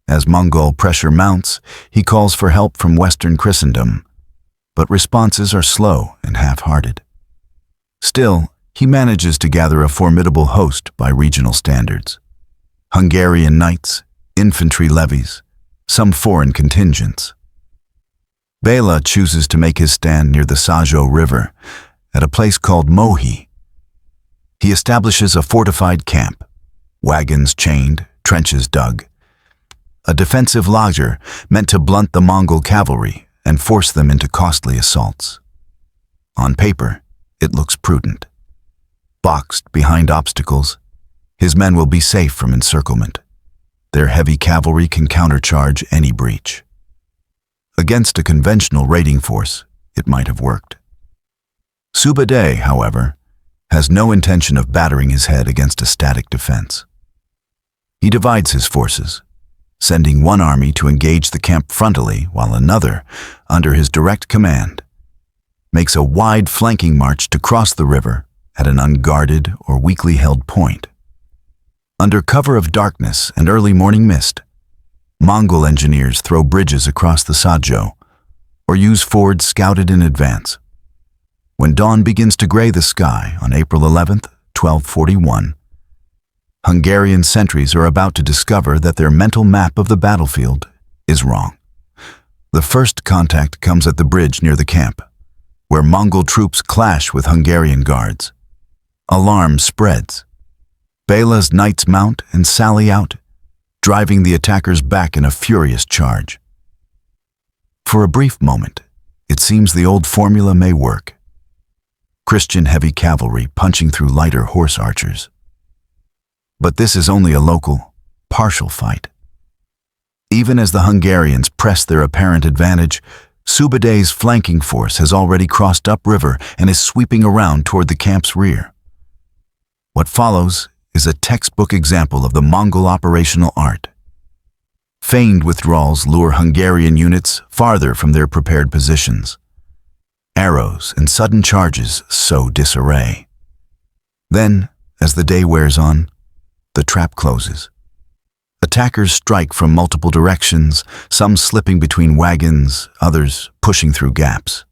A: As Mongol pressure mounts, he calls for help from Western Christendom, but responses are slow and half-hearted. Still, he manages to gather a formidable host by regional standards. Hungarian knights, infantry levies, some foreign contingents. Bela chooses to make his stand near the Sajo River, at a place called Mohi. He establishes a fortified camp, wagons chained, trenches dug. A defensive laager meant to blunt the Mongol cavalry and force them into costly assaults. On paper, it looks prudent. Boxed behind obstacles, his men will be safe from encirclement. Their heavy cavalry can countercharge any breach. Against a conventional raiding force, it might have worked. Subadeh, however, has no intention of battering his head against a static defense. He divides his forces, sending one army to engage the camp frontally while another, under his direct command, makes a wide flanking march to cross the river at an unguarded or weakly held point. Under cover of darkness and early morning mist, Mongol engineers throw bridges across the Sajo or use fords scouted in advance. When dawn begins to gray the sky on April 11th, 1241, Hungarian sentries are about to discover that their mental map of the battlefield is wrong. The first contact comes at the bridge near the camp, where Mongol troops clash with Hungarian guards. Alarm spreads. Bela's knights mount and sally out, driving the attackers back in a furious charge. For a brief moment, it seems the old formula may work. Christian heavy cavalry punching through lighter horse archers. But this is only a local, partial fight. Even as the Hungarians press their apparent advantage, Subadeh's flanking force has already crossed upriver and is sweeping around toward the camp's rear. What follows is a textbook example of the Mongol operational art. Feigned withdrawals lure Hungarian units farther from their prepared positions. Arrows and sudden charges sow disarray. Then, as the day wears on, the trap closes. Attackers strike from multiple directions, some slipping between wagons, others pushing through gaps.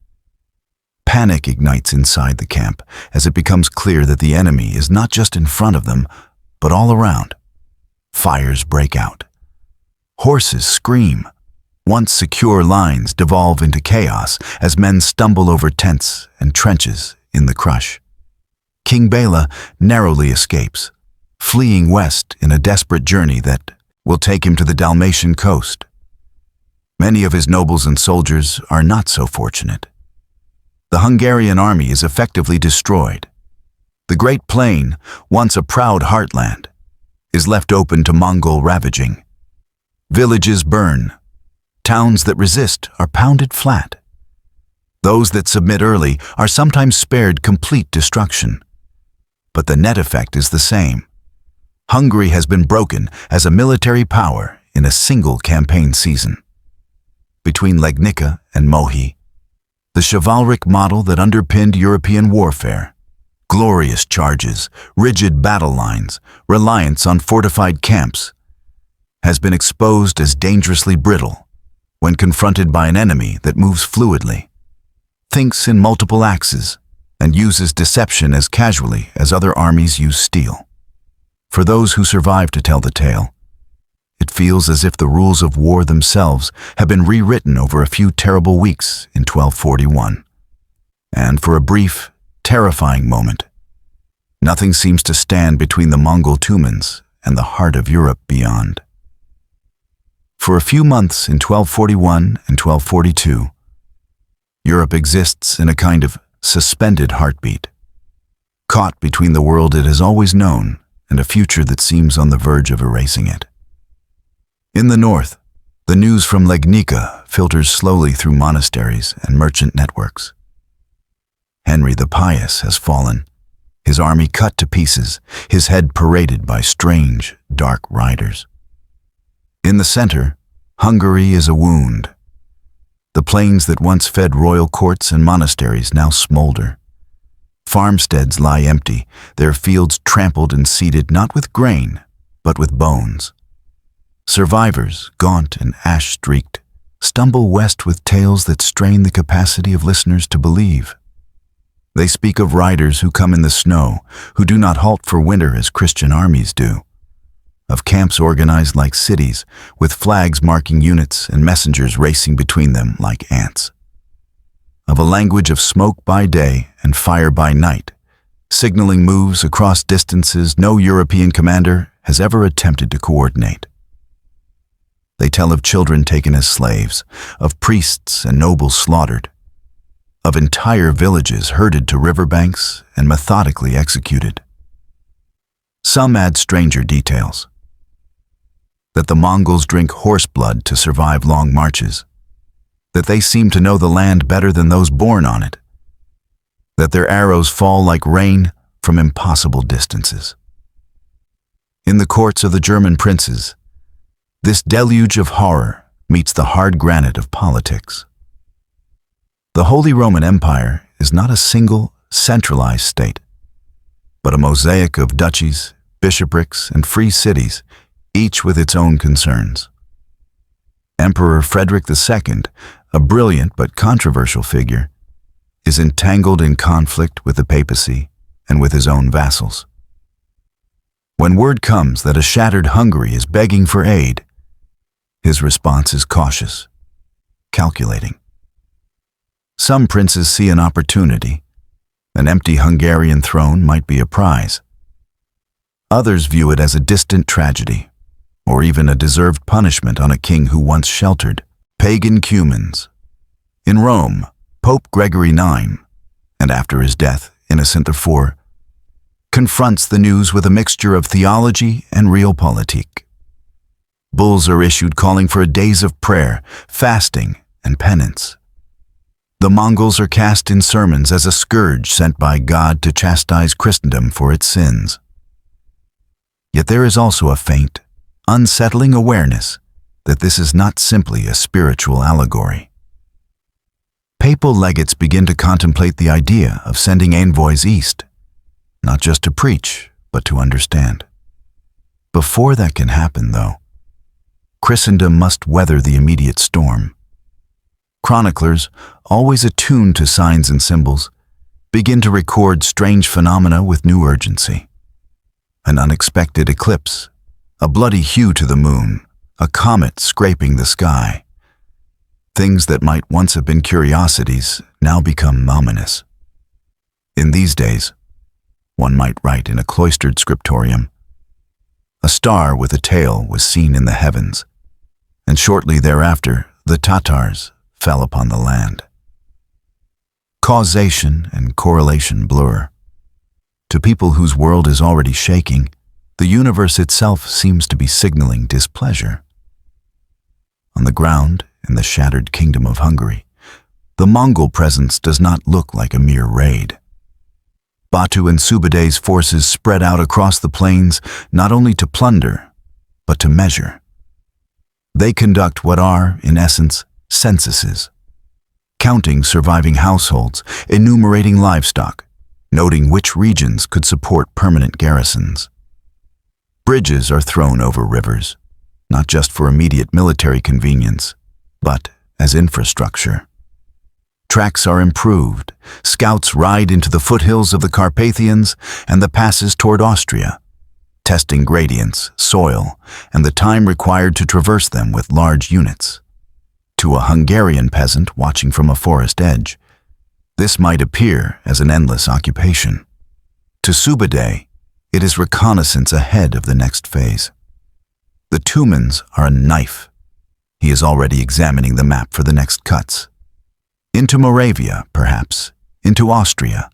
A: Panic ignites inside the camp as it becomes clear that the enemy is not just in front of them, but all around. Fires break out. Horses scream. Once secure lines devolve into chaos as men stumble over tents and trenches in the crush. King Bela narrowly escapes, fleeing west in a desperate journey that will take him to the Dalmatian coast. Many of his nobles and soldiers are not so fortunate. The Hungarian army is effectively destroyed. The Great Plain, once a proud heartland, is left open to Mongol ravaging. Villages burn. Towns that resist are pounded flat. Those that submit early are sometimes spared complete destruction. But the net effect is the same. Hungary has been broken as a military power in a single campaign season. Between Legnica and Mohi, the chivalric model that underpinned European warfare, glorious charges, rigid battle lines, reliance on fortified camps, has been exposed as dangerously brittle when confronted by an enemy that moves fluidly, thinks in multiple axes, and uses deception as casually as other armies use steel. For those who survive to tell the tale, it feels as if the rules of war themselves have been rewritten over a few terrible weeks in 1241. And for a brief, terrifying moment, nothing seems to stand between the Mongol tumans and the heart of Europe beyond. For a few months in 1241 and 1242, Europe exists in a kind of suspended heartbeat, caught between the world it has always known and a future that seems on the verge of erasing it. In the north, the news from Legnica filters slowly through monasteries and merchant networks. Henry the Pious has fallen, his army cut to pieces, his head paraded by strange, dark riders. In the center, Hungary is a wound. The plains that once fed royal courts and monasteries now smolder. Farmsteads lie empty, their fields trampled and seeded not with grain, but with bones. Survivors, gaunt and ash-streaked, stumble west with tales that strain the capacity of listeners to believe. They speak of riders who come in the snow, who do not halt for winter as Christian armies do. Of camps organized like cities, with flags marking units and messengers racing between them like ants. Of a language of smoke by day and fire by night, signaling moves across distances no European commander has ever attempted to coordinate. They tell of children taken as slaves, of priests and nobles slaughtered, of entire villages herded to riverbanks and methodically executed. Some add stranger details. That the Mongols drink horse blood to survive long marches, that they seem to know the land better than those born on it, that their arrows fall like rain from impossible distances. In the courts of the German princes, this deluge of horror meets the hard granite of politics. The Holy Roman Empire is not a single, centralized state, but a mosaic of duchies, bishoprics, and free cities, each with its own concerns. Emperor Frederick II, a brilliant but controversial figure, is entangled in conflict with the papacy and with his own vassals. When word comes that a shattered Hungary is begging for aid, his response is cautious, calculating. Some princes see an opportunity. An empty Hungarian throne might be a prize. Others view it as a distant tragedy, or even a deserved punishment on a king who once sheltered pagan Cumans. In Rome, Pope Gregory IX, and after his death, Innocent IV, confronts the news with a mixture of theology and realpolitik. Bulls are issued calling for days of prayer, fasting, and penance. The Mongols are cast in sermons as a scourge sent by God to chastise Christendom for its sins. Yet there is also a faint, unsettling awareness that this is not simply a spiritual allegory. Papal legates begin to contemplate the idea of sending envoys east, not just to preach, but to understand. Before that can happen, though, Christendom must weather the immediate storm. Chroniclers, always attuned to signs and symbols, begin to record strange phenomena with new urgency. An unexpected eclipse, a bloody hue to the moon, a comet scraping the sky. Things that might once have been curiosities now become ominous. In these days, one might write in a cloistered scriptorium, a star with a tail was seen in the heavens, and shortly thereafter the Tatars fell upon the land. Causation and correlation blur. To people whose world is already shaking, the universe itself seems to be signaling displeasure. On the ground, in the shattered kingdom of Hungary, the Mongol presence does not look like a mere raid. Batu and Subaday's forces spread out across the plains not only to plunder, but to measure. They conduct what are, in essence, censuses, counting surviving households, enumerating livestock, noting which regions could support permanent garrisons. Bridges are thrown over rivers, not just for immediate military convenience, but as infrastructure. Tracks are improved, scouts ride into the foothills of the Carpathians and the passes toward Austria, testing gradients, soil, and the time required to traverse them with large units. To a Hungarian peasant watching from a forest edge, This might appear as an endless occupation. To Sube'etei, it is reconnaissance ahead of the next phase. The Tumans are a knife. He is already examining the map for the next cuts. Into Moravia, perhaps, into Austria,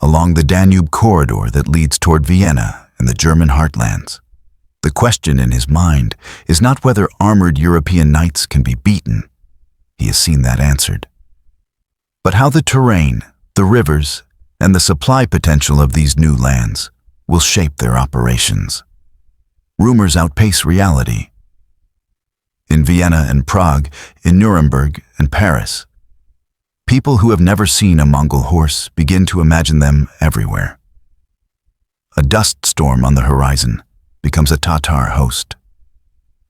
A: along the Danube corridor that leads toward Vienna and the German heartlands. The question in his mind is not whether armored European knights can be beaten. He has seen that answered. But how the terrain, the rivers, and the supply potential of these new lands will shape their operations. Rumors outpace reality. In Vienna and Prague, in Nuremberg and Paris, people who have never seen a Mongol horse begin to imagine them everywhere. A dust storm on the horizon becomes a Tatar host.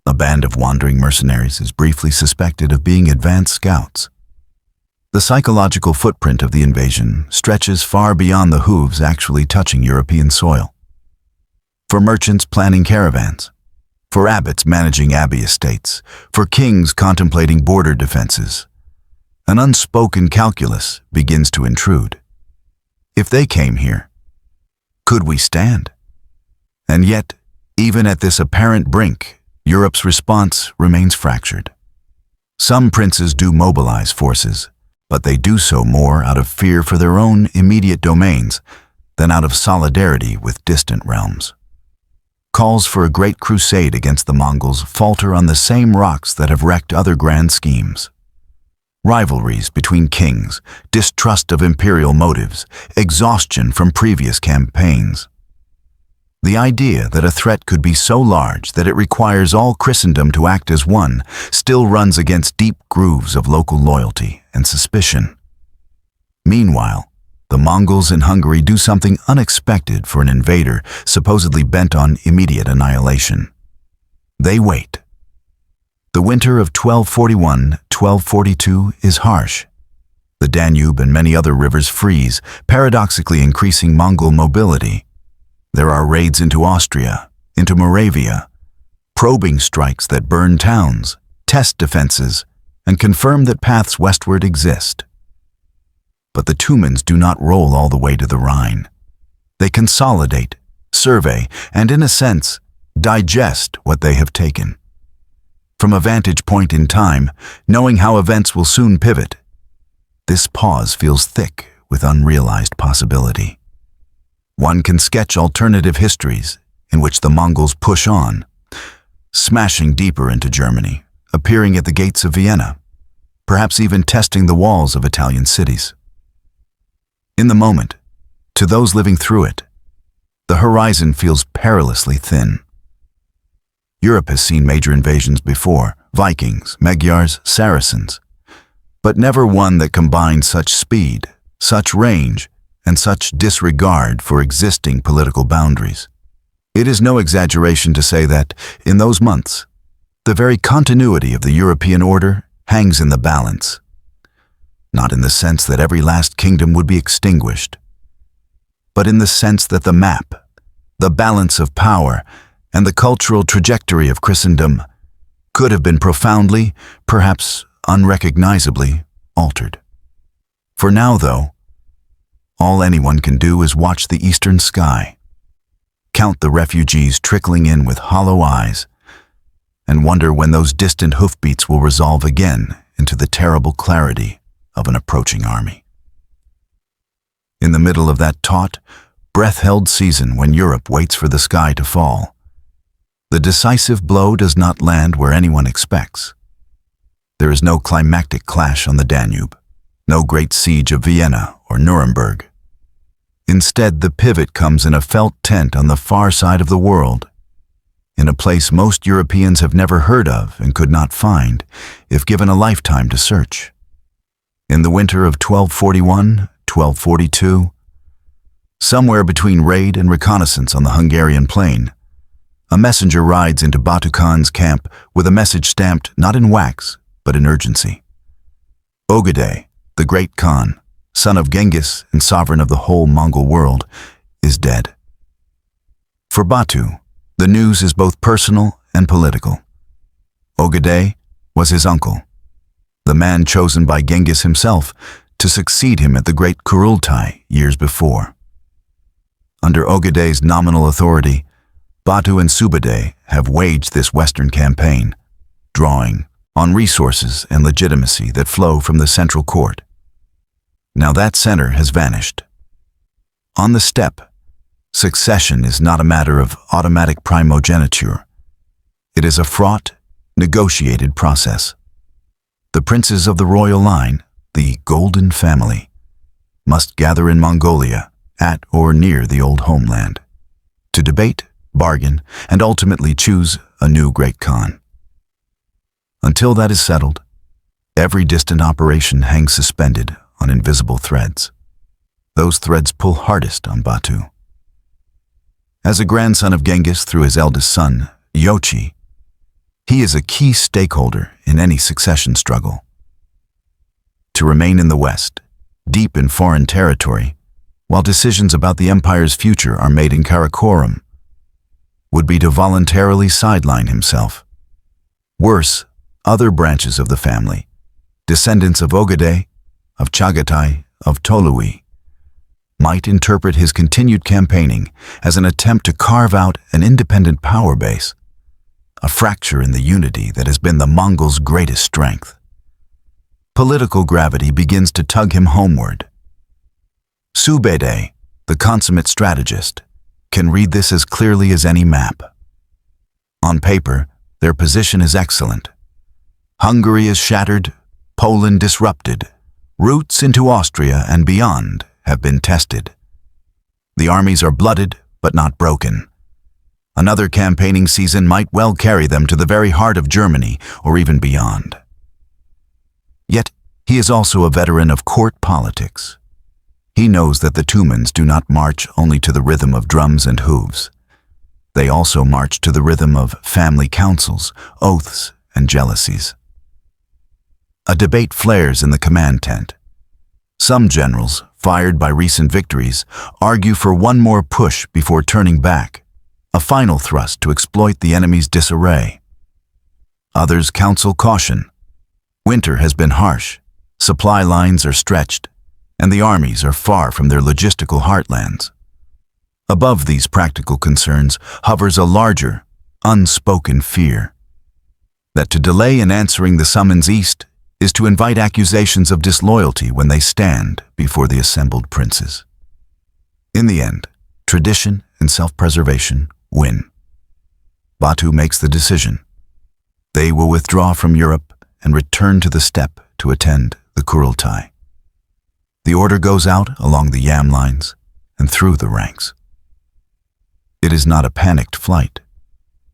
A: A band of wandering mercenaries is briefly suspected of being advance scouts. The psychological footprint of the invasion stretches far beyond the hooves actually touching European soil. For merchants planning caravans, for abbots managing abbey estates, for kings contemplating border defenses, an unspoken calculus begins to intrude. If they came here, could we stand? And yet, even at this apparent brink, Europe's response remains fractured. Some princes do mobilize forces, but they do so more out of fear for their own immediate domains than out of solidarity with distant realms. Calls for a great crusade against the Mongols falter on the same rocks that have wrecked other grand schemes. Rivalries between kings, distrust of imperial motives, exhaustion from previous campaigns. The idea that a threat could be so large that it requires all Christendom to act as one still runs against deep grooves of local loyalty and suspicion. Meanwhile, the Mongols in Hungary do something unexpected for an invader supposedly bent on immediate annihilation. They wait. The winter of 1241-1242 is harsh. The Danube and many other rivers freeze, paradoxically increasing Mongol mobility. There are raids into Austria, into Moravia, probing strikes that burn towns, test defenses, and confirm that paths westward exist. But the Tumans do not roll all the way to the Rhine. They consolidate, survey, and in a sense, digest what they have taken. From a vantage point in time, knowing how events will soon pivot, this pause feels thick with unrealized possibility. One can sketch alternative histories in which the Mongols push on, smashing deeper into Germany, appearing at the gates of Vienna, perhaps even testing the walls of Italian cities. In the moment, to those living through it, the horizon feels perilously thin. Europe has seen major invasions before, Vikings, Magyars, Saracens, but never one that combined such speed, such range, and such disregard for existing political boundaries. It is no exaggeration to say that, in those months, the very continuity of the European order hangs in the balance. Not in the sense that every last kingdom would be extinguished, but in the sense that the map, the balance of power, and the cultural trajectory of Christendom could have been profoundly, perhaps unrecognizably, altered. For now, though, all anyone can do is watch the eastern sky, count the refugees trickling in with hollow eyes, and wonder when those distant hoofbeats will resolve again into the terrible clarity of an approaching army. In the middle of that taut, breath-held season when Europe waits for the sky to fall, the decisive blow does not land where anyone expects. There is no climactic clash on the Danube, no great siege of Vienna or Nuremberg. Instead, the pivot comes in a felt tent on the far side of the world, in a place most Europeans have never heard of and could not find if given a lifetime to search. In the winter of 1241-1242, somewhere between raid and reconnaissance on the Hungarian plain, a messenger rides into Batu Khan's camp with a message stamped not in wax, but in urgency. Ogedei, the great Khan, son of Genghis and sovereign of the whole Mongol world, is dead. For Batu, the news is both personal and political. Ogedei was his uncle, the man chosen by Genghis himself to to succeed him at the Great Kurultai years before. Under Ogeday's nominal authority, Batu and Sube'etei have waged this Western campaign, drawing on resources and legitimacy that flow from the central court. Now that center has vanished. On the steppe, succession is not a matter of automatic primogeniture. It is a fraught, negotiated process. The princes of the royal line, the Golden Family, must gather in Mongolia, at or near the old homeland, to debate, bargain, and ultimately choose a new Great Khan. Until that is settled, every distant operation hangs suspended on invisible threads. Those threads pull hardest on Batu. As a grandson of Genghis through his eldest son, Yochi, he is a key stakeholder in any succession struggle. To remain in the West, deep in foreign territory, while decisions about the empire's future are made in Karakorum, would be to voluntarily sideline himself. Worse, other branches of the family, descendants of Ogeday, of Chagatai, of Tolui, might interpret his continued campaigning as an attempt to carve out an independent power base, a fracture in the unity that has been the Mongols' greatest strength. Political gravity begins to tug him homeward. Sube'etei, the consummate strategist, can read this as clearly as any map. On paper, their position is excellent. Hungary is shattered, Poland disrupted, routes into Austria and beyond have been tested. The armies are blooded, but not broken. Another campaigning season might well carry them to the very heart of Germany or even beyond. Yet, he is also a veteran of court politics. He knows that the Tumans do not march only to the rhythm of drums and hooves. They also march to the rhythm of family councils, oaths, and jealousies. A debate flares in the command tent. Some generals, fired by recent victories, argue for one more push before turning back, a final thrust to exploit the enemy's disarray. Others counsel caution. Winter has been harsh, supply lines are stretched, and the armies are far from their logistical heartlands. Above these practical concerns hovers a larger, unspoken fear that to delay in answering the summons east is to invite accusations of disloyalty when they stand before the assembled princes. In the end, tradition and self-preservation win. Batu makes the decision. They will withdraw from Europe and return to the steppe to attend the Kurultai. The order goes out along the yam lines and through the ranks. It is not a panicked flight,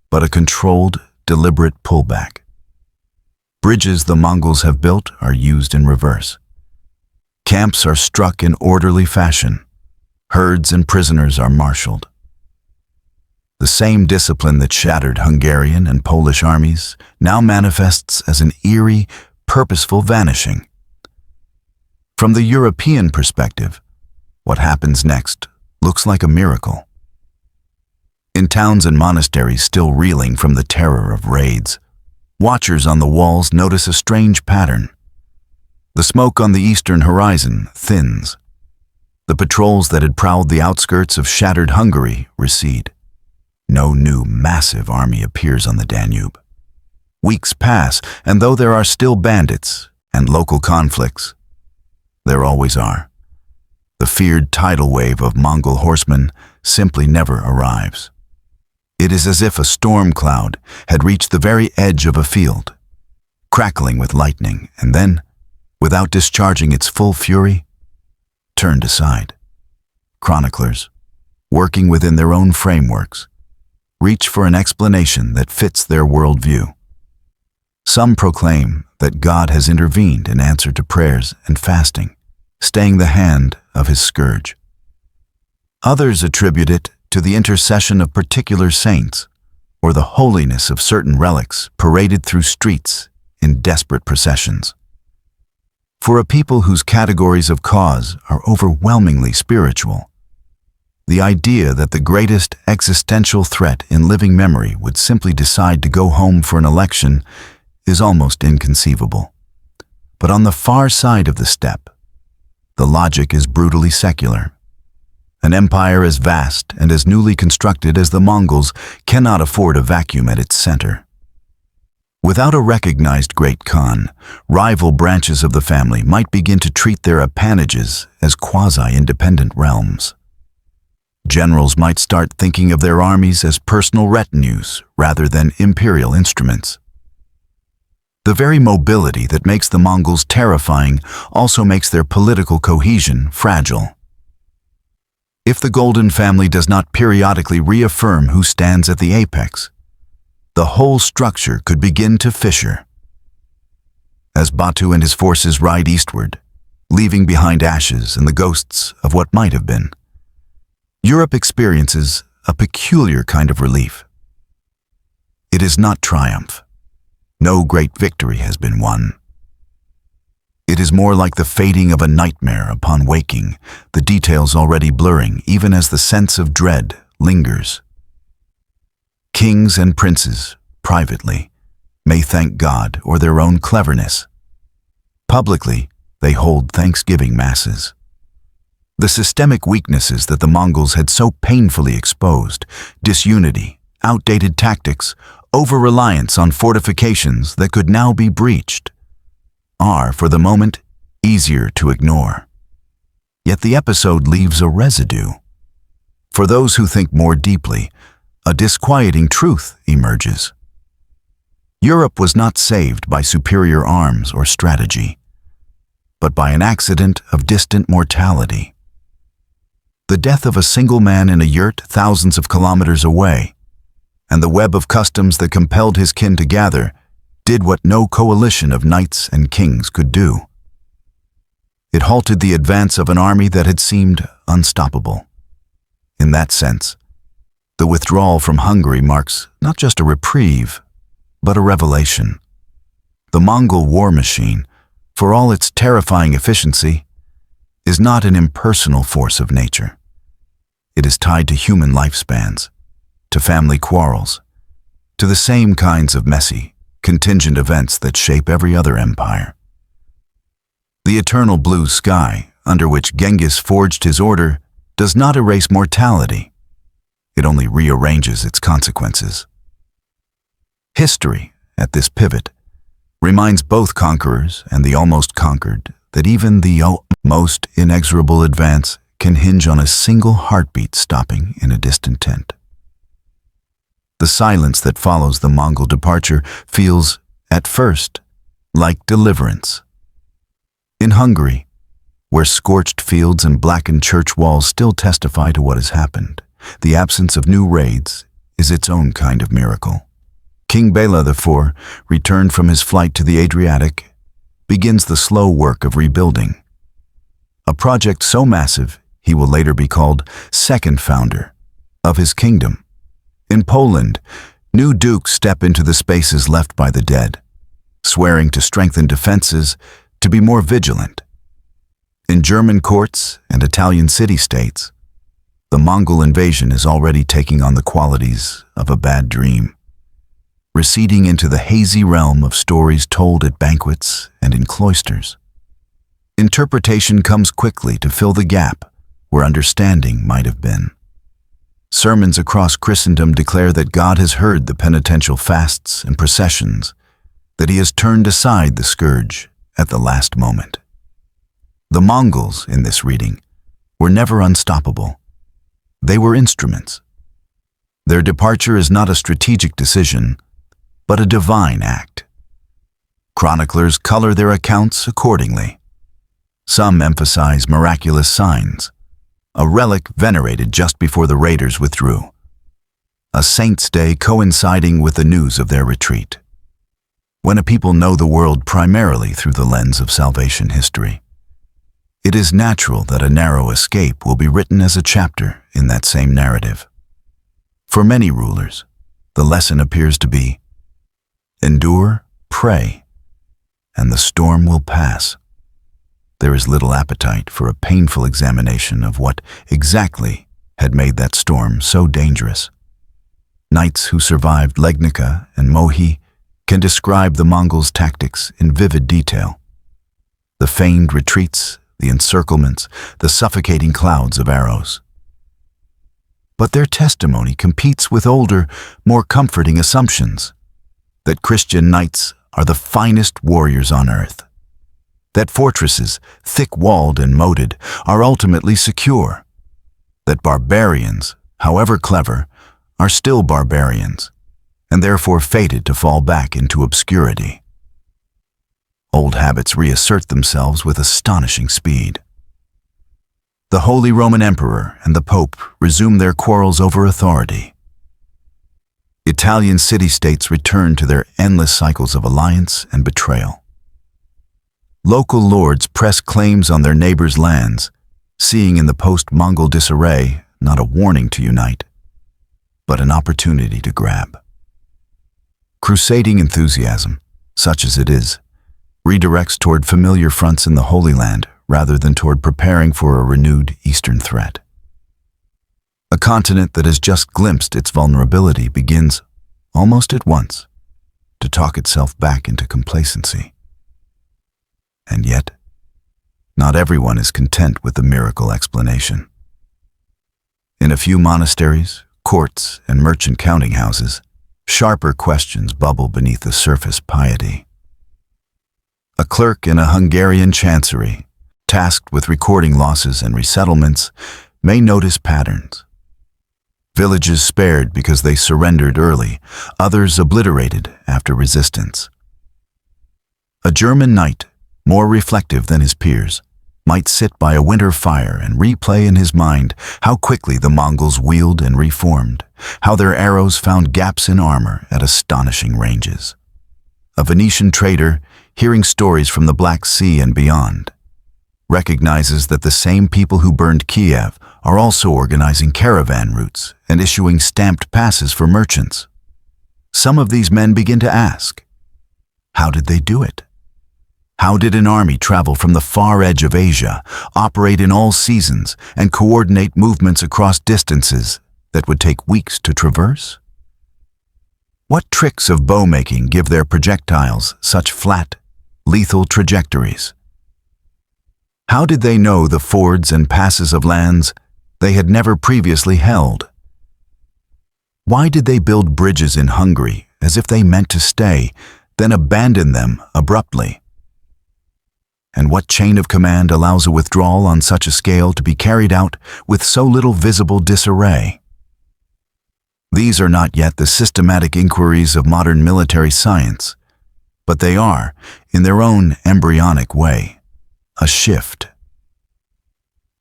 A: but a controlled, deliberate pullback. Bridges the Mongols have built are used in reverse. Camps are struck in orderly fashion. Herds and prisoners are marshaled. The same discipline that shattered Hungarian and Polish armies now manifests as an eerie, purposeful vanishing. From the European perspective, what happens next looks like a miracle. In towns and monasteries still reeling from the terror of raids, watchers on the walls notice a strange pattern. The smoke on the eastern horizon thins. The patrols that had prowled the outskirts of shattered Hungary recede. No new massive army appears on the Danube. Weeks pass, and though there are still bandits and local conflicts, there always are, the feared tidal wave of Mongol horsemen simply never arrives. It is as if a storm cloud had reached the very edge of a field, crackling with lightning, and then, without discharging its full fury, turned aside. Chroniclers, working within their own frameworks, reach for an explanation that fits their worldview. Some proclaim that God has intervened in answer to prayers and fasting, staying the hand of his scourge. Others attribute it to the intercession of particular saints, or the holiness of certain relics paraded through streets in desperate processions. For a people whose categories of cause are overwhelmingly spiritual, the idea that the greatest existential threat in living memory would simply decide to go home for an election is almost inconceivable. But on the far side of the steppe, the logic is brutally secular. An empire as vast and as newly constructed as the Mongols cannot afford a vacuum at its center. Without a recognized great Khan, rival branches of the family might begin to treat their appanages as quasi-independent realms. Generals might start thinking of their armies as personal retinues rather than imperial instruments. The very mobility that makes the Mongols terrifying also makes their political cohesion fragile. If the Golden Family does not periodically reaffirm who stands at the apex, the whole structure could begin to fissure. As Batu and his forces ride eastward, leaving behind ashes and the ghosts of what might have been, Europe experiences a peculiar kind of relief. It is not triumph. No great victory has been won. It is more like the fading of a nightmare upon waking, the details already blurring even as the sense of dread lingers. Kings and princes, privately, may thank God or their own cleverness. Publicly, they hold thanksgiving masses. The systemic weaknesses that the Mongols had so painfully exposed, disunity, outdated tactics, over-reliance on fortifications that could now be breached, are, for the moment, easier to ignore. Yet the episode leaves a residue. For those who think more deeply, a disquieting truth emerges. Europe was not saved by superior arms or strategy, but by an accident of distant mortality. The death of a single man in a yurt thousands of kilometers away, and the web of customs that compelled his kin to gather, did what no coalition of knights and kings could do. It halted the advance of an army that had seemed unstoppable. In that sense, the withdrawal from Hungary marks not just a reprieve, but a revelation. The Mongol war machine, for all its terrifying efficiency, is not an impersonal force of nature. It is tied to human lifespans, to family quarrels, to the same kinds of messy, contingent events that shape every other empire. The eternal blue sky, under which Genghis forged his order, does not erase mortality. It only rearranges its consequences. History, at this pivot, reminds both conquerors and the almost conquered that even the most inexorable advance can hinge on a single heartbeat stopping in a distant tent. The silence that follows the Mongol departure feels, at first, like deliverance. In Hungary, where scorched fields and blackened church walls still testify to what has happened, the absence of new raids is its own kind of miracle. King Bela IV, returned from his flight to the Adriatic, begins the slow work of rebuilding. A project so massive, he will later be called second founder of his kingdom. In Poland, new dukes step into the spaces left by the dead, swearing to strengthen defenses, to be more vigilant. In German courts and Italian city-states, the Mongol invasion is already taking on the qualities of a bad dream, receding into the hazy realm of stories told at banquets and in cloisters. Interpretation comes quickly to fill the gap where understanding might have been. Sermons across Christendom declare that God has heard the penitential fasts and processions, that he has turned aside the scourge at the last moment. The Mongols, in this reading, were never unstoppable. They were instruments. Their departure is not a strategic decision, but a divine act. Chroniclers color their accounts accordingly. Some emphasize miraculous signs, a relic venerated just before the raiders withdrew, a saint's day coinciding with the news of their retreat. When a people know the world primarily through the lens of salvation history, it is natural that a narrow escape will be written as a chapter in that same narrative. For many rulers, the lesson appears to be, endure, pray, and the storm will pass. There is little appetite for a painful examination of what exactly had made that storm so dangerous. Knights who survived Legnica and Mohi can describe the Mongols' tactics in vivid detail. The feigned retreats, the encirclements, the suffocating clouds of arrows. But their testimony competes with older, more comforting assumptions that Christian knights are the finest warriors on earth, that fortresses, thick-walled and moated, are ultimately secure, that barbarians, however clever, are still barbarians, and therefore fated to fall back into obscurity. Old habits reassert themselves with astonishing speed. The Holy Roman Emperor and the Pope resume their quarrels over authority. Italian city-states return to their endless cycles of alliance and betrayal. Local lords press claims on their neighbors' lands, seeing in the post-Mongol disarray not a warning to unite, but an opportunity to grab. Crusading enthusiasm, such as it is, redirects toward familiar fronts in the Holy Land rather than toward preparing for a renewed Eastern threat. A continent that has just glimpsed its vulnerability begins, almost at once, to talk itself back into complacency. And yet, not everyone is content with the miracle explanation. In a few monasteries, courts, and merchant counting houses, sharper questions bubble beneath the surface piety. A clerk in a Hungarian chancery, tasked with recording losses and resettlements, may notice patterns. Villages spared because they surrendered early, others obliterated after resistance. A German knight, more reflective than his peers, might sit by a winter fire and replay in his mind how quickly the Mongols wheeled and reformed, how their arrows found gaps in armor at astonishing ranges. A Venetian trader, hearing stories from the Black Sea and beyond, recognizes that the same people who burned Kiev are also organizing caravan routes and issuing stamped passes for merchants. Some of these men begin to ask, how did they do it? How did an army travel from the far edge of Asia, operate in all seasons, and coordinate movements across distances that would take weeks to traverse? What tricks of bow-making give their projectiles such flat, lethal trajectories? How did they know the fords and passes of lands they had never previously held? Why did they build bridges in Hungary as if they meant to stay, then abandon them abruptly? And what chain of command allows a withdrawal on such a scale to be carried out with so little visible disarray? These are not yet the systematic inquiries of modern military science, but they are, in their own embryonic way, a shift.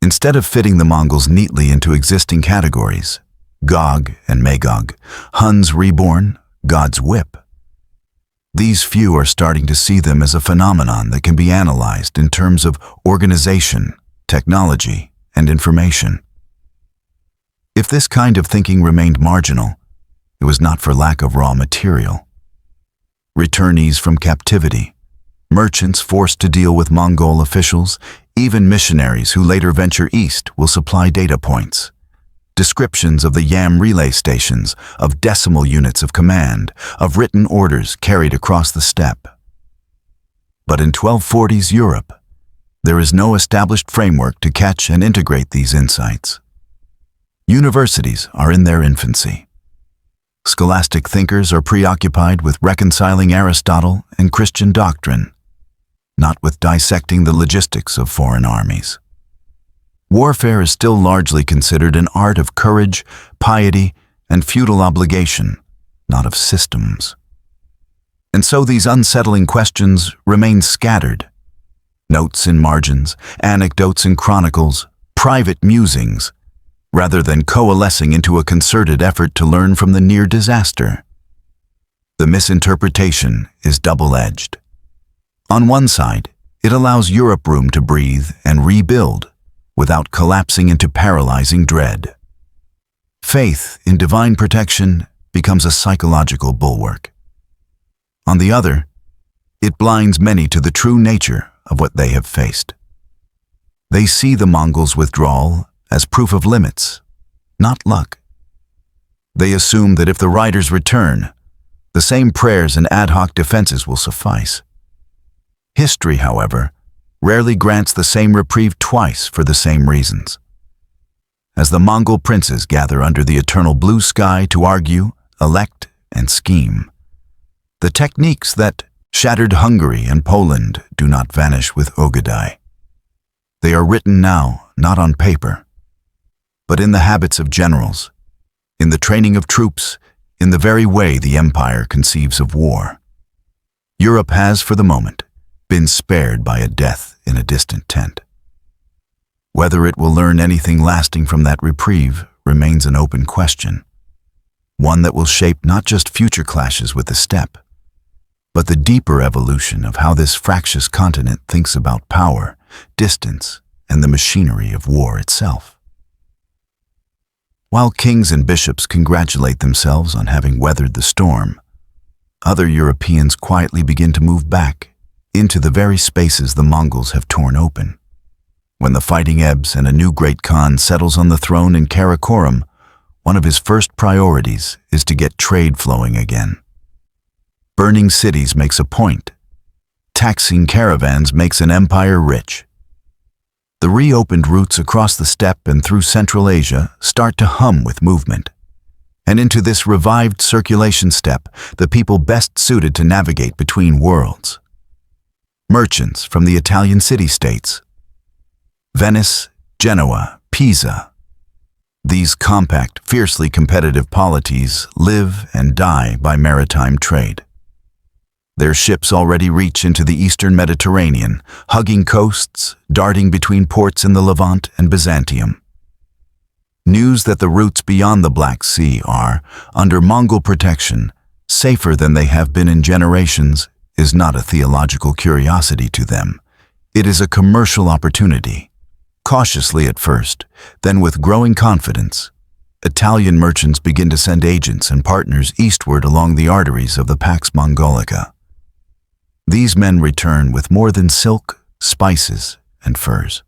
A: Instead of fitting the Mongols neatly into existing categories, Gog and Magog, Huns reborn, God's whip, these few are starting to see them as a phenomenon that can be analyzed in terms of organization, technology, and information. If this kind of thinking remained marginal, it was not for lack of raw material. Returnees from captivity, merchants forced to deal with Mongol officials, even missionaries who later venture east will supply data points. Descriptions of the Yam relay stations, of decimal units of command, of written orders carried across the steppe. But in 1240s Europe, there is no established framework to catch and integrate these insights. Universities are in their infancy. Scholastic thinkers are preoccupied with reconciling Aristotle and Christian doctrine, not with dissecting the logistics of foreign armies. Warfare is still largely considered an art of courage, piety, and feudal obligation, not of systems. And so these unsettling questions remain scattered. Notes in margins, anecdotes in chronicles, private musings, rather than coalescing into a concerted effort to learn from the near disaster. The misinterpretation is double-edged. On one side, it allows Europe room to breathe and rebuild without collapsing into paralyzing dread. Faith in divine protection becomes a psychological bulwark. On the other, it blinds many to the true nature of what they have faced. They see the Mongols' withdrawal as proof of limits, not luck. They assume that if the riders return, the same prayers and ad hoc defenses will suffice. History, however, rarely grants the same reprieve twice for the same reasons. As the Mongol princes gather under the eternal blue sky to argue, elect, and scheme, the techniques that shattered Hungary and Poland do not vanish with Ogadai. They are written now, not on paper, but in the habits of generals, in the training of troops, in the very way the empire conceives of war. Europe has, for the moment, been spared by a death in a distant tent. Whether it will learn anything lasting from that reprieve remains an open question, one that will shape not just future clashes with the steppe, but the deeper evolution of how this fractious continent thinks about power, distance, and the machinery of war itself. While kings and bishops congratulate themselves on having weathered the storm, other Europeans quietly begin to move back into the very spaces the Mongols have torn open. When the fighting ebbs and a new great Khan settles on the throne in Karakoram, one of his first priorities is to get trade flowing again. Burning cities makes a point. Taxing caravans makes an empire rich. The reopened routes across the steppe and through Central Asia start to hum with movement. And into this revived circulation steppe, the people best suited to navigate between worlds. Merchants from the Italian city-states, Venice, Genoa, Pisa. These compact, fiercely competitive polities live and die by maritime trade. Their ships already reach into the eastern Mediterranean, hugging coasts, darting between ports in the Levant and Byzantium. News that the routes beyond the Black Sea are, under Mongol protection, safer than they have been in generations is not a theological curiosity to them. It is a commercial opportunity. Cautiously at first, then with growing confidence, Italian merchants begin to send agents and partners eastward along the arteries of the Pax Mongolica. These men return with more than silk, spices, and furs.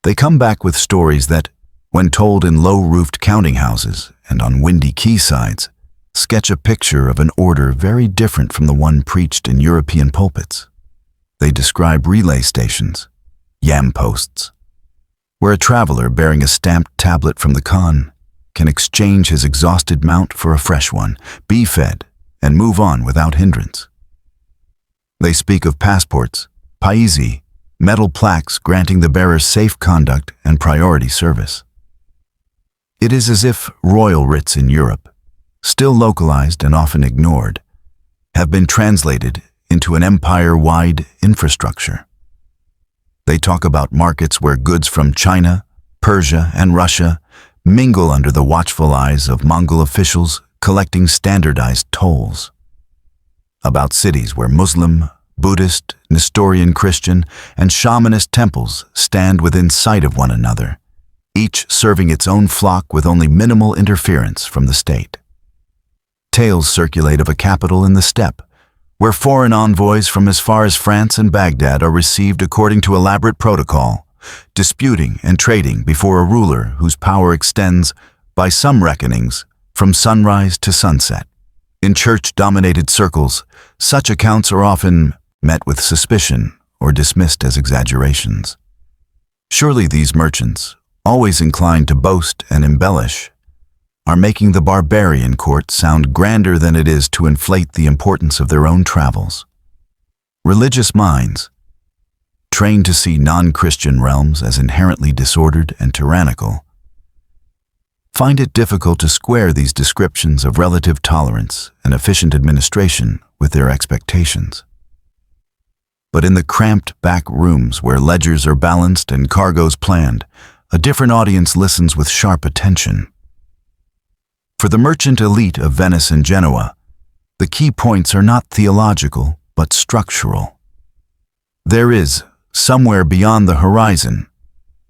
A: They come back with stories that, when told in low-roofed counting houses and on windy quaysides, sketch a picture of an order very different from the one preached in European pulpits. They describe relay stations, yam posts, where a traveler bearing a stamped tablet from the Khan can exchange his exhausted mount for a fresh one, be fed, and move on without hindrance. They speak of passports, paesi, metal plaques granting the bearer safe conduct and priority service. It is as if royal writs in Europe, still localized and often ignored, have been translated into an empire-wide infrastructure. They talk about markets where goods from China, Persia, and Russia mingle under the watchful eyes of Mongol officials collecting standardized tolls. About cities where Muslim, Buddhist, Nestorian Christian, and shamanist temples stand within sight of one another, each serving its own flock with only minimal interference from the state. Tales circulate of a capital in the steppe, where foreign envoys from as far as France and Baghdad are received according to elaborate protocol, disputing and trading before a ruler whose power extends, by some reckonings, from sunrise to sunset. In church-dominated circles, such accounts are often met with suspicion or dismissed as exaggerations. Surely these merchants, always inclined to boast and embellish, are making the barbarian court sound grander than it is to inflate the importance of their own travels. Religious minds, trained to see non-Christian realms as inherently disordered and tyrannical, find it difficult to square these descriptions of relative tolerance and efficient administration with their expectations. But in the cramped back rooms where ledgers are balanced and cargoes planned, a different audience listens with sharp attention. For the merchant elite of Venice and Genoa, the key points are not theological but structural. There is, somewhere beyond the horizon,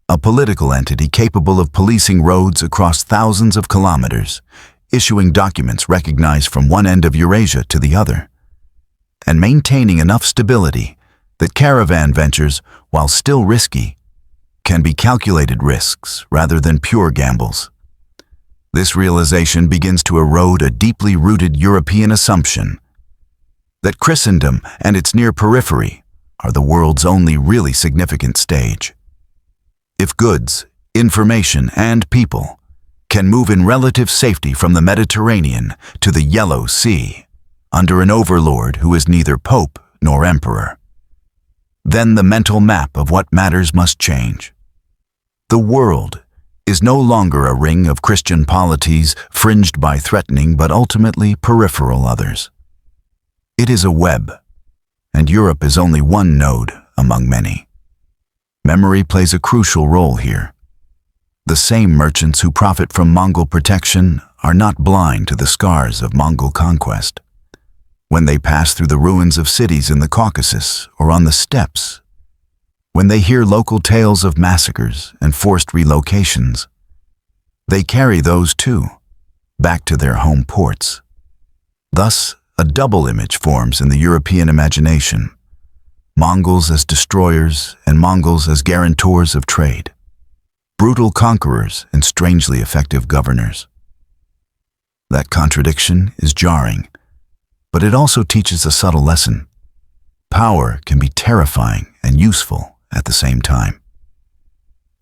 A: a political entity capable of policing roads across thousands of kilometers, issuing documents recognized from one end of Eurasia to the other, and maintaining enough stability that caravan ventures, while still risky, can be calculated risks rather than pure gambles. This realization begins to erode a deeply rooted European assumption that Christendom and its near periphery are the world's only really significant stage. If goods, information, and people can move in relative safety from the Mediterranean to the Yellow Sea, under an overlord who is neither pope nor emperor, then the mental map of what matters must change. The world is no longer a ring of Christian polities fringed by threatening but ultimately peripheral others. It is a web, and Europe is only one node among many. Memory plays a crucial role here. The same merchants who profit from Mongol protection are not blind to the scars of Mongol conquest. When they pass through the ruins of cities in the Caucasus or on the steppes, when they hear local tales of massacres and forced relocations, they carry those too, back to their home ports. Thus, a double image forms in the European imagination: Mongols as destroyers and Mongols as guarantors of trade, brutal conquerors and strangely effective governors. That contradiction is jarring, but it also teaches a subtle lesson. Power can be terrifying and useful at the same time.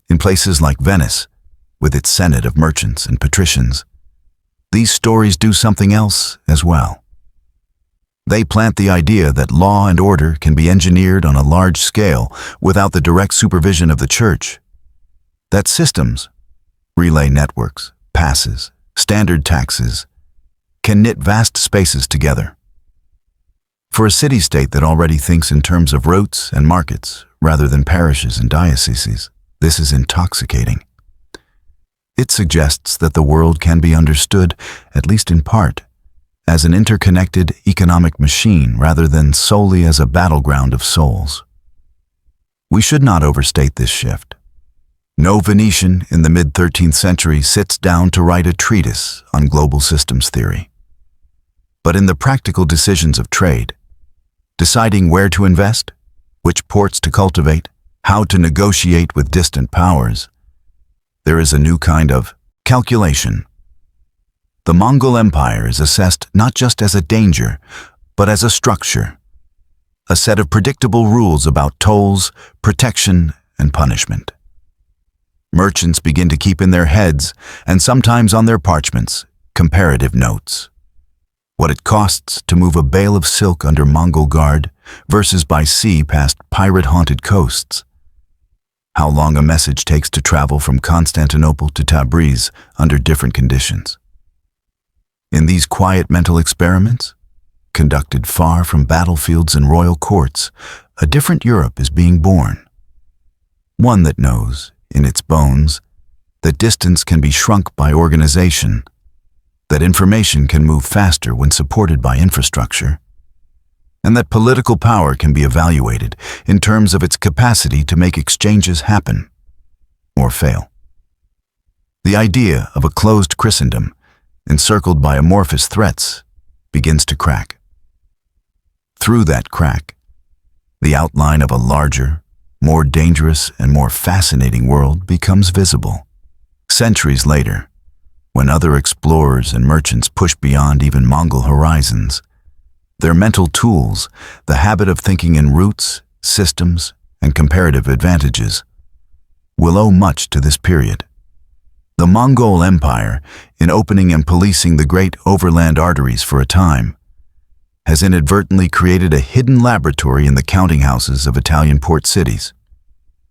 A: In places like Venice, with its senate of merchants and patricians, these stories do something else as well. They plant the idea that law and order can be engineered on a large scale without the direct supervision of the church. That systems, relay networks, passes, standard taxes, can knit vast spaces together. For a city-state that already thinks in terms of routes and markets rather than parishes and dioceses, this is intoxicating. It suggests that the world can be understood, at least in part, as an interconnected economic machine rather than solely as a battleground of souls. We should not overstate this shift. No Venetian in the mid-13th century sits down to write a treatise on global systems theory. But in the practical decisions of trade, deciding where to invest, which ports to cultivate, how to negotiate with distant powers, there is a new kind of calculation. The Mongol Empire is assessed not just as a danger, but as a structure, a set of predictable rules about tolls, protection, and punishment. Merchants begin to keep in their heads, and sometimes on their parchments, comparative notes. What it costs to move a bale of silk under Mongol guard versus by sea past pirate-haunted coasts. How long a message takes to travel from Constantinople to Tabriz under different conditions. In these quiet mental experiments, conducted far from battlefields and royal courts, a different Europe is being born. One that knows, in its bones, that distance can be shrunk by organization, that information can move faster when supported by infrastructure, and that political power can be evaluated in terms of its capacity to make exchanges happen or fail. The idea of a closed Christendom, encircled by amorphous threats, begins to crack. Through that crack, the outline of a larger, more dangerous and more fascinating world becomes visible. Centuries later, when other explorers and merchants push beyond even Mongol horizons, their mental tools, the habit of thinking in routes, systems, and comparative advantages, will owe much to this period. The Mongol Empire, in opening and policing the great overland arteries for a time, has inadvertently created a hidden laboratory in the counting houses of Italian port cities,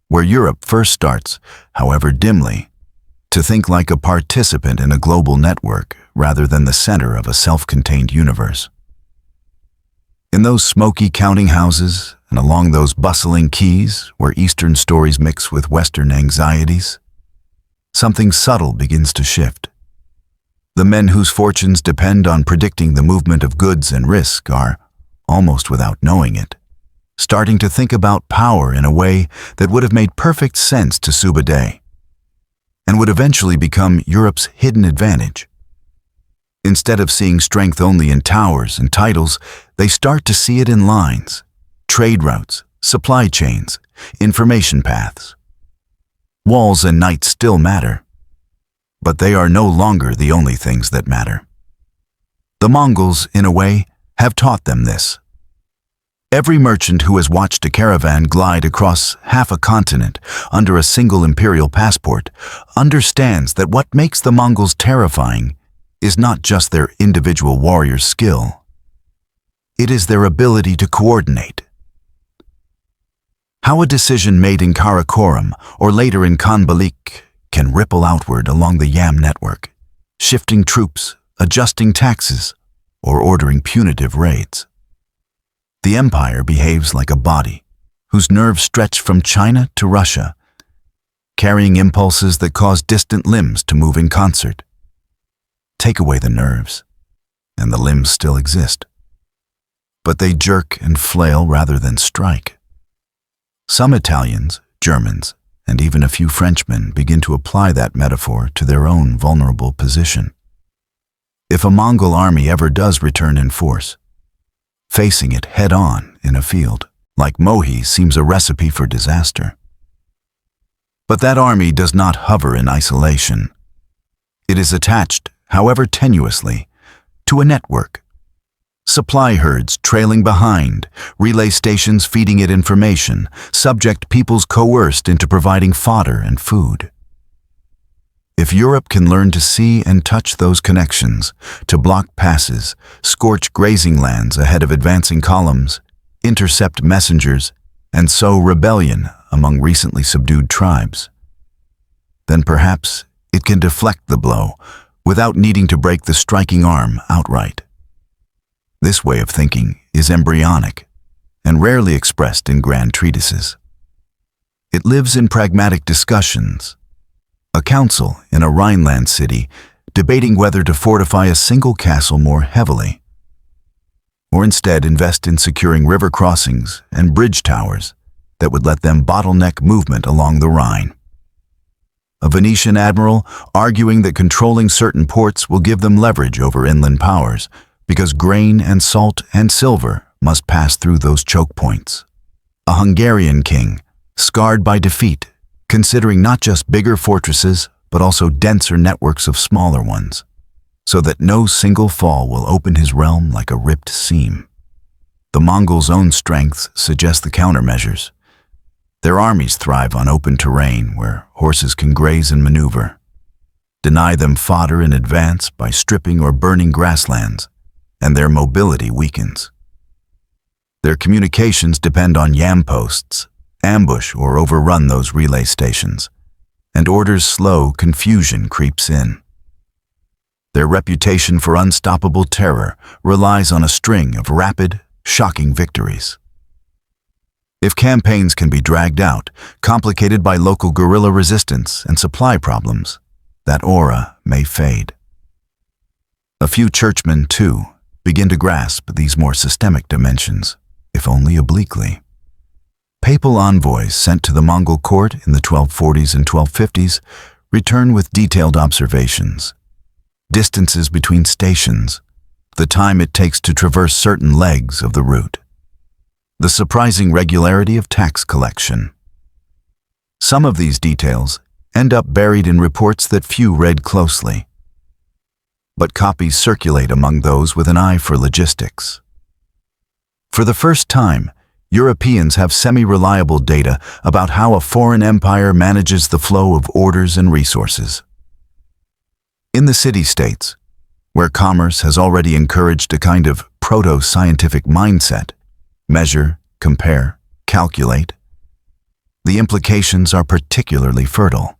A: where Europe first starts, however dimly, to think like a participant in a global network rather than the center of a self-contained universe. In those smoky counting houses and along those bustling quays where Eastern stories mix with Western anxieties, something subtle begins to shift. The men whose fortunes depend on predicting the movement of goods and risk are, almost without knowing it, starting to think about power in a way that would have made perfect sense to Sube'etei, and would eventually become Europe's hidden advantage. Instead of seeing strength only in towers and titles, they start to see it in lines, trade routes, supply chains, information paths. Walls and knights still matter, but they are no longer the only things that matter. The Mongols, in a way, have taught them this. Every merchant who has watched a caravan glide across half a continent under a single imperial passport understands that what makes the Mongols terrifying is not just their individual warriors' skill. It is their ability to coordinate. How a decision made in Karakoram or later in Khanbalik can ripple outward along the Yam network, shifting troops, adjusting taxes, or ordering punitive raids. The empire behaves like a body, whose nerves stretch from China to Russia, carrying impulses that cause distant limbs to move in concert. Take away the nerves, and the limbs still exist. But they jerk and flail rather than strike. Some Italians, Germans, and even a few Frenchmen begin to apply that metaphor to their own vulnerable position. If a Mongol army ever does return in force, facing it head-on in a field, like Mohi, seems a recipe for disaster. But that army does not hover in isolation. It is attached, however tenuously, to a network. Supply herds trailing behind, relay stations feeding it information, subject peoples coerced into providing fodder and food. If Europe can learn to see and touch those connections, to block passes, scorch grazing lands ahead of advancing columns, intercept messengers, and sow rebellion among recently subdued tribes, then perhaps it can deflect the blow without needing to break the striking arm outright. This way of thinking is embryonic and rarely expressed in grand treatises. It lives in pragmatic discussions. A council in a Rhineland city debating whether to fortify a single castle more heavily, or instead invest in securing river crossings and bridge towers that would let them bottleneck movement along the Rhine. A Venetian admiral arguing that controlling certain ports will give them leverage over inland powers because grain and salt and silver must pass through those choke points. A Hungarian king, scarred by defeat, considering not just bigger fortresses, but also denser networks of smaller ones, so that no single fall will open his realm like a ripped seam. The Mongols' own strengths suggest the countermeasures. Their armies thrive on open terrain where horses can graze and maneuver. Deny them fodder in advance by stripping or burning grasslands, and their mobility weakens. Their communications depend on yam posts, ambush or overrun those relay stations, and orders slow, confusion creeps in. Their reputation for unstoppable terror relies on a string of rapid, shocking victories. If campaigns can be dragged out, complicated by local guerrilla resistance and supply problems, that aura may fade. A few churchmen, too, begin to grasp these more systemic dimensions, if only obliquely. Papal envoys sent to the Mongol court in the 1240s and 1250s return with detailed observations. Distances between stations, the time it takes to traverse certain legs of the route, the surprising regularity of tax collection. Some of these details end up buried in reports that few read closely, but copies circulate among those with an eye for logistics. For the first time, Europeans have semi-reliable data about how a foreign empire manages the flow of orders and resources. In the city-states, where commerce has already encouraged a kind of proto-scientific mindset, measure, compare, calculate, the implications are particularly fertile.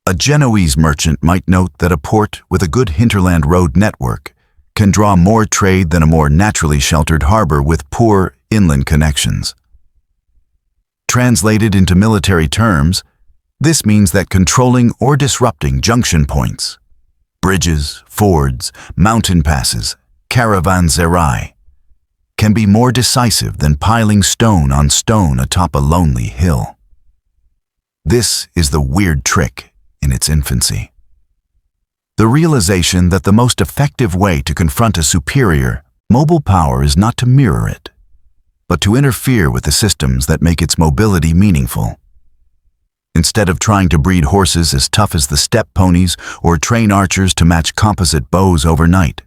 A: A Genoese merchant might note that a port with a good hinterland road network can draw more trade than a more naturally sheltered harbor with poor inland connections. Translated into military terms, this means that controlling or disrupting junction points, bridges, fords, mountain passes, caravanserai, can be more decisive than piling stone on stone atop a lonely hill. This is the weird trick in its infancy. The realization that the most effective way to confront a superior, mobile power is not to mirror it, but to interfere with the systems that make its mobility meaningful. Instead of trying to breed horses as tough as the steppe ponies or train archers to match composite bows overnight,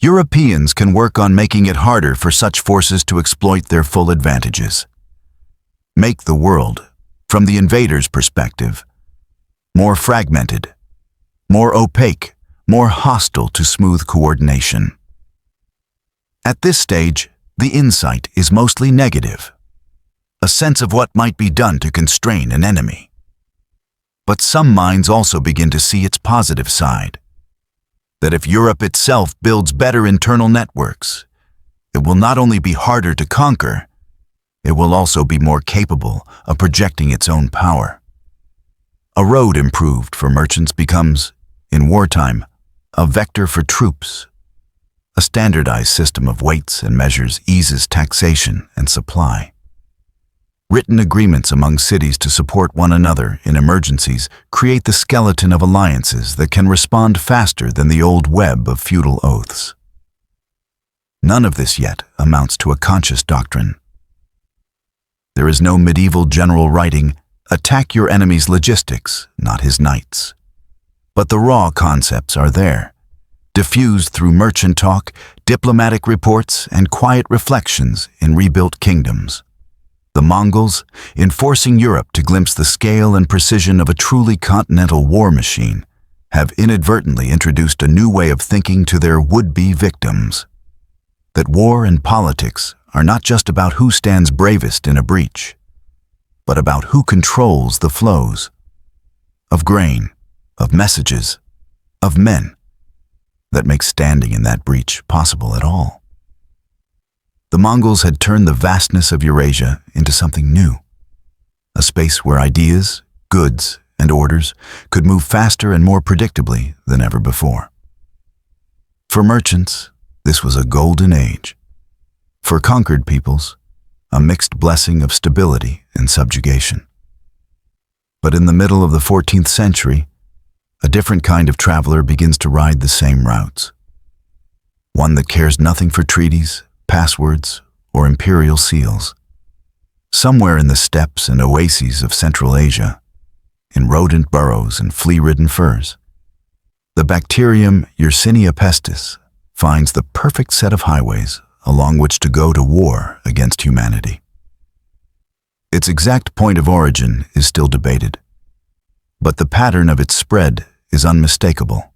A: Europeans can work on making it harder for such forces to exploit their full advantages. Make the world, from the invader's perspective, more fragmented, more opaque, more hostile to smooth coordination. At this stage, the insight is mostly negative, a sense of what might be done to constrain an enemy. But some minds also begin to see its positive side, that if Europe itself builds better internal networks, it will not only be harder to conquer, it will also be more capable of projecting its own power. A road improved for merchants becomes, in wartime, a vector for troops. A standardized system of weights and measures eases taxation and supply. Written agreements among cities to support one another in emergencies create the skeleton of alliances that can respond faster than the old web of feudal oaths. None of this yet amounts to a conscious doctrine. There is no medieval general writing, "Attack your enemy's logistics, not his knights." But the raw concepts are there, diffused through merchant talk, diplomatic reports, and quiet reflections in rebuilt kingdoms. The Mongols, in forcing Europe to glimpse the scale and precision of a truly continental war machine, have inadvertently introduced a new way of thinking to their would-be victims. That war and politics are not just about who stands bravest in a breach, but about who controls the flows of grain, of messages, of men that make standing in that breach possible at all. The Mongols had turned the vastness of Eurasia into something new, a space where ideas, goods, and orders could move faster and more predictably than ever before. For merchants, this was a golden age. For conquered peoples, a mixed blessing of stability and subjugation. But in the middle of the 14th century, a different kind of traveler begins to ride the same routes. One that cares nothing for treaties, passwords, or imperial seals. Somewhere in the steppes and oases of Central Asia, in rodent burrows and flea-ridden furs, the bacterium Yersinia pestis finds the perfect set of highways along which to go to war against humanity. Its exact point of origin is still debated, but the pattern of its spread is unmistakable.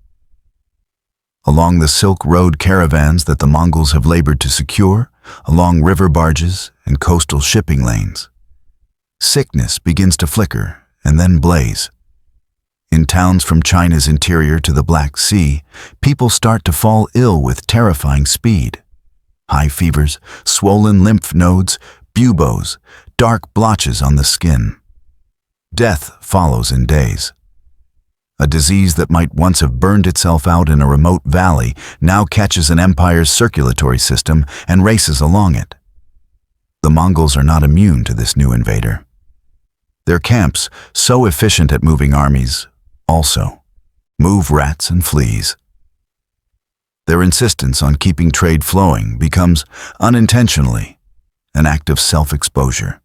A: Along the Silk Road caravans that the Mongols have labored to secure, along river barges and coastal shipping lanes, sickness begins to flicker and then blaze. In towns from China's interior to the Black Sea, people start to fall ill with terrifying speed. High fevers, swollen lymph nodes, buboes, dark blotches on the skin. Death follows in days. A disease that might once have burned itself out in a remote valley now catches an empire's circulatory system and races along it. The Mongols are not immune to this new invader. Their camps, so efficient at moving armies, also move rats and fleas. Their insistence on keeping trade flowing becomes, unintentionally, an act of self-exposure.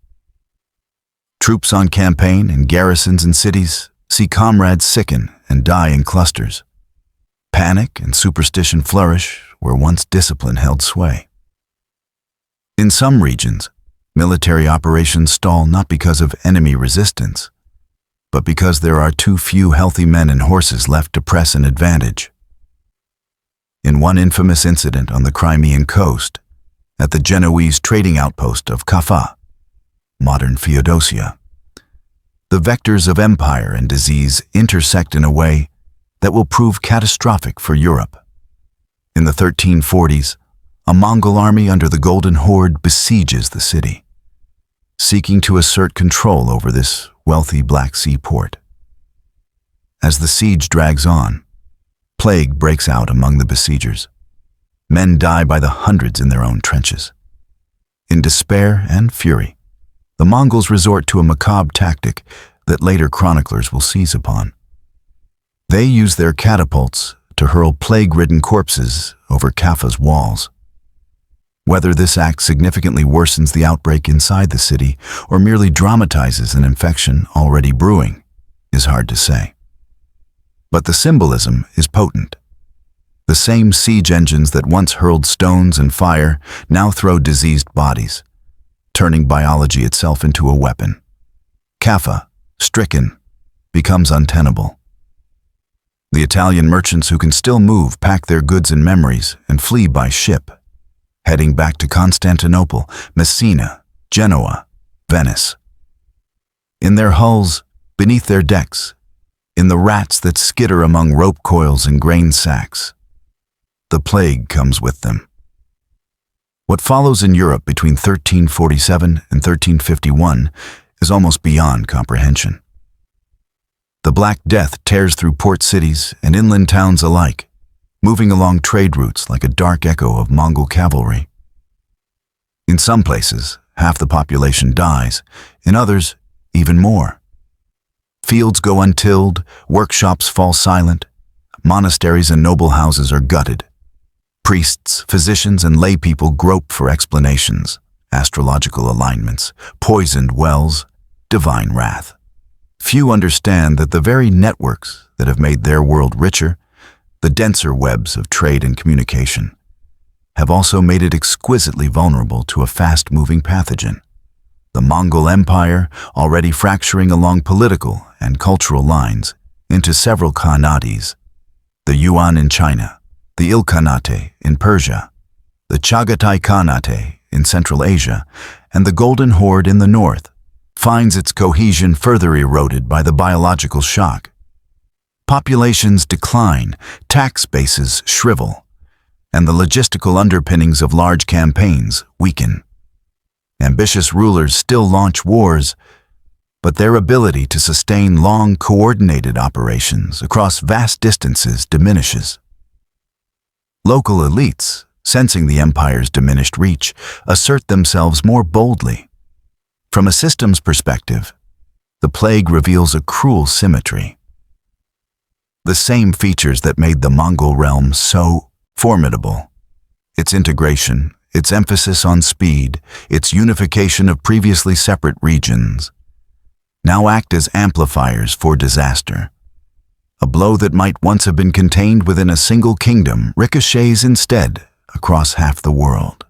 A: Troops on campaign and garrisons in cities see comrades sicken and die in clusters. Panic and superstition flourish where once discipline held sway. In some regions, military operations stall not because of enemy resistance, but because there are too few healthy men and horses left to press an advantage. In one infamous incident on the Crimean coast, at the Genoese trading outpost of Kaffa, modern Feodosia, the vectors of empire and disease intersect in a way that will prove catastrophic for Europe. In the 1340s, a Mongol army under the Golden Horde besieges the city, seeking to assert control over this wealthy Black Sea port. As the siege drags on, plague breaks out among the besiegers. Men die by the hundreds in their own trenches. In despair and fury, the Mongols resort to a macabre tactic that later chroniclers will seize upon. They use their catapults to hurl plague-ridden corpses over Kaffa's walls. Whether this act significantly worsens the outbreak inside the city or merely dramatizes an infection already brewing is hard to say. But the symbolism is potent. The same siege engines that once hurled stones and fire now throw diseased bodies, turning biology itself into a weapon. Kaffa, stricken, becomes untenable. The Italian merchants who can still move pack their goods and memories and flee by ship, heading back to Constantinople, Messina, Genoa, Venice. In their hulls, beneath their decks, in the rats that skitter among rope coils and grain sacks, the plague comes with them. What follows in Europe between 1347 and 1351 is almost beyond comprehension. The Black Death tears through port cities and inland towns alike, moving along trade routes like a dark echo of Mongol cavalry. In some places, half the population dies, in others, even more. Fields go untilled, workshops fall silent, monasteries and noble houses are gutted. Priests, physicians, and lay people grope for explanations, astrological alignments, poisoned wells, divine wrath. Few understand that the very networks that have made their world richer, the denser webs of trade and communication, have also made it exquisitely vulnerable to a fast-moving pathogen. The Mongol Empire, already fracturing along political and cultural lines into several khanates, the Yuan in China, the Ilkhanate in Persia, the Chagatai Khanate in Central Asia, and the Golden Horde in the north, finds its cohesion further eroded by the biological shock. Populations decline, tax bases shrivel, and the logistical underpinnings of large campaigns weaken. Ambitious rulers still launch wars, but their ability to sustain long, coordinated operations across vast distances diminishes. Local elites, sensing the empire's diminished reach, assert themselves more boldly. From a systems perspective, the plague reveals a cruel symmetry. The same features that made the Mongol realm so formidable, its integration, its emphasis on speed, its unification of previously separate regions, now act as amplifiers for disaster. A blow that might once have been contained within a single kingdom ricochets instead across half the world.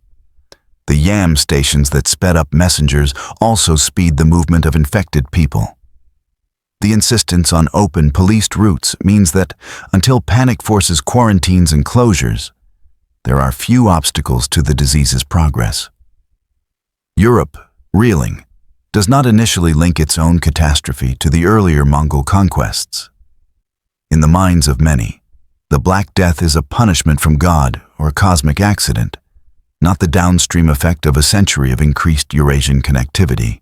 A: The yam stations that sped up messengers also speed the movement of infected people. The insistence on open, policed routes means that until panic forces quarantines and closures, there are few obstacles to the disease's progress. Europe, reeling, does not initially link its own catastrophe to the earlier Mongol conquests. In the minds of many, the Black Death is a punishment from God or a cosmic accident, not the downstream effect of a century of increased Eurasian connectivity.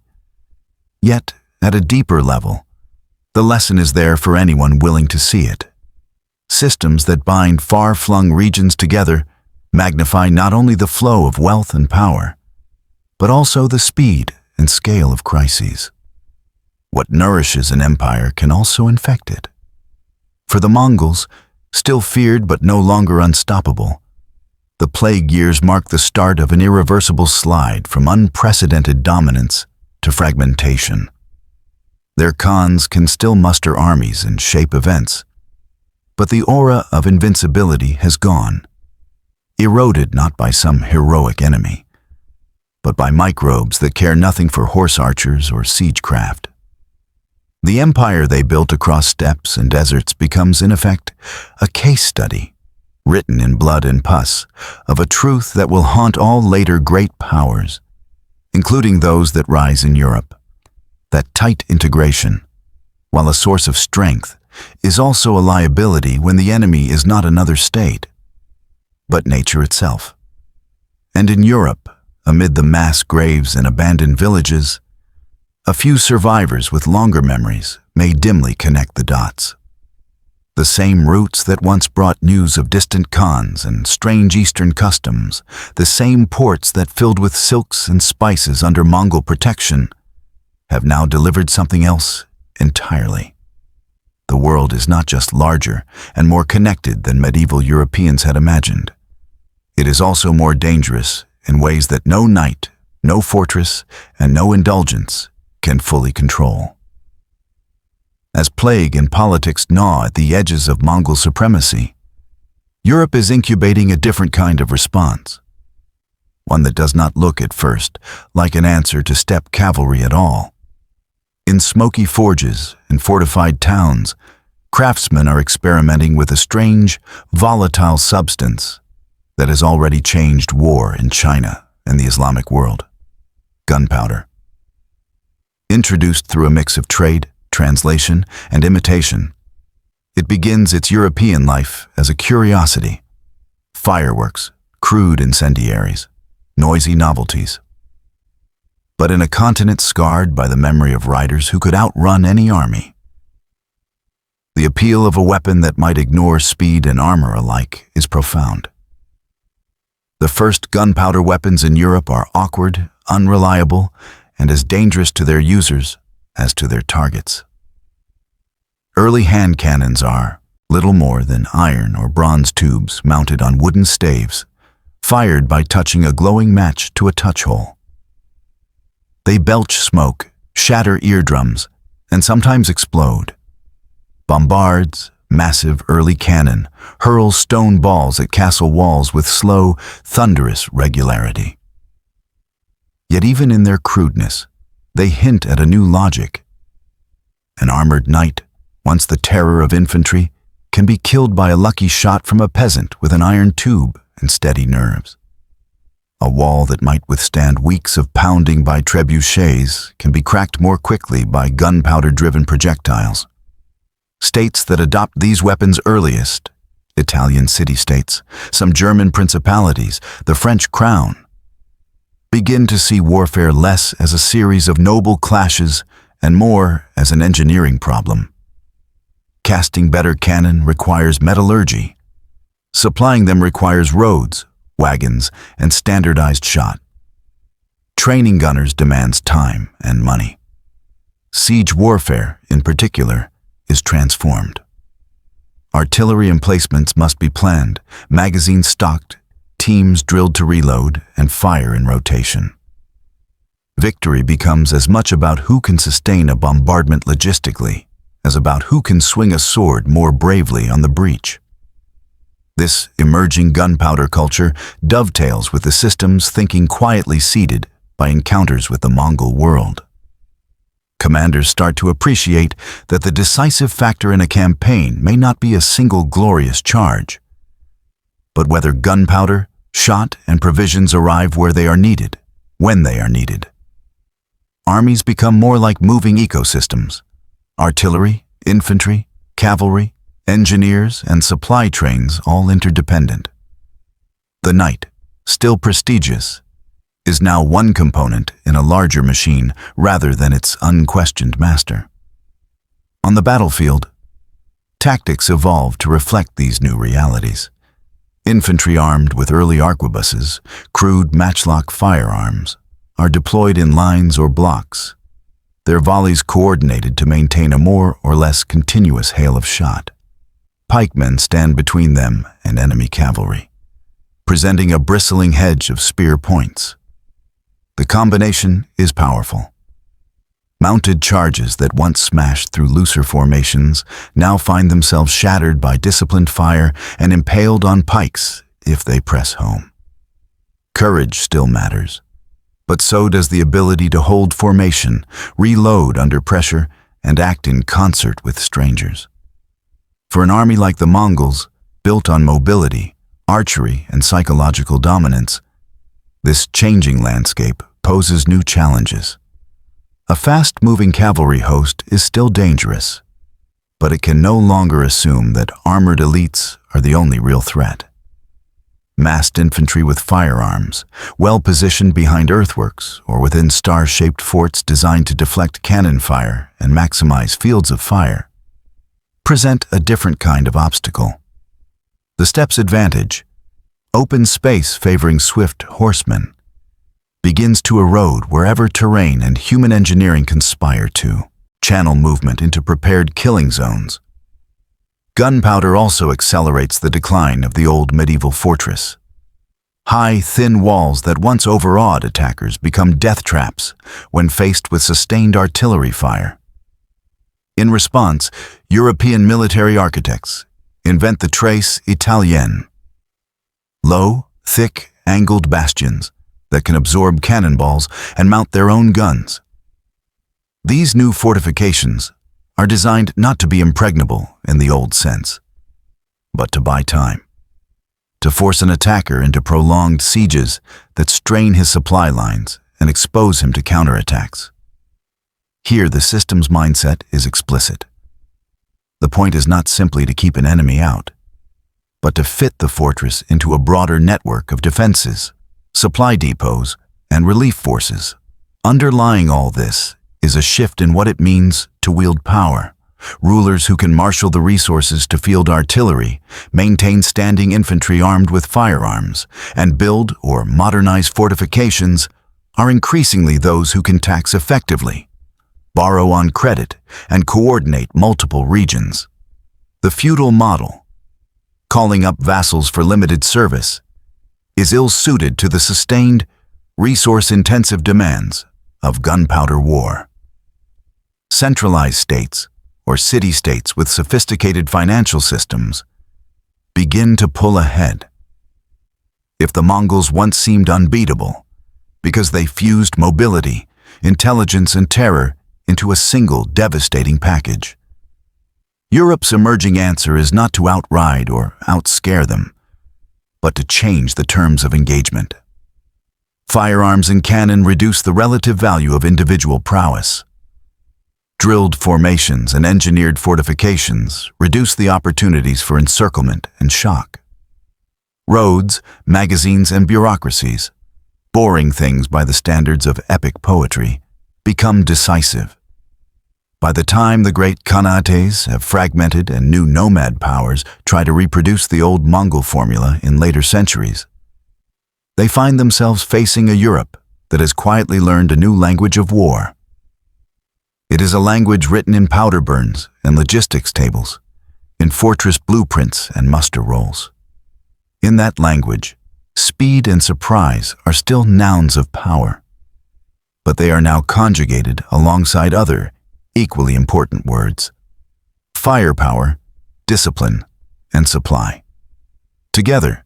A: Yet, at a deeper level, the lesson is there for anyone willing to see it. Systems that bind far-flung regions together magnify not only the flow of wealth and power, but also the speed and scale of crises. What nourishes an empire can also infect it. For the Mongols, still feared but no longer unstoppable, the plague years mark the start of an irreversible slide from unprecedented dominance to fragmentation. Their khans can still muster armies and shape events, but the aura of invincibility has gone, eroded not by some heroic enemy, but by microbes that care nothing for horse archers or siegecraft. The empire they built across steppes and deserts becomes, in effect, a case study, written in blood and pus, of a truth that will haunt all later great powers, including those that rise in Europe. That tight integration, while a source of strength, is also a liability when the enemy is not another state, but nature itself. And in Europe, amid the mass graves and abandoned villages, a few survivors with longer memories may dimly connect the dots. The same roots that once brought news of distant khans and strange Eastern customs, the same ports that filled with silks and spices under Mongol protection, have now delivered something else entirely. The world is not just larger and more connected than medieval Europeans had imagined. It is also more dangerous in ways that no knight, no fortress, and no indulgence can fully control. As plague and politics gnaw at the edges of Mongol supremacy, Europe is incubating a different kind of response, one that does not look at first like an answer to steppe cavalry at all. In smoky forges and fortified towns, craftsmen are experimenting with a strange, volatile substance that has already changed war in China and the Islamic world: gunpowder. Introduced through a mix of trade, translation, and imitation, it begins its European life as a curiosity: fireworks, crude incendiaries, noisy novelties. But in a continent scarred by the memory of riders who could outrun any army, the appeal of a weapon that might ignore speed and armor alike is profound. The first gunpowder weapons in Europe are awkward, unreliable, and as dangerous to their users as to their targets. Early hand cannons are little more than iron or bronze tubes mounted on wooden staves, fired by touching a glowing match to a touch hole. They belch smoke, shatter eardrums, and sometimes explode. Bombards, massive early cannon, hurl stone balls at castle walls with slow, thunderous regularity. Yet even in their crudeness, they hint at a new logic. An armored knight, once the terror of infantry, can be killed by a lucky shot from a peasant with an iron tube and steady nerves. A wall that might withstand weeks of pounding by trebuchets can be cracked more quickly by gunpowder-driven projectiles. States that adopt these weapons earliest, Italian city-states, some German principalities, the French crown, begin to see warfare less as a series of noble clashes and more as an engineering problem. Casting better cannon requires metallurgy. Supplying them requires roads, wagons, and standardized shot. Training gunners demands time and money. Siege warfare, in particular, is transformed. Artillery emplacements must be planned, magazines stocked, teams drilled to reload, and fire in rotation. Victory becomes as much about who can sustain a bombardment logistically as about who can swing a sword more bravely on the breach. This emerging gunpowder culture dovetails with the systems thinking quietly seeded by encounters with the Mongol world. Commanders start to appreciate that the decisive factor in a campaign may not be a single glorious charge, but whether gunpowder, shot, and provisions arrive where they are needed, when they are needed. Armies become more like moving ecosystems. Artillery, infantry, cavalry, engineers, and supply trains all interdependent. The knight, still prestigious, is now one component in a larger machine rather than its unquestioned master. On the battlefield, tactics evolve to reflect these new realities. Infantry armed with early arquebuses, crude matchlock firearms, are deployed in lines or blocks, their volleys coordinated to maintain a more or less continuous hail of shot. Pikemen stand between them and enemy cavalry, presenting a bristling hedge of spear points. The combination is powerful. Mounted charges that once smashed through looser formations now find themselves shattered by disciplined fire and impaled on pikes if they press home. Courage still matters, but so does the ability to hold formation, reload under pressure, and act in concert with strangers. For an army like the Mongols, built on mobility, archery, and psychological dominance, this changing landscape poses new challenges. A fast-moving cavalry host is still dangerous, but it can no longer assume that armored elites are the only real threat. Massed infantry with firearms, well-positioned behind earthworks or within star-shaped forts designed to deflect cannon fire and maximize fields of fire, present a different kind of obstacle. The steppe's advantage, open space favoring swift horsemen, begins to erode wherever terrain and human engineering conspire to channel movement into prepared killing zones. Gunpowder also accelerates the decline of the old medieval fortress. High, thin walls that once overawed attackers become death traps when faced with sustained artillery fire. In response, European military architects invent the trace italienne, low, thick, angled bastions that can absorb cannonballs and mount their own guns. These new fortifications are designed not to be impregnable in the old sense, but to buy time, to force an attacker into prolonged sieges that strain his supply lines and expose him to counterattacks. Here, the system's mindset is explicit. The point is not simply to keep an enemy out, but to fit the fortress into a broader network of defenses, supply depots, and relief forces. Underlying all this is a shift in what it means to wield power. Rulers who can marshal the resources to field artillery, maintain standing infantry armed with firearms, and build or modernize fortifications are increasingly those who can tax effectively, borrow on credit, and coordinate multiple regions. The feudal model, calling up vassals for limited service, is ill-suited to the sustained, resource-intensive demands of gunpowder war. Centralized states, or city-states with sophisticated financial systems, begin to pull ahead. If the Mongols once seemed unbeatable, because they fused mobility, intelligence, and terror into a single devastating package, Europe's emerging answer is not to outride or outscare them, but to change the terms of engagement. Firearms and cannon reduce the relative value of individual prowess. Drilled formations and engineered fortifications reduce the opportunities for encirclement and shock. Roads, magazines, and bureaucracies, boring things by the standards of epic poetry, become decisive. By the time the great Khanates have fragmented and new nomad powers try to reproduce the old Mongol formula in later centuries, they find themselves facing a Europe that has quietly learned a new language of war. It is a language written in powder burns and logistics tables, in fortress blueprints and muster rolls. In that language, speed and surprise are still nouns of power, but they are now conjugated alongside other, equally important words: firepower, discipline, and supply. Together,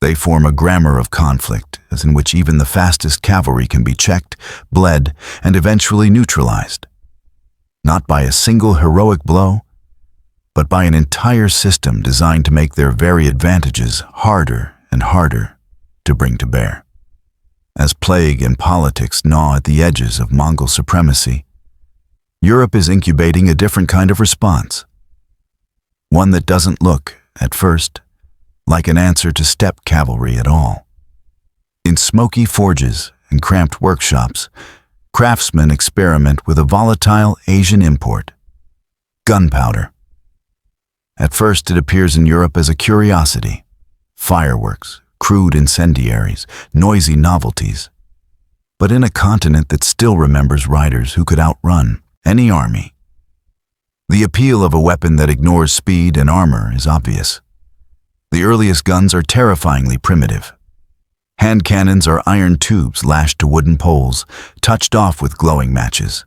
A: they form a grammar of conflict, as in which even the fastest cavalry can be checked, bled, and eventually neutralized, not by a single heroic blow, but by an entire system designed to make their very advantages harder and harder to bring to bear. As plague and politics gnaw at the edges of Mongol supremacy, Europe is incubating a different kind of response, one that doesn't look, at first, like an answer to steppe cavalry at all. In smoky forges and cramped workshops, craftsmen experiment with a volatile Asian import: gunpowder. At first, it appears in Europe as a curiosity: fireworks, crude incendiaries, noisy novelties. But in a continent that still remembers riders who could outrun any army, the appeal of a weapon that ignores speed and armor is obvious. The earliest guns are terrifyingly primitive. Hand cannons are iron tubes lashed to wooden poles, touched off with glowing matches.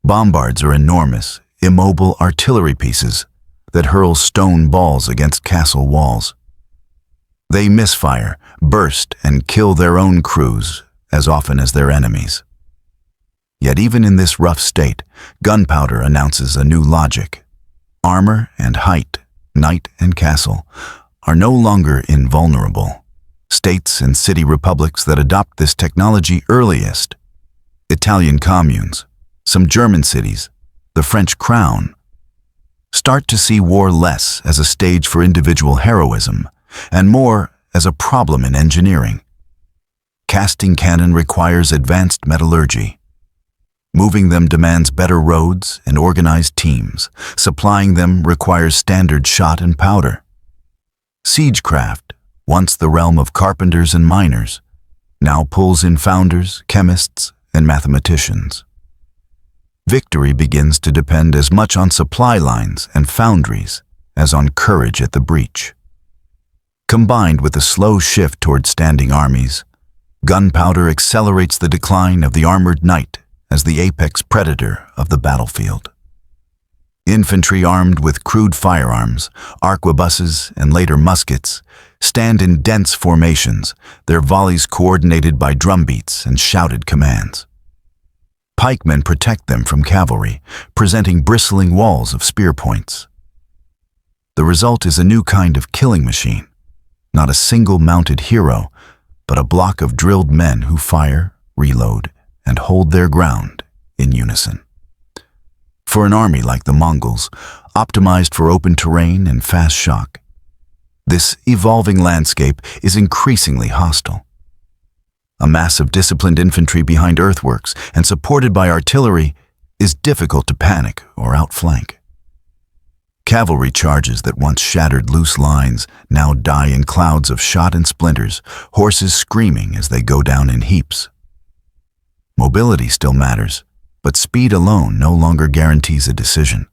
A: Bombards are enormous, immobile artillery pieces that hurl stone balls against castle walls. They misfire, burst, and kill their own crews as often as their enemies. Yet even in this rough state, gunpowder announces a new logic. Armor and height, knight and castle, are no longer invulnerable. States and city republics that adopt this technology earliest, Italian communes, some German cities, the French crown, start to see war less as a stage for individual heroism and more as a problem in engineering. Casting cannon requires advanced metallurgy. Moving them demands better roads and organized teams. Supplying them requires standard shot and powder. Siegecraft, once the realm of carpenters and miners, now pulls in founders, chemists, and mathematicians. Victory begins to depend as much on supply lines and foundries as on courage at the breach. Combined with a slow shift toward standing armies, gunpowder accelerates the decline of the armored knight as the apex predator of the battlefield. Infantry armed with crude firearms, arquebuses, and later muskets stand in dense formations, their volleys coordinated by drumbeats and shouted commands. Pikemen protect them from cavalry, presenting bristling walls of spear points. The result is a new kind of killing machine, not a single mounted hero, but a block of drilled men who fire, reload, and hold their ground in unison. For an army like the Mongols, optimized for open terrain and fast shock, this evolving landscape is increasingly hostile. A mass of disciplined infantry behind earthworks and supported by artillery is difficult to panic or outflank. Cavalry charges that once shattered loose lines now die in clouds of shot and splinters, horses screaming as they go down in heaps. Mobility still matters, but speed alone no longer guarantees a decision.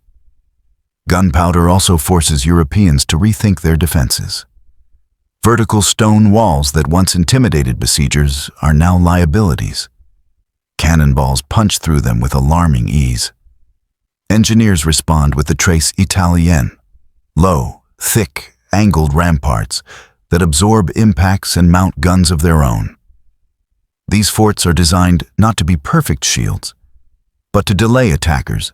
A: Gunpowder also forces Europeans to rethink their defenses. Vertical stone walls that once intimidated besiegers are now liabilities. Cannonballs punch through them with alarming ease. Engineers respond with the trace Italienne, low, thick, angled ramparts that absorb impacts and mount guns of their own. These forts are designed not to be perfect shields, but to delay attackers,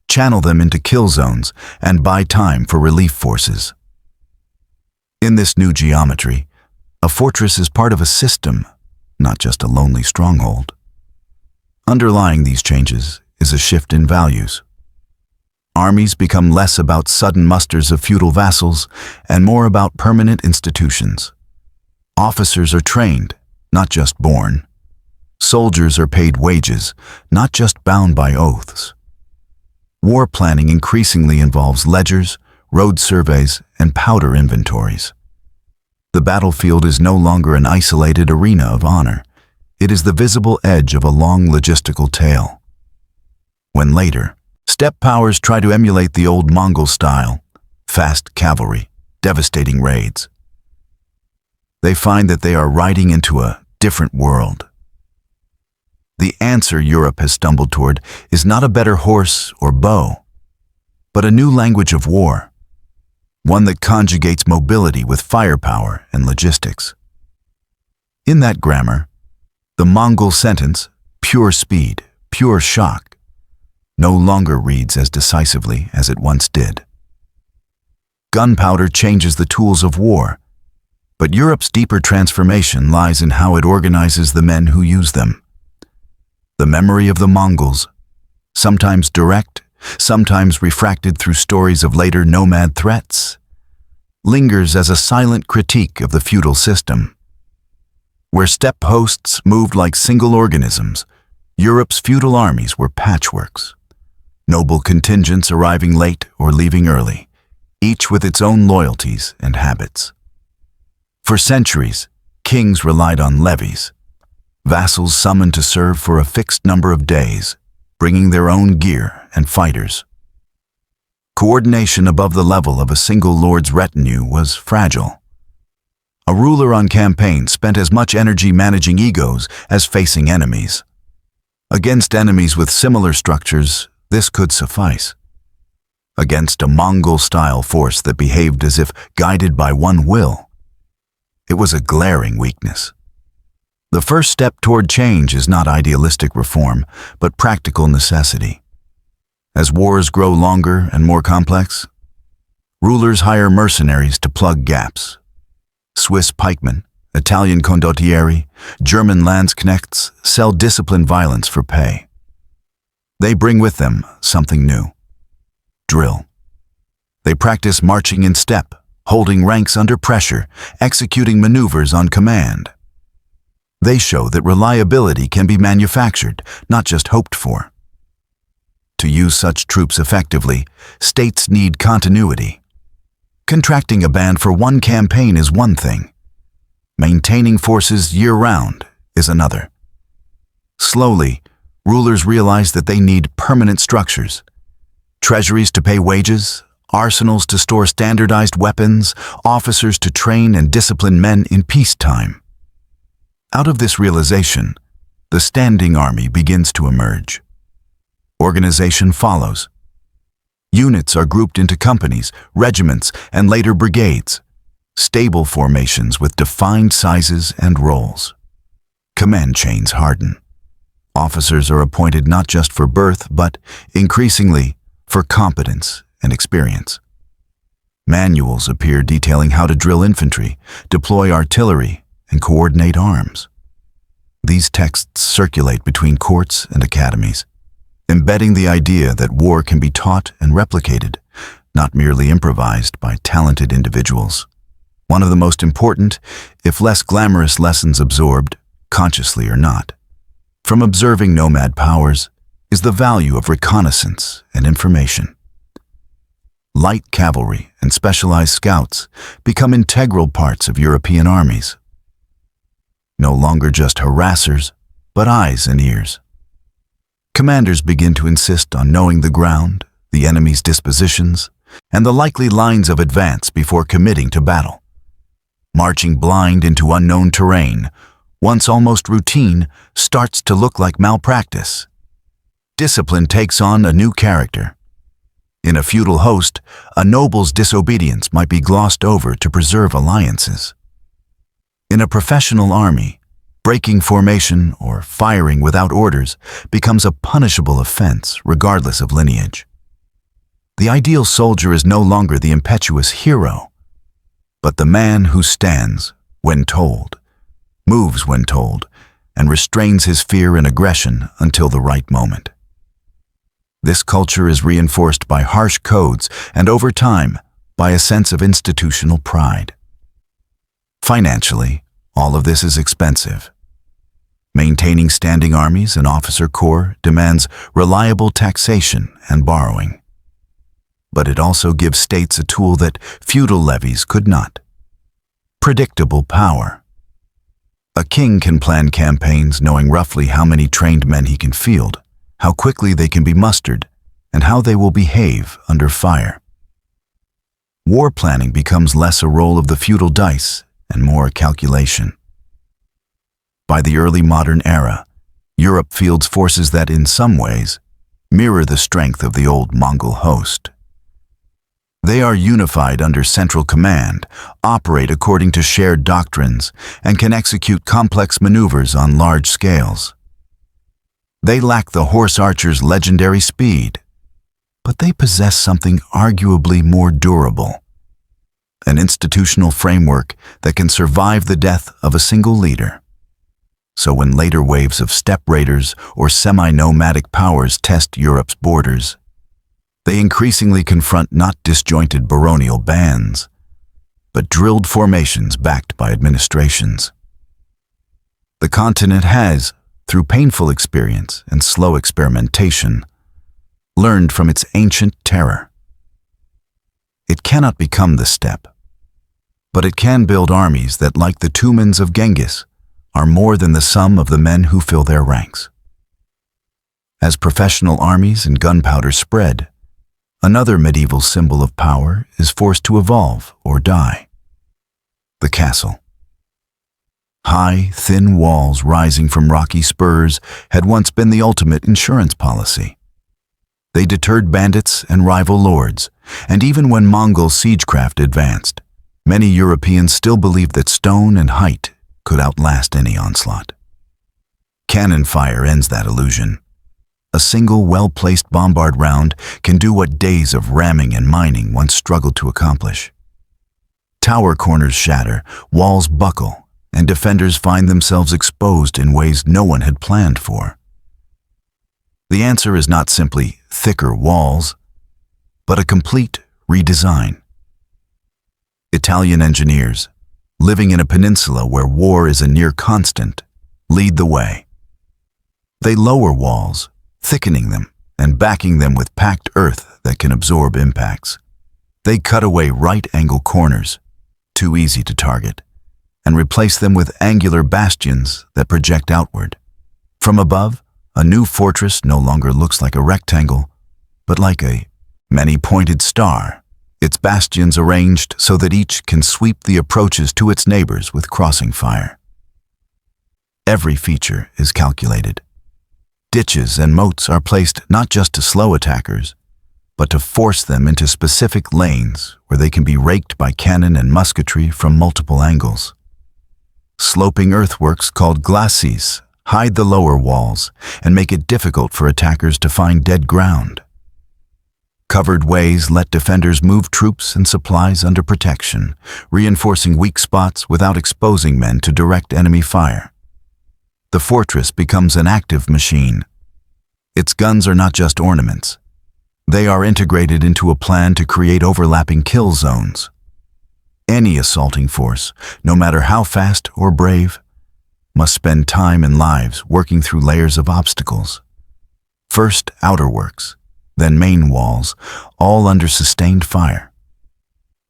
A: channel them into kill zones, and buy time for relief forces. In this new geometry, a fortress is part of a system, not just a lonely stronghold. Underlying these changes is a shift in values. Armies become less about sudden musters of feudal vassals and more about permanent institutions. Officers are trained, not just born. Soldiers are paid wages, not just bound by oaths. War planning increasingly involves ledgers, road surveys, and powder inventories. The battlefield is no longer an isolated arena of honor. It is the visible edge of a long logistical tale. When later, steppe powers try to emulate the old Mongol style, fast cavalry, devastating raids, they find that they are riding into a different world. The answer Europe has stumbled toward is not a better horse or bow, but a new language of war, one that conjugates mobility with firepower and logistics. In that grammar, the Mongol sentence, pure speed, pure shock, no longer reads as decisively as it once did. Gunpowder changes the tools of war, but Europe's deeper transformation lies in how it organizes the men who use them. The memory of the Mongols, sometimes direct, sometimes refracted through stories of later nomad threats, lingers as a silent critique of the feudal system. Where steppe hosts moved like single organisms, Europe's feudal armies were patchworks. Noble contingents arriving late or leaving early, each with its own loyalties and habits. For centuries, kings relied on levies, vassals summoned to serve for a fixed number of days, bringing their own gear and fighters. Coordination above the level of a single lord's retinue was fragile. A ruler on campaign spent as much energy managing egos as facing enemies. Against enemies with similar structures, this could suffice. Against a Mongol-style force that behaved as if guided by one will, it was a glaring weakness. The first step toward change is not idealistic reform, but practical necessity. As wars grow longer and more complex, rulers hire mercenaries to plug gaps. Swiss pikemen, Italian condottieri, German landsknechts sell disciplined violence for pay. They bring with them something new: drill. They practice marching in step, holding ranks under pressure, executing maneuvers on command. They show that reliability can be manufactured, not just hoped for. To use such troops effectively, states need continuity. Contracting a band for one campaign is one thing. Maintaining forces year-round is another. Slowly, rulers realize that they need permanent structures. Treasuries to pay wages, arsenals to store standardized weapons, officers to train and discipline men in peacetime. Out of this realization, the standing army begins to emerge. Organization follows. Units are grouped into companies, regiments, and later brigades, stable formations with defined sizes and roles. Command chains harden. Officers are appointed not just for birth, but, increasingly, for competence and experience. Manuals appear detailing how to drill infantry, deploy artillery, and coordinate arms. These texts circulate between courts and academies, embedding the idea that war can be taught and replicated, not merely improvised by talented individuals. One of the most important, if less glamorous lessons absorbed, consciously or not, from observing nomad powers is the value of reconnaissance and information. Light cavalry and specialized scouts become integral parts of European armies. No longer just harassers, but eyes and ears. Commanders begin to insist on knowing the ground, the enemy's dispositions, and the likely lines of advance before committing to battle. Marching blind into unknown terrain, once almost routine, starts to look like malpractice. Discipline takes on a new character. In a feudal host, a noble's disobedience might be glossed over to preserve alliances. In a professional army, breaking formation or firing without orders becomes a punishable offense regardless of lineage. The ideal soldier is no longer the impetuous hero, but the man who stands when told, moves when told, and restrains his fear and aggression until the right moment. This culture is reinforced by harsh codes and, over time, by a sense of institutional pride. Financially, all of this is expensive. Maintaining standing armies and officer corps demands reliable taxation and borrowing. But it also gives states a tool that feudal levies could not: predictable power. A king can plan campaigns knowing roughly how many trained men he can field, how quickly they can be mustered, and how they will behave under fire. War planning becomes less a role of the feudal dice and more a calculation. By the early modern era, Europe fields forces that, in some ways, mirror the strength of the old Mongol host. They are unified under central command, operate according to shared doctrines, and can execute complex maneuvers on large scales. They lack the horse archer's legendary speed, but they possess something arguably more durable: an institutional framework that can survive the death of a single leader. So when later waves of steppe raiders or semi-nomadic powers test Europe's borders, they increasingly confront not disjointed baronial bands, but drilled formations backed by administrations. The continent has, through painful experience and slow experimentation, learned from its ancient terror. It cannot become the steppe, but it can build armies that, like the Tumans of Genghis, are more than the sum of the men who fill their ranks. As professional armies and gunpowder spread, another medieval symbol of power is forced to evolve or die: the castle. High, thin walls rising from rocky spurs had once been the ultimate insurance policy. They deterred bandits and rival lords, and even when Mongol siegecraft advanced, many Europeans still believed that stone and height could outlast any onslaught. Cannon fire ends that illusion. A single well-placed bombard round can do what days of ramming and mining once struggled to accomplish. Tower corners shatter, walls buckle, and defenders find themselves exposed in ways no one had planned for. The answer is not simply thicker walls, but a complete redesign. Italian engineers, living in a peninsula where war is a near constant, lead the way. They lower walls, thickening them and backing them with packed earth that can absorb impacts. They cut away right-angle corners, too easy to target, and replace them with angular bastions that project outward. From above, a new fortress no longer looks like a rectangle, but like a many-pointed star, its bastions arranged so that each can sweep the approaches to its neighbors with crossing fire. Every feature is calculated. Ditches and moats are placed not just to slow attackers, but to force them into specific lanes where they can be raked by cannon and musketry from multiple angles. Sloping earthworks called glacis hide the lower walls and make it difficult for attackers to find dead ground. Covered ways let defenders move troops and supplies under protection, reinforcing weak spots without exposing men to direct enemy fire. The fortress becomes an active machine. Its guns are not just ornaments. They are integrated into a plan to create overlapping kill zones. Any assaulting force, no matter how fast or brave, must spend time and lives working through layers of obstacles. First outer works, then main walls, all under sustained fire.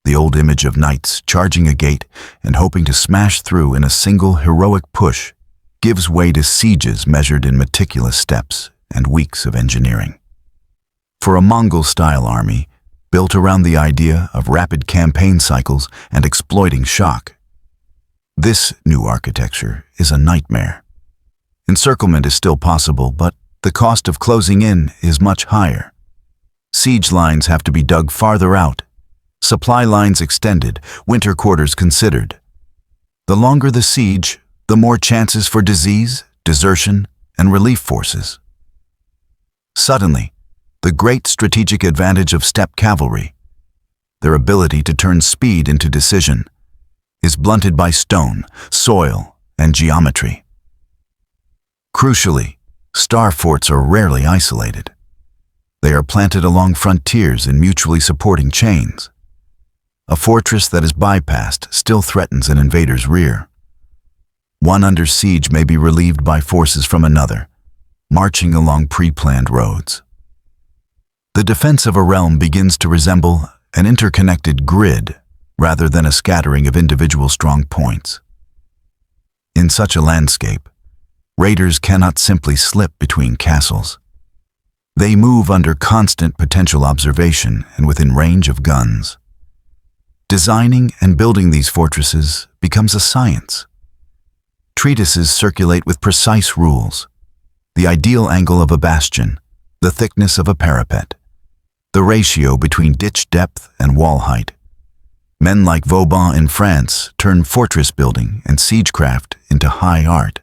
A: The old image of knights charging a gate and hoping to smash through in a single heroic push gives way to sieges measured in meticulous steps and weeks of engineering. For a Mongol-style army, built around the idea of rapid campaign cycles and exploiting shock, this new architecture is a nightmare. Encirclement is still possible, but the cost of closing in is much higher. Siege lines have to be dug farther out, supply lines extended, winter quarters considered. The longer the siege, the more chances for disease, desertion, and relief forces. Suddenly, the great strategic advantage of steppe cavalry, their ability to turn speed into decision, is blunted by stone, soil, and geometry. Crucially, star forts are rarely isolated. They are planted along frontiers in mutually supporting chains. A fortress that is bypassed still threatens an invader's rear. One under siege may be relieved by forces from another, marching along pre-planned roads. The defense of a realm begins to resemble an interconnected grid rather than a scattering of individual strong points. In such a landscape, raiders cannot simply slip between castles. They move under constant potential observation and within range of guns. Designing and building these fortresses becomes a science. Treatises circulate with precise rules: the ideal angle of a bastion, the thickness of a parapet, the ratio between ditch depth and wall height. Men like Vauban in France turn fortress building and siegecraft into high art,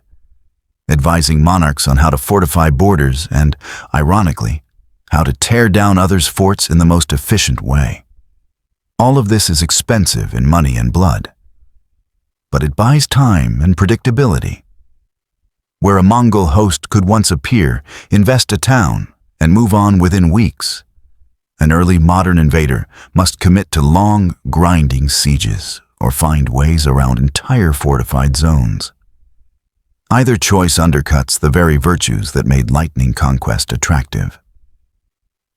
A: advising monarchs on how to fortify borders and, ironically, how to tear down others' forts in the most efficient way. All of this is expensive in money and blood, but it buys time and predictability. Where a Mongol host could once appear, invest a town, and move on within weeks, an early modern invader must commit to long, grinding sieges or find ways around entire fortified zones. Either choice undercuts the very virtues that made lightning conquest attractive.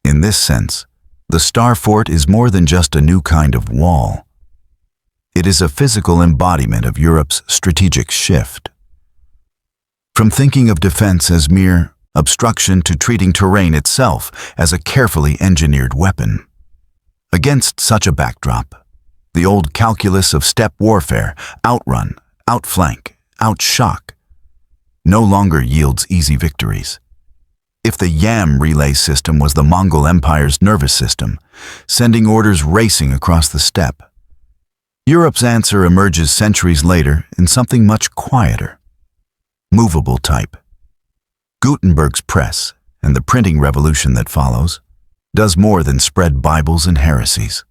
A: In this sense, the star fort is more than just a new kind of wall. It is a physical embodiment of Europe's strategic shift. From thinking of defense as mere obstruction to treating terrain itself as a carefully engineered weapon. Against such a backdrop, the old calculus of steppe warfare, outrun, outflank, outshock, no longer yields easy victories. If the yam relay system was the Mongol Empire's nervous system, sending orders racing across the steppe, Europe's answer emerges centuries later in something much quieter: movable type. Gutenberg's press, and the printing revolution that follows, does more than spread Bibles and heresies.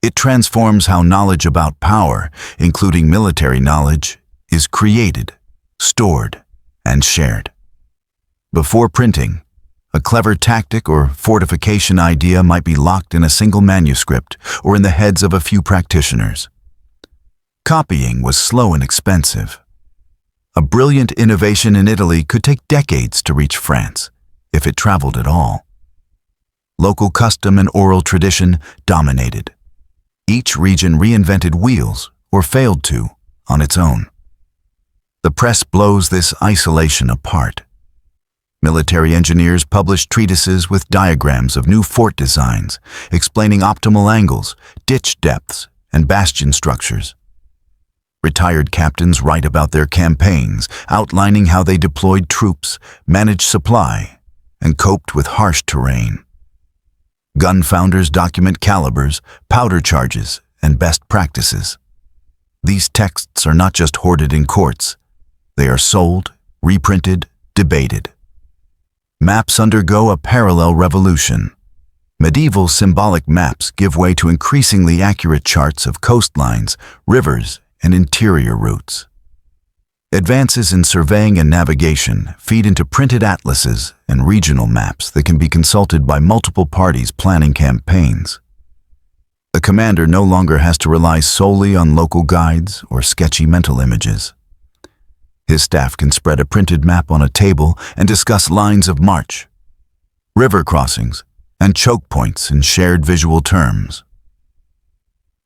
A: It transforms how knowledge about power, including military knowledge, is created, stored, and shared. Before printing, a clever tactic or fortification idea might be locked in a single manuscript or in the heads of a few practitioners. Copying was slow and expensive. A brilliant innovation in Italy could take decades to reach France, if it traveled at all. Local custom and oral tradition dominated. Each region reinvented wheels, or failed to, on its own. The press blows this isolation apart. Military engineers published treatises with diagrams of new fort designs, explaining optimal angles, ditch depths, and bastion structures. Retired captains write about their campaigns, outlining how they deployed troops, managed supply, and coped with harsh terrain. Gun founders document calibers, powder charges, and best practices. These texts are not just hoarded in courts. They are sold, reprinted, debated. Maps undergo a parallel revolution. Medieval symbolic maps give way to increasingly accurate charts of coastlines, rivers, and interior routes. Advances in surveying and navigation feed into printed atlases and regional maps that can be consulted by multiple parties planning campaigns. The commander no longer has to rely solely on local guides or sketchy mental images. His staff can spread a printed map on a table and discuss lines of march, river crossings, and choke points in shared visual terms.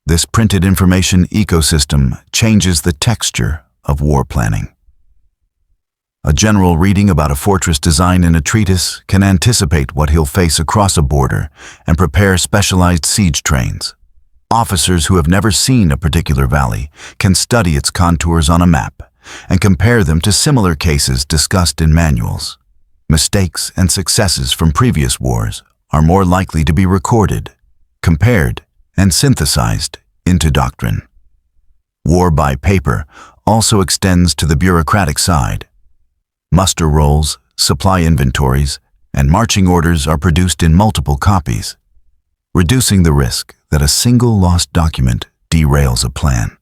A: This printed information ecosystem changes the texture of war planning. A general reading about a fortress design in a treatise can anticipate what he'll face across a border and prepare specialized siege trains. Officers who have never seen a particular valley can study its contours on a map and compare them to similar cases discussed in manuals. Mistakes and successes from previous wars are more likely to be recorded, compared, and synthesized into doctrine. War by paper also extends to the bureaucratic side. Muster rolls, supply inventories, and marching orders are produced in multiple copies, reducing the risk that a single lost document derails a plan.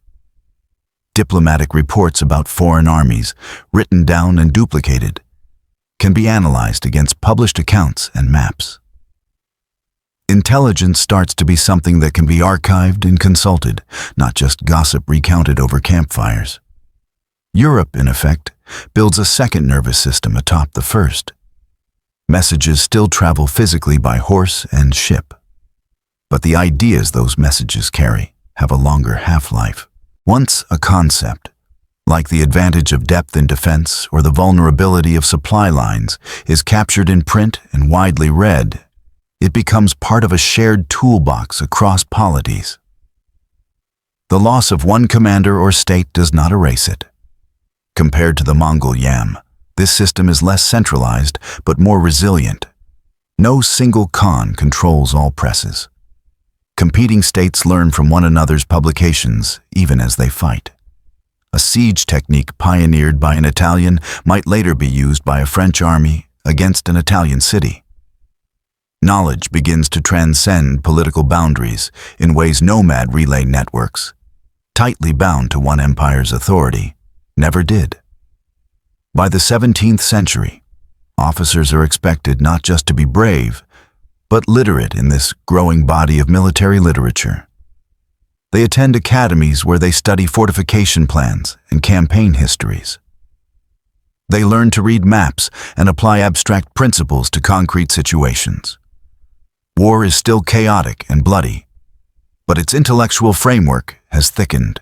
A: Diplomatic reports about foreign armies, written down and duplicated, can be analyzed against published accounts and maps. Intelligence starts to be something that can be archived and consulted, not just gossip recounted over campfires. Europe, in effect, builds a second nervous system atop the first. Messages still travel physically by horse and ship, but the ideas those messages carry have a longer half-life. Once a concept, like the advantage of depth in defense or the vulnerability of supply lines, is captured in print and widely read, it becomes part of a shared toolbox across polities. The loss of one commander or state does not erase it. Compared to the Mongol Yam, this system is less centralized but more resilient. No single Khan controls all presses. Competing states learn from one another's publications even as they fight. A siege technique pioneered by an Italian might later be used by a French army against an Italian city. Knowledge begins to transcend political boundaries in ways nomad relay networks, tightly bound to one empire's authority, never did. By the 17th century, officers are expected not just to be brave, but literate in this growing body of military literature. They attend academies where they study fortification plans and campaign histories. They learn to read maps and apply abstract principles to concrete situations. War is still chaotic and bloody, but its intellectual framework has thickened.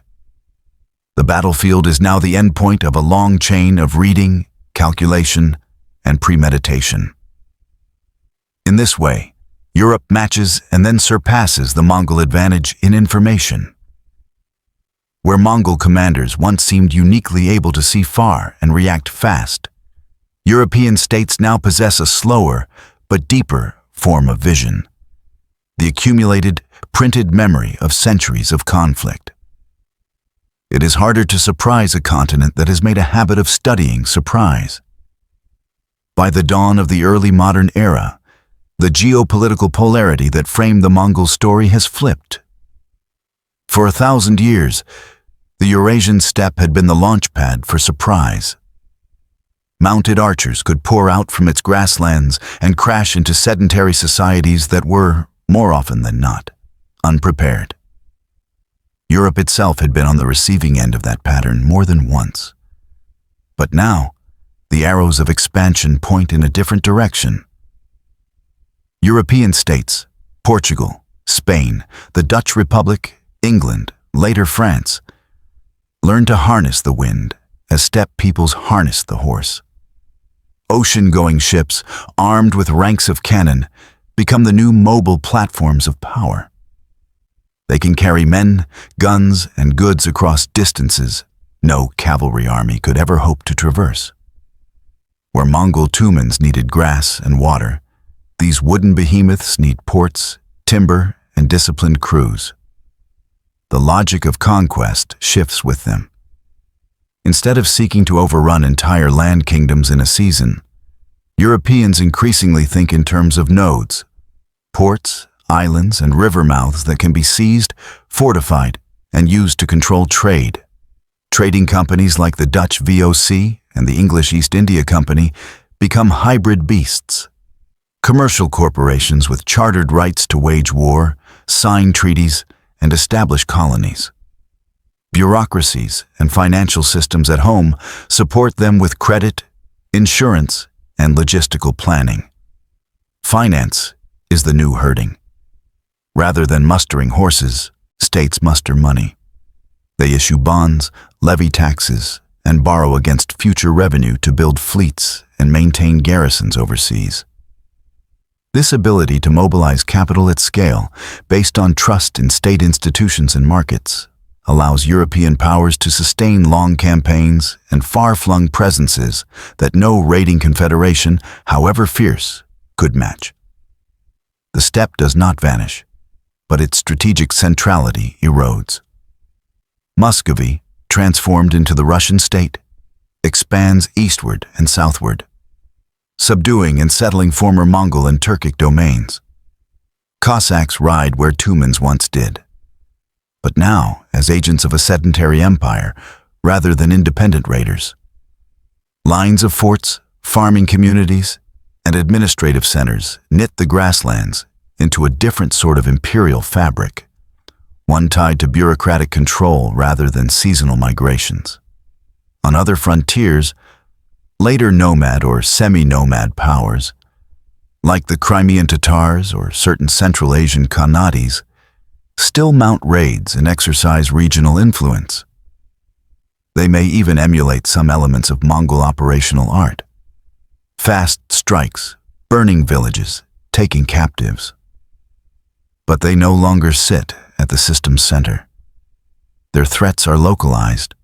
A: The battlefield is now the endpoint of a long chain of reading, calculation, and premeditation. In this way, Europe matches and then surpasses the Mongol advantage in information. Where Mongol commanders once seemed uniquely able to see far and react fast, European states now possess a slower but deeper form of vision, the accumulated, printed memory of centuries of conflict. It is harder to surprise a continent that has made a habit of studying surprise. By the dawn of the early modern era, the geopolitical polarity that framed the Mongol story has flipped. For 1,000 years, the Eurasian steppe had been the launchpad for surprise. Mounted archers could pour out from its grasslands and crash into sedentary societies that were, more often than not, unprepared. Europe itself had been on the receiving end of that pattern more than once. But now, the arrows of expansion point in a different direction. European states, Portugal, Spain, the Dutch Republic, England, later France, learned to harness the wind as steppe peoples harnessed the horse. Ocean-going ships, armed with ranks of cannon, become the new mobile platforms of power. They can carry men, guns, and goods across distances no cavalry army could ever hope to traverse. Where Mongol tumans needed grass and water, These wooden behemoths need ports, timber, and disciplined crews. The logic of conquest shifts with them. Instead of seeking to overrun entire land kingdoms in a season, Europeans increasingly think in terms of nodes, ports, islands, and river mouths that can be seized, fortified, and used to control trade. Trading companies like the Dutch VOC and the English East India Company become hybrid beasts. Commercial corporations with chartered rights to wage war, sign treaties, and establish colonies. Bureaucracies and financial systems at home support them with credit, insurance, and logistical planning. Finance is the new herding. Rather than mustering horses, states muster money. They issue bonds, levy taxes, and borrow against future revenue to build fleets and maintain garrisons overseas. This ability to mobilize capital at scale, based on trust in state institutions and markets, allows European powers to sustain long campaigns and far-flung presences that no raiding confederation, however fierce, could match. The steppe does not vanish, but its strategic centrality erodes. Muscovy, transformed into the Russian state, expands eastward and southward, subduing and settling former Mongol and Turkic domains. Cossacks ride where Tumans once did, but now as agents of a sedentary empire rather than independent raiders. Lines of forts, farming communities, and administrative centers knit the grasslands into a different sort of imperial fabric, one tied to bureaucratic control rather than seasonal migrations. On other frontiers, later nomad or semi-nomad powers, like the Crimean Tatars or certain Central Asian Khanats, still mount raids and exercise regional influence. They may even emulate some elements of Mongol operational art. Fast strikes, burning villages, taking captives. But they no longer sit at the system's center. Their threats are localized.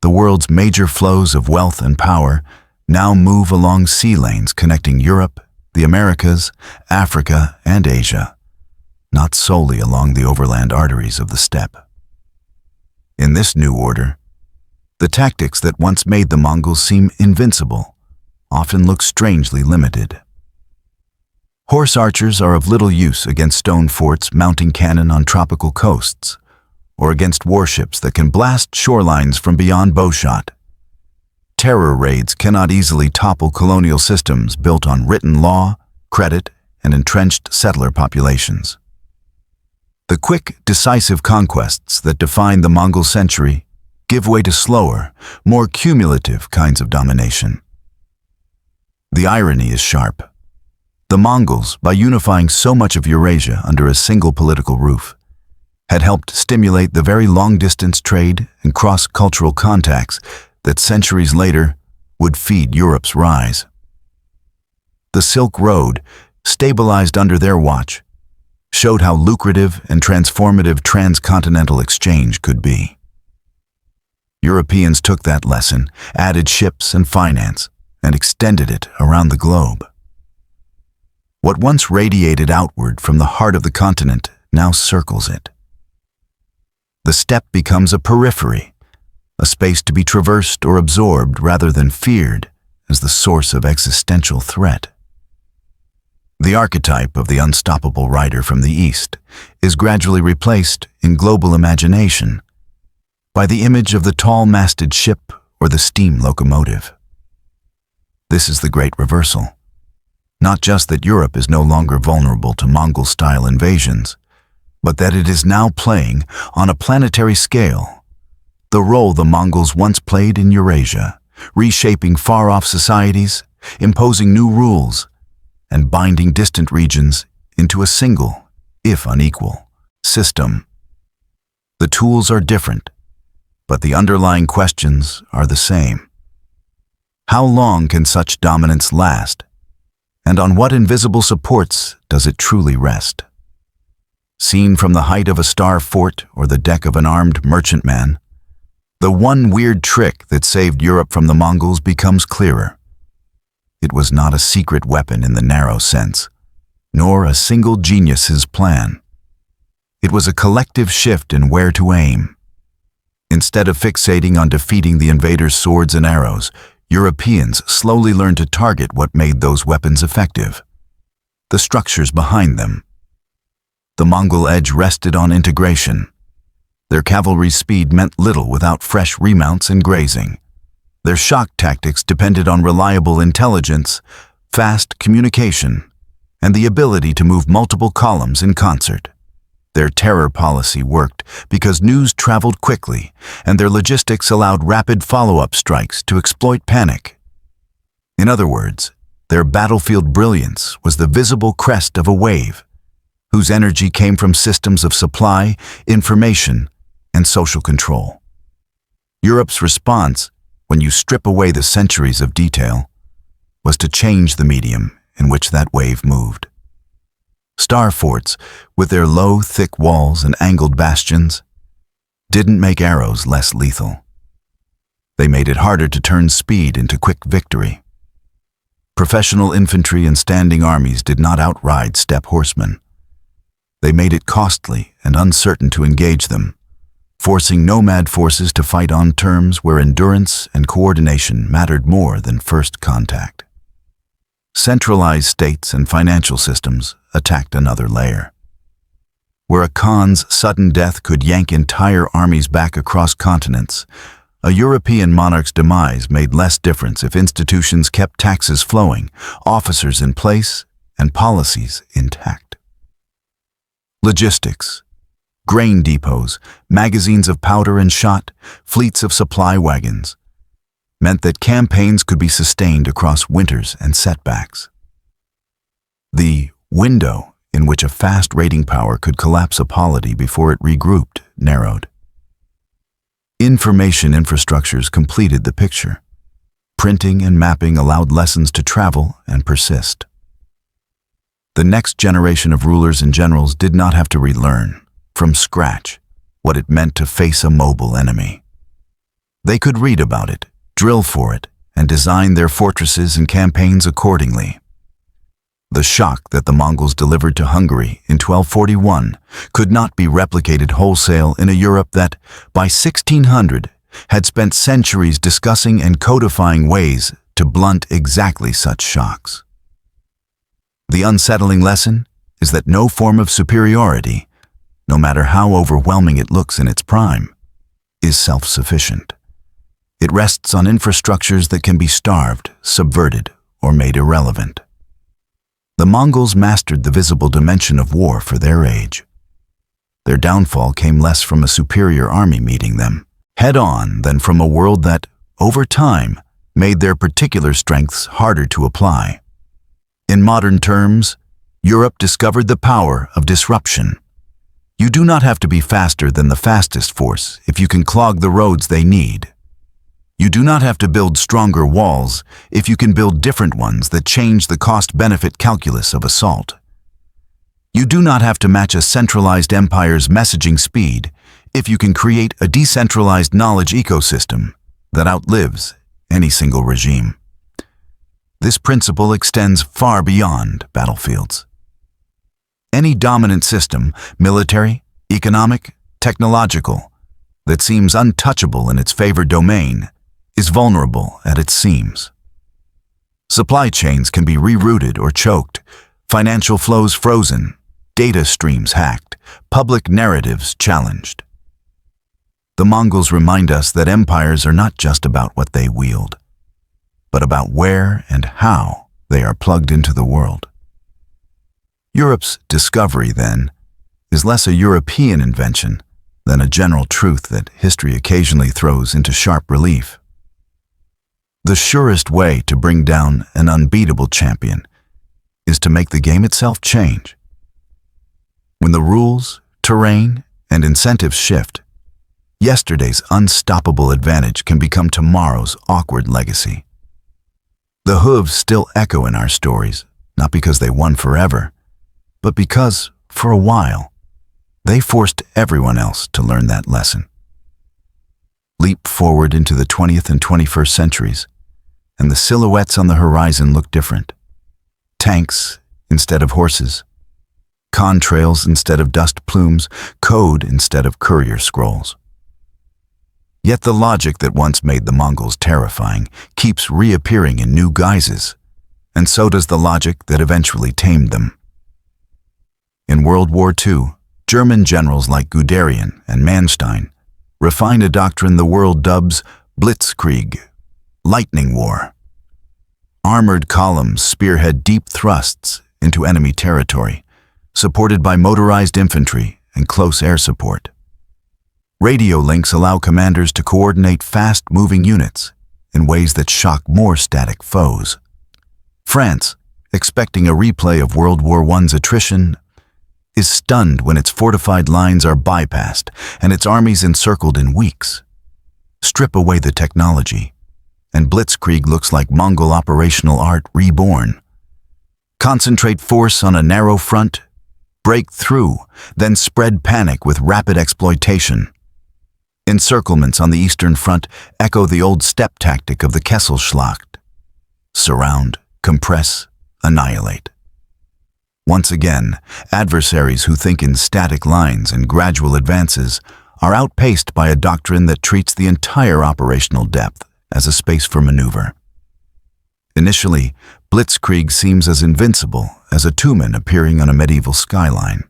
A: The world's major flows of wealth and power now move along sea lanes connecting Europe, the Americas, Africa, and Asia, not solely along the overland arteries of the steppe. In this new order, the tactics that once made the Mongols seem invincible often look strangely limited. Horse archers are of little use against stone forts mounting cannon on tropical coasts, or against warships that can blast shorelines from beyond bowshot. Terror raids cannot easily topple colonial systems built on written law, credit, and entrenched settler populations. The quick, decisive conquests that define the Mongol century give way to slower, more cumulative kinds of domination. The irony is sharp. The Mongols, by unifying so much of Eurasia under a single political roof, had helped stimulate the very long-distance trade and cross-cultural contacts that centuries later would feed Europe's rise. The Silk Road, stabilized under their watch, showed how lucrative and transformative transcontinental exchange could be. Europeans took that lesson, added ships and finance, and extended it around the globe. What once radiated outward from the heart of the continent now circles it. The steppe becomes a periphery, a space to be traversed or absorbed rather than feared as the source of existential threat. The archetype of the unstoppable rider from the East is gradually replaced in global imagination by the image of the tall-masted ship or the steam locomotive. This is the great reversal. Not just that Europe is no longer vulnerable to Mongol-style invasions, but that it is now playing, on a planetary scale, the role the Mongols once played in Eurasia, reshaping far-off societies, imposing new rules, and binding distant regions into a single, if unequal, system. The tools are different, but the underlying questions are the same. How long can such dominance last? And on what invisible supports does it truly rest? Seen from the height of a star fort or the deck of an armed merchantman, the one weird trick that saved Europe from the Mongols becomes clearer. It was not a secret weapon in the narrow sense, nor a single genius's plan. It was a collective shift in where to aim. Instead of fixating on defeating the invaders' swords and arrows, Europeans slowly learned to target what made those weapons effective: the structures behind them. The Mongol edge rested on integration. Their cavalry's speed meant little without fresh remounts and grazing. Their shock tactics depended on reliable intelligence, fast communication, and the ability to move multiple columns in concert. Their terror policy worked because news traveled quickly, and their logistics allowed rapid follow-up strikes to exploit panic. In other words, their battlefield brilliance was the visible crest of a wave, whose energy came from systems of supply, information, and social control. Europe's response, when you strip away the centuries of detail, was to change the medium in which that wave moved. Star forts, with their low, thick walls and angled bastions, didn't make arrows less lethal. They made it harder to turn speed into quick victory. Professional infantry and standing armies did not outride steppe horsemen. They made it costly and uncertain to engage them, forcing nomad forces to fight on terms where endurance and coordination mattered more than first contact. Centralized states and financial systems attacked another layer. Where a Khan's sudden death could yank entire armies back across continents, a European monarch's demise made less difference if institutions kept taxes flowing, officers in place, and policies intact. Logistics. Grain depots, magazines of powder and shot, fleets of supply wagons, meant that campaigns could be sustained across winters and setbacks. The window in which a fast raiding power could collapse a polity before it regrouped narrowed. Information infrastructures completed the picture. Printing and mapping allowed lessons to travel and persist. The next generation of rulers and generals did not have to relearn, from scratch, what it meant to face a mobile enemy. They could read about it, drill for it, and design their fortresses and campaigns accordingly. The shock that the Mongols delivered to Hungary in 1241 could not be replicated wholesale in a Europe that, by 1600, had spent centuries discussing and codifying ways to blunt exactly such shocks. The unsettling lesson is that no form of superiority, no matter how overwhelming it looks in its prime, is self-sufficient. It rests on infrastructures that can be starved, subverted, or made irrelevant. The Mongols mastered the visible dimension of war for their age. Their downfall came less from a superior army meeting them head-on than from a world that, over time, made their particular strengths harder to apply. In modern terms, Europe discovered the power of disruption. You do not have to be faster than the fastest force if you can clog the roads they need. You do not have to build stronger walls if you can build different ones that change the cost-benefit calculus of assault. You do not have to match a centralized empire's messaging speed if you can create a decentralized knowledge ecosystem that outlives any single regime. This principle extends far beyond battlefields. Any dominant system, military, economic, technological, that seems untouchable in its favored domain is vulnerable at its seams. Supply chains can be rerouted or choked, financial flows frozen, data streams hacked, public narratives challenged. The Mongols remind us that empires are not just about what they wield, but about where and how they are plugged into the world. Europe's discovery, then, is less a European invention than a general truth that history occasionally throws into sharp relief. The surest way to bring down an unbeatable champion is to make the game itself change. When the rules, terrain, and incentives shift, yesterday's unstoppable advantage can become tomorrow's awkward legacy. The hooves still echo in our stories, not because they won forever, but because, for a while, they forced everyone else to learn that lesson. Leap forward into the 20th and 21st centuries, and the silhouettes on the horizon look different. Tanks instead of horses, contrails instead of dust plumes, code instead of courier scrolls. Yet the logic that once made the Mongols terrifying keeps reappearing in new guises, and so does the logic that eventually tamed them. In World War II, German generals like Guderian and Manstein refined a doctrine the world dubs Blitzkrieg, lightning war. Armored columns spearhead deep thrusts into enemy territory, supported by motorized infantry and close air support. Radio links allow commanders to coordinate fast-moving units in ways that shock more static foes. France, expecting a replay of World War I's attrition, is stunned when its fortified lines are bypassed and its armies encircled in weeks. Strip away the technology, and Blitzkrieg looks like Mongol operational art reborn. Concentrate force on a narrow front, break through, then spread panic with rapid exploitation. Encirclements on the Eastern Front echo the old steppe tactic of the Kesselschlacht. Surround, compress, annihilate. Once again, adversaries who think in static lines and gradual advances are outpaced by a doctrine that treats the entire operational depth as a space for maneuver. Initially, Blitzkrieg seems as invincible as a Tumen appearing on a medieval skyline.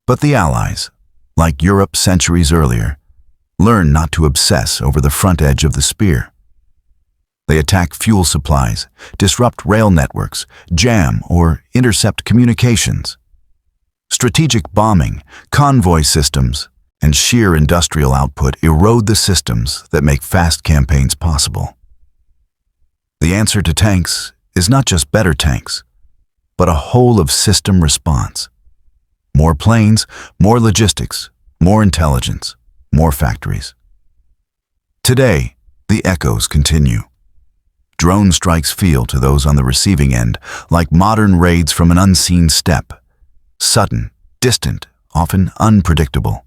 A: But the Allies, like Europe centuries earlier, learn not to obsess over the front edge of the spear. They attack fuel supplies, disrupt rail networks, jam or intercept communications. Strategic bombing, convoy systems, and sheer industrial output erode the systems that make fast campaigns possible. The answer to tanks is not just better tanks, but a whole-of-system response. More planes, more logistics, more intelligence, more factories. Today, the echoes continue. Drone strikes feel to those on the receiving end like modern raids from an unseen steppe. Sudden, distant, often unpredictable.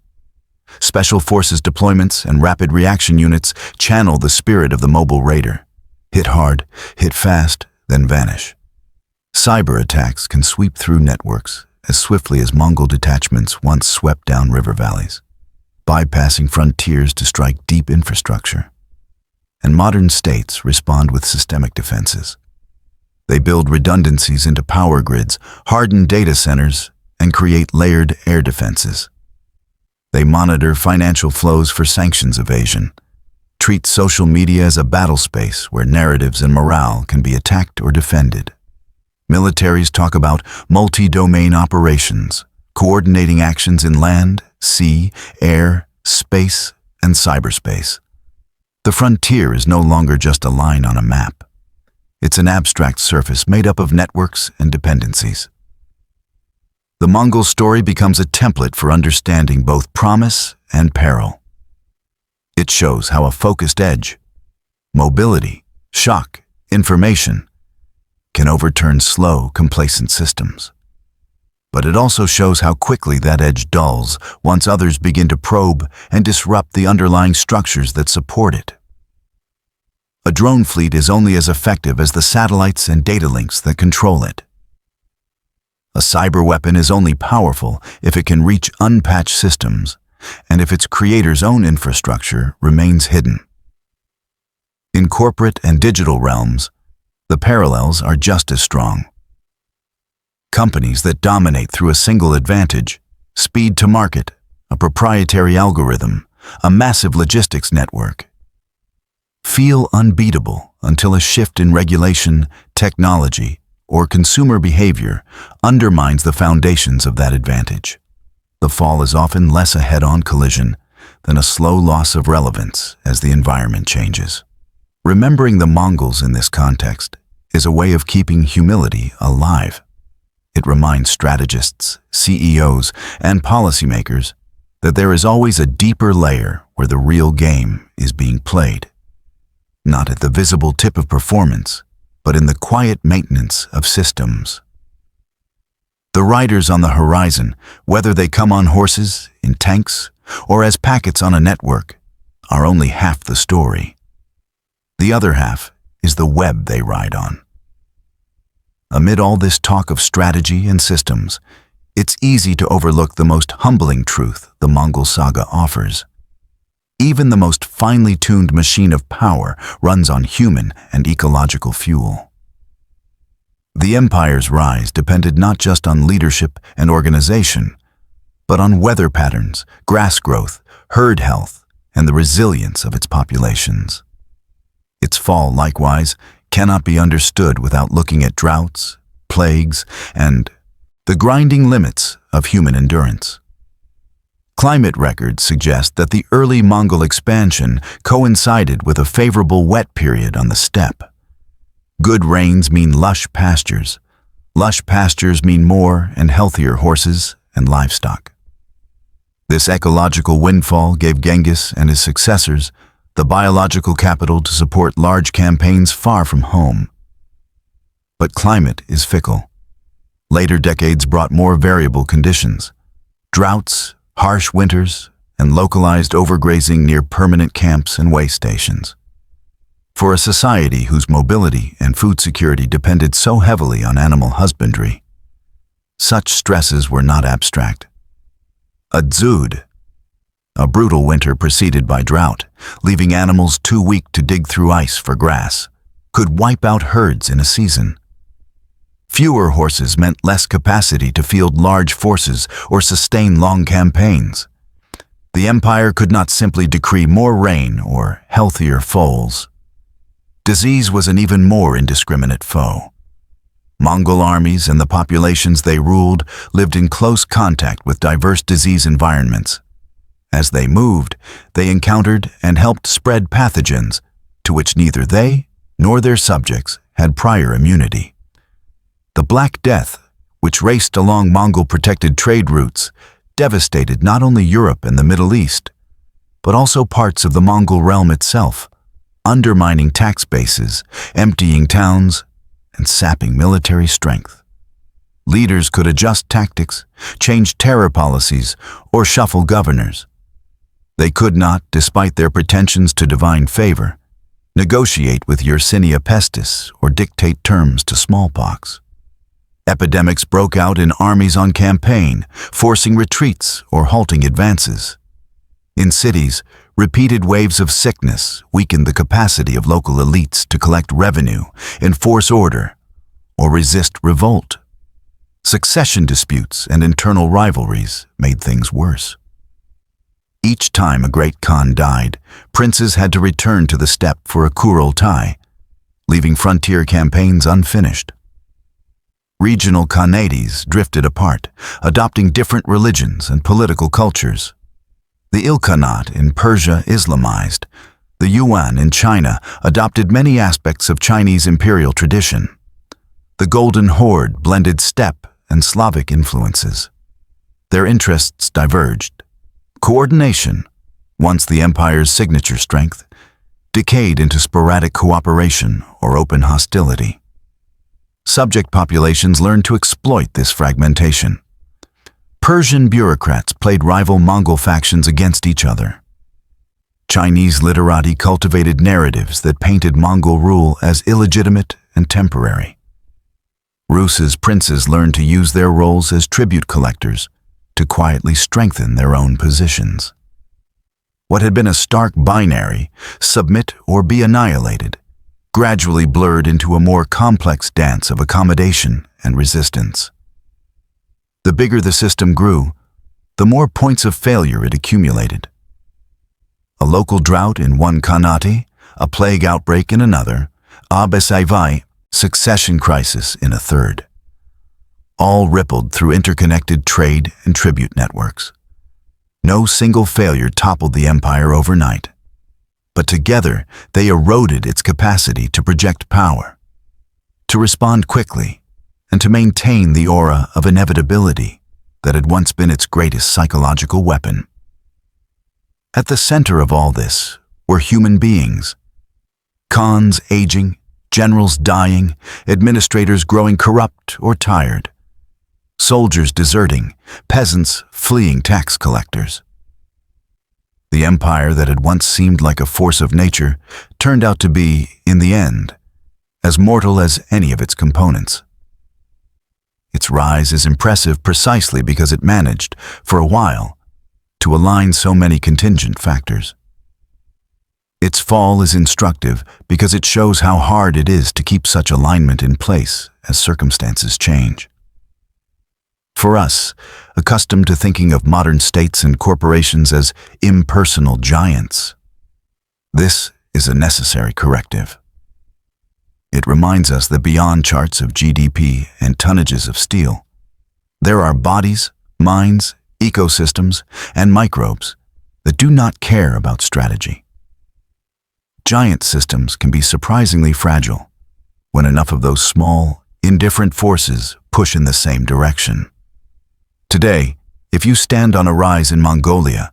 A: Special forces deployments and rapid reaction units channel the spirit of the mobile raider. Hit hard, hit fast, then vanish. Cyber attacks can sweep through networks as swiftly as Mongol detachments once swept down river valleys, bypassing frontiers to strike deep infrastructure. And modern states respond with systemic defenses. They build redundancies into power grids, harden data centers, and create layered air defenses. They monitor financial flows for sanctions evasion, treat social media as a battle space where narratives and morale can be attacked or defended. Militaries talk about multi-domain operations, coordinating actions in land, sea, air, space, and cyberspace. The frontier is no longer just a line on a map. It's an abstract surface made up of networks and dependencies. The Mongol story becomes a template for understanding both promise and peril. It shows how a focused edge, mobility, shock, information, can overturn slow, complacent systems. But it also shows how quickly that edge dulls once others begin to probe and disrupt the underlying structures that support it. A drone fleet is only as effective as the satellites and data links that control it. A cyber weapon is only powerful if it can reach unpatched systems and if its creator's own infrastructure remains hidden. In corporate and digital realms, the parallels are just as strong. Companies that dominate through a single advantage, speed to market, a proprietary algorithm, a massive logistics network, feel unbeatable until a shift in regulation, technology, or consumer behavior undermines the foundations of that advantage. The fall is often less a head-on collision than a slow loss of relevance as the environment changes. Remembering the Mongols in this context is a way of keeping humility alive. It reminds strategists, CEOs, and policymakers that there is always a deeper layer where the real game is being played. Not at the visible tip of performance, but in the quiet maintenance of systems. The riders on the horizon, whether they come on horses, in tanks, or as packets on a network, are only half the story. The other half is the web they ride on. Amid all this talk of strategy and systems, it's easy to overlook the most humbling truth the Mongol saga offers. Even the most finely tuned machine of power runs on human and ecological fuel. The empire's rise depended not just on leadership and organization, but on weather patterns, grass growth, herd health, and the resilience of its populations. Its fall, likewise, cannot be understood without looking at droughts, plagues, and the grinding limits of human endurance. Climate records suggest that the early Mongol expansion coincided with a favorable wet period on the steppe. Good rains mean lush pastures. Lush pastures mean more and healthier horses and livestock. This ecological windfall gave Genghis and his successors the biological capital to support large campaigns far from home. But climate is fickle. Later decades brought more variable conditions: droughts, harsh winters, and localized overgrazing near permanent camps and way stations. For a society whose mobility and food security depended so heavily on animal husbandry, such stresses were not abstract. A dzud, a brutal winter preceded by drought, leaving animals too weak to dig through ice for grass, could wipe out herds in a season. Fewer horses meant less capacity to field large forces or sustain long campaigns. The empire could not simply decree more rain or healthier foals. Disease was an even more indiscriminate foe. Mongol armies and the populations they ruled lived in close contact with diverse disease environments. As they moved, they encountered and helped spread pathogens to which neither they nor their subjects had prior immunity. The Black Death, which raced along Mongol-protected trade routes, devastated not only Europe and the Middle East, but also parts of the Mongol realm itself, undermining tax bases, emptying towns, and sapping military strength. Leaders could adjust tactics, change terror policies, or shuffle governors. They could not, despite their pretensions to divine favor, negotiate with Yersinia pestis or dictate terms to smallpox. Epidemics broke out in armies on campaign, forcing retreats or halting advances. In cities, repeated waves of sickness weakened the capacity of local elites to collect revenue, enforce order, or resist revolt. Succession disputes and internal rivalries made things worse. Each time a great Khan died, princes had to return to the steppe for a Kurultai, leaving frontier campaigns unfinished. Regional Khanats drifted apart, adopting different religions and political cultures. The Ilkhanate in Persia Islamized. The Yuan in China adopted many aspects of Chinese imperial tradition. The Golden Horde blended steppe and Slavic influences. Their interests diverged. Coordination, once the empire's signature strength, decayed into sporadic cooperation or open hostility. Subject populations learned to exploit this fragmentation. Persian bureaucrats played rival Mongol factions against each other. Chinese literati cultivated narratives that painted Mongol rule as illegitimate and temporary. Rus's princes learned to use their roles as tribute collectors to quietly strengthen their own positions. What had been a stark binary, submit or be annihilated, gradually blurred into a more complex dance of accommodation and resistance. The bigger the system grew, the more points of failure it accumulated. A local drought in one Khanate, a plague outbreak in another, Abesivai, succession crisis in a third. All rippled through interconnected trade and tribute networks. No single failure toppled the empire overnight, but together they eroded its capacity to project power, to respond quickly, and to maintain the aura of inevitability that had once been its greatest psychological weapon. At the center of all this were human beings. Khans aging, generals dying, administrators growing corrupt or tired, soldiers deserting, peasants fleeing tax collectors. The empire that had once seemed like a force of nature turned out to be, in the end, as mortal as any of its components. Its rise is impressive precisely because it managed, for a while, to align so many contingent factors. Its fall is instructive because it shows how hard it is to keep such alignment in place as circumstances change. For us, accustomed to thinking of modern states and corporations as impersonal giants, this is a necessary corrective. It reminds us that beyond charts of GDP and tonnages of steel, there are bodies, minds, ecosystems, and microbes that do not care about strategy. Giant systems can be surprisingly fragile when enough of those small, indifferent forces push in the same direction. Today, if you stand on a rise in Mongolia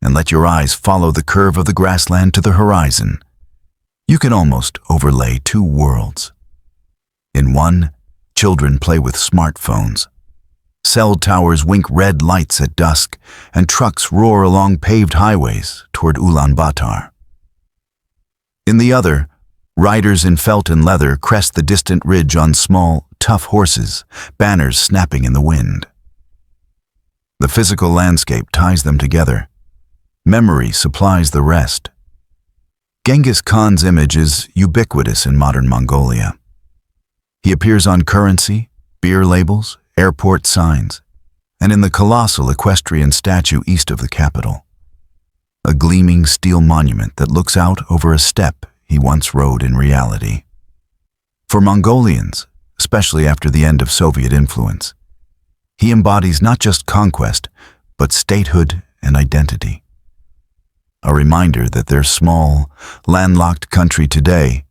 A: and let your eyes follow the curve of the grassland to the horizon, you can almost overlay two worlds. In one, children play with smartphones. Cell towers wink red lights at dusk, and trucks roar along paved highways toward Ulaanbaatar. In the other, riders in felt and leather crest the distant ridge on small, tough horses, banners snapping in the wind. The physical landscape ties them together. Memory supplies the rest. Genghis Khan's image is ubiquitous in modern Mongolia. He appears on currency, beer labels, airport signs, and in the colossal equestrian statue east of the capital, a gleaming steel monument that looks out over a steppe he once rode in reality. For Mongolians, especially after the end of Soviet influence, he embodies not just conquest, but statehood and identity. A reminder that their small, landlocked country today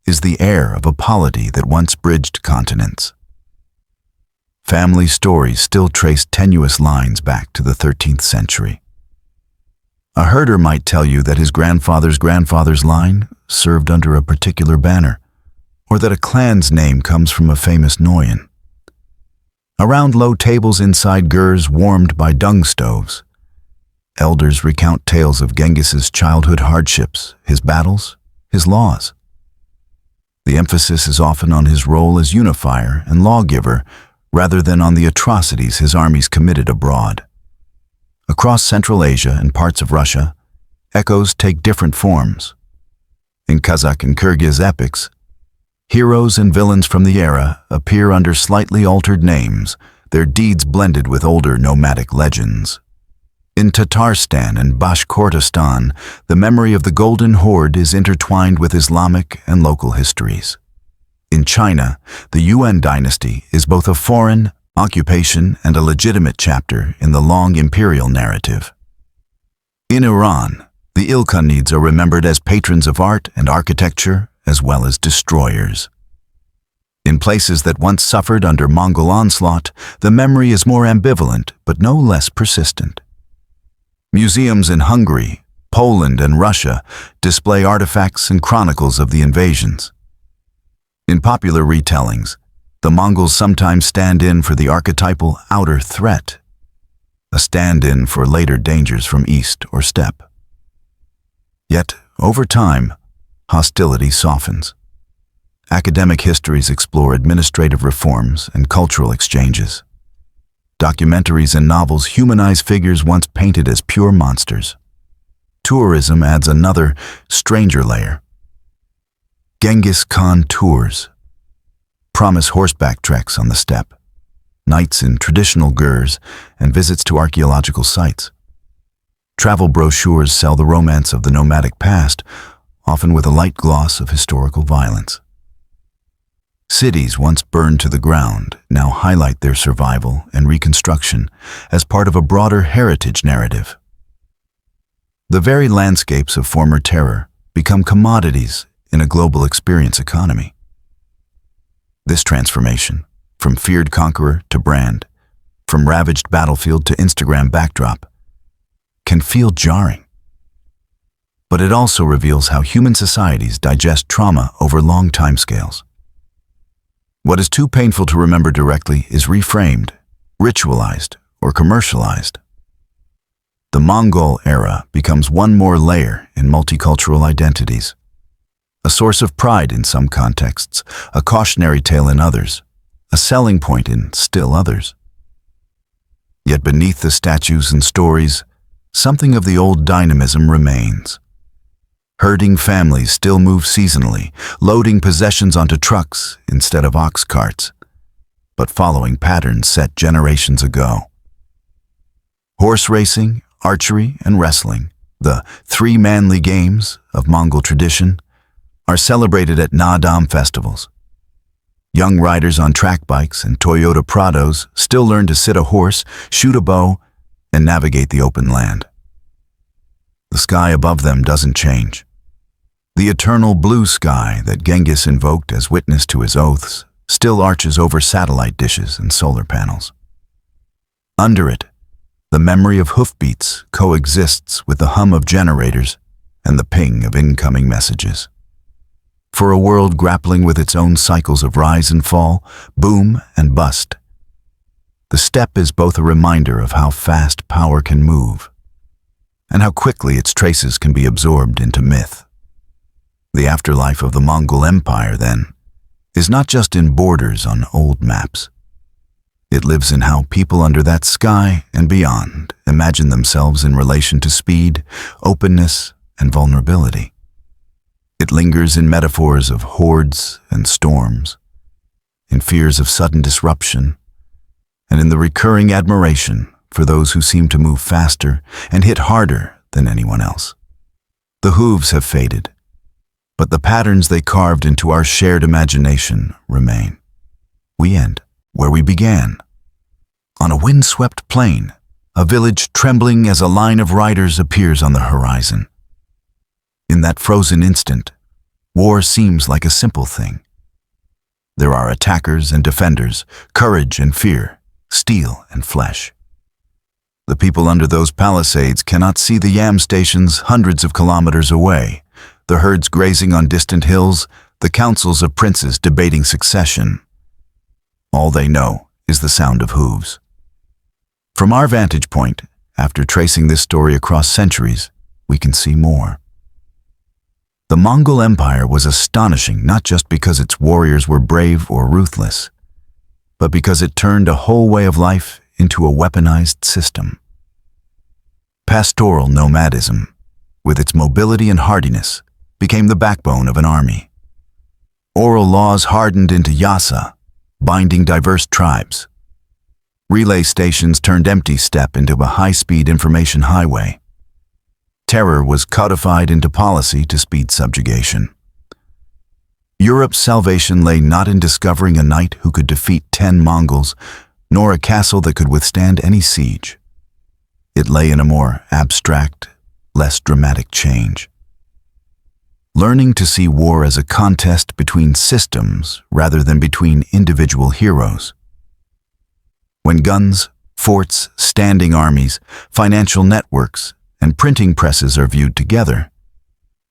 A: is the heir of a polity that once bridged continents. Family stories still trace tenuous lines back to the 13th century. A herder might tell you that his grandfather's grandfather's line served under a particular banner, or that a clan's name comes from a famous Noyan. Around low tables inside gurs warmed by dung stoves, elders recount tales of Genghis's childhood hardships, his battles, his laws. The emphasis is often on his role as unifier and lawgiver rather than on the atrocities his armies committed abroad. Across Central Asia and parts of Russia, echoes take different forms. In Kazakh and Kyrgyz epics, heroes and villains from the era appear under slightly altered names, their deeds blended with older nomadic legends. In Tatarstan and Bashkortostan, the memory of the Golden Horde is intertwined with Islamic and local histories. In China, the Yuan dynasty is both a foreign occupation and a legitimate chapter in the long imperial narrative. In Iran, the Ilkhanids are remembered as patrons of art and architecture as well as destroyers. In places that once suffered under Mongol onslaught, the memory is more ambivalent but no less persistent. Museums in Hungary, Poland, and Russia display artifacts and chronicles of the invasions. In popular retellings, the Mongols sometimes stand in for the archetypal outer threat, a stand-in for later dangers from east or steppe. Yet, over time, hostility softens. Academic histories explore administrative reforms and cultural exchanges. Documentaries and novels humanize figures once painted as pure monsters. Tourism adds another, stranger layer. Genghis Khan tours promise horseback treks on the steppe, nights in traditional gurs, and visits to archaeological sites. Travel brochures sell the romance of the nomadic past, often with a light gloss of historical violence. Cities once burned to the ground now highlight their survival and reconstruction as part of a broader heritage narrative. The very landscapes of former terror become commodities in a global experience economy. This transformation, from feared conqueror to brand, from ravaged battlefield to Instagram backdrop, can feel jarring. But it also reveals how human societies digest trauma over long timescales. What is too painful to remember directly is reframed, ritualized, or commercialized. The Mongol era becomes one more layer in multicultural identities, a source of pride in some contexts, a cautionary tale in others, a selling point in still others. Yet beneath the statues and stories, something of the old dynamism remains. Herding families still move seasonally, loading possessions onto trucks instead of ox carts, but following patterns set generations ago. Horse racing, archery, and wrestling, the three manly games of Mongol tradition, are celebrated at Nadam festivals. Young riders on track bikes and Toyota Prados still learn to sit a horse, shoot a bow, and navigate the open land. The sky above them doesn't change. The eternal blue sky that Genghis invoked as witness to his oaths still arches over satellite dishes and solar panels. Under it, the memory of hoofbeats coexists with the hum of generators and the ping of incoming messages. For a world grappling with its own cycles of rise and fall, boom and bust, the steppe is both a reminder of how fast power can move and how quickly its traces can be absorbed into myth. The afterlife of the Mongol Empire, then, is not just in borders on old maps. It lives in how people under that sky and beyond imagine themselves in relation to speed, openness, and vulnerability. It lingers in metaphors of hordes and storms, in fears of sudden disruption, and in the recurring admiration for those who seem to move faster and hit harder than anyone else. The hooves have faded, but the patterns they carved into our shared imagination remain. We end where we began, on a windswept plain, a village trembling as a line of riders appears on the horizon. In that frozen instant, war seems like a simple thing. There are attackers and defenders, courage and fear, steel and flesh. The people under those palisades cannot see the yam stations hundreds of kilometers away, the herds grazing on distant hills, the councils of princes debating succession. All they know is the sound of hooves. From our vantage point, after tracing this story across centuries, we can see more. The Mongol Empire was astonishing not just because its warriors were brave or ruthless, but because it turned a whole way of life into a weaponized system. Pastoral nomadism, with its mobility and hardiness, became the backbone of an army. Oral laws hardened into yasa, binding diverse tribes. Relay stations turned empty steppe into a high-speed information highway. Terror was codified into policy to speed subjugation. Europe's salvation lay not in discovering a knight who could defeat 10 Mongols, nor a castle that could withstand any siege. It lay in a more abstract, less dramatic change. Learning to see war as a contest between systems rather than between individual heroes. When guns, forts, standing armies, financial networks, and printing presses are viewed together,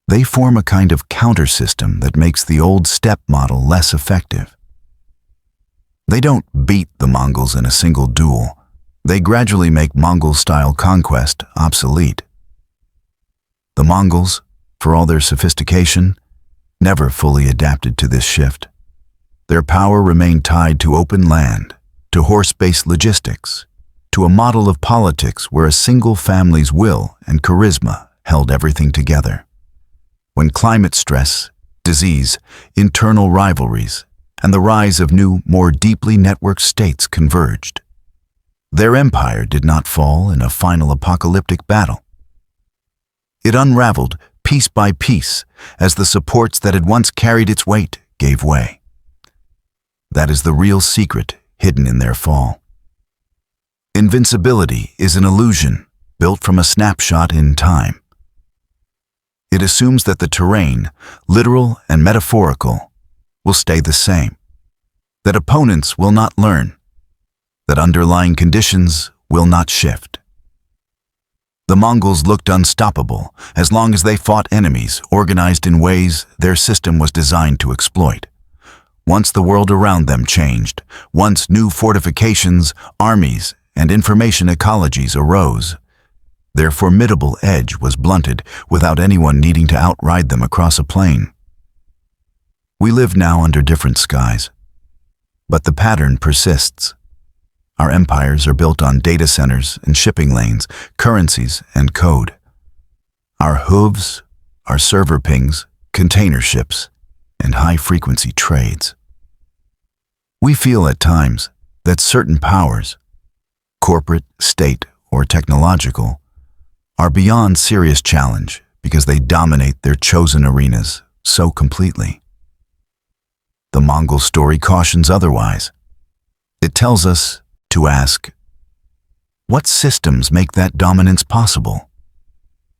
A: they form a kind of counter-system that makes the old steppe model less effective. They don't beat the Mongols in a single duel. They gradually make Mongol-style conquest obsolete. The Mongols, for all their sophistication, never fully adapted to this shift. Their power remained tied to open land, to horse-based logistics, to a model of politics where a single family's will and charisma held everything together. When climate stress, disease, internal rivalries, and the rise of new, more deeply networked states converged, their empire did not fall in a final apocalyptic battle. It unraveled piece by piece as the supports that had once carried its weight gave way. That is the real secret hidden in their fall. Invincibility is an illusion built from a snapshot in time. It assumes that the terrain, literal and metaphorical, will stay the same, that opponents will not learn, that underlying conditions will not shift. The Mongols looked unstoppable as long as they fought enemies organized in ways their system was designed to exploit. Once the world around them changed, once new fortifications, armies, and information ecologies arose, their formidable edge was blunted without anyone needing to outride them across a plain. We live now under different skies. But the pattern persists. Our empires are built on data centers and shipping lanes, currencies and code. Our hooves, our server pings, container ships, and high-frequency trades. We feel at times that certain powers, corporate, state, or technological, are beyond serious challenge because they dominate their chosen arenas so completely. The Mongol story cautions otherwise. It tells us to ask, what systems make that dominance possible?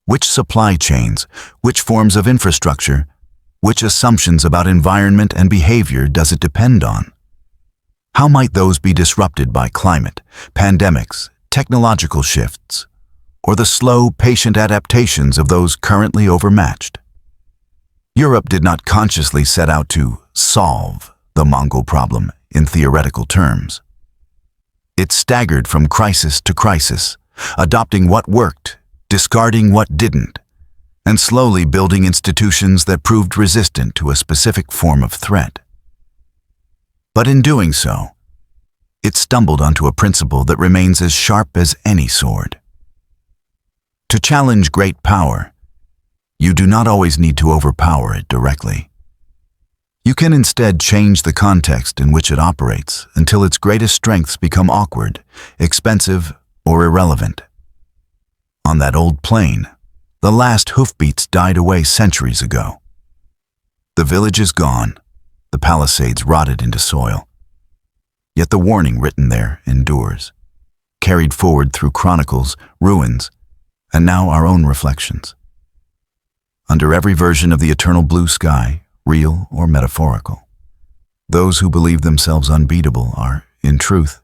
A: Which supply chains, which forms of infrastructure, which assumptions about environment and behavior does it depend on? How might those be disrupted by climate, pandemics, technological shifts, or the slow, patient adaptations of those currently overmatched? Europe did not consciously set out to solve the Mongol problem in theoretical terms. It staggered from crisis to crisis, adopting what worked, discarding what didn't, and slowly building institutions that proved resistant to a specific form of threat. But in doing so, it stumbled onto a principle that remains as sharp as any sword. To challenge great power, you do not always need to overpower it directly. You can instead change the context in which it operates until its greatest strengths become awkward, expensive, or irrelevant. On that old plain, the last hoofbeats died away centuries ago. The village is gone, the palisades rotted into soil. Yet the warning written there endures, carried forward through chronicles, ruins, and now our own reflections. Under every version of the eternal blue sky, real or metaphorical, those who believe themselves unbeatable are, in truth,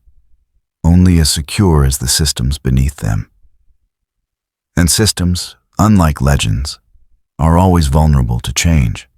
A: only as secure as the systems beneath them. And systems, unlike legends, are always vulnerable to change.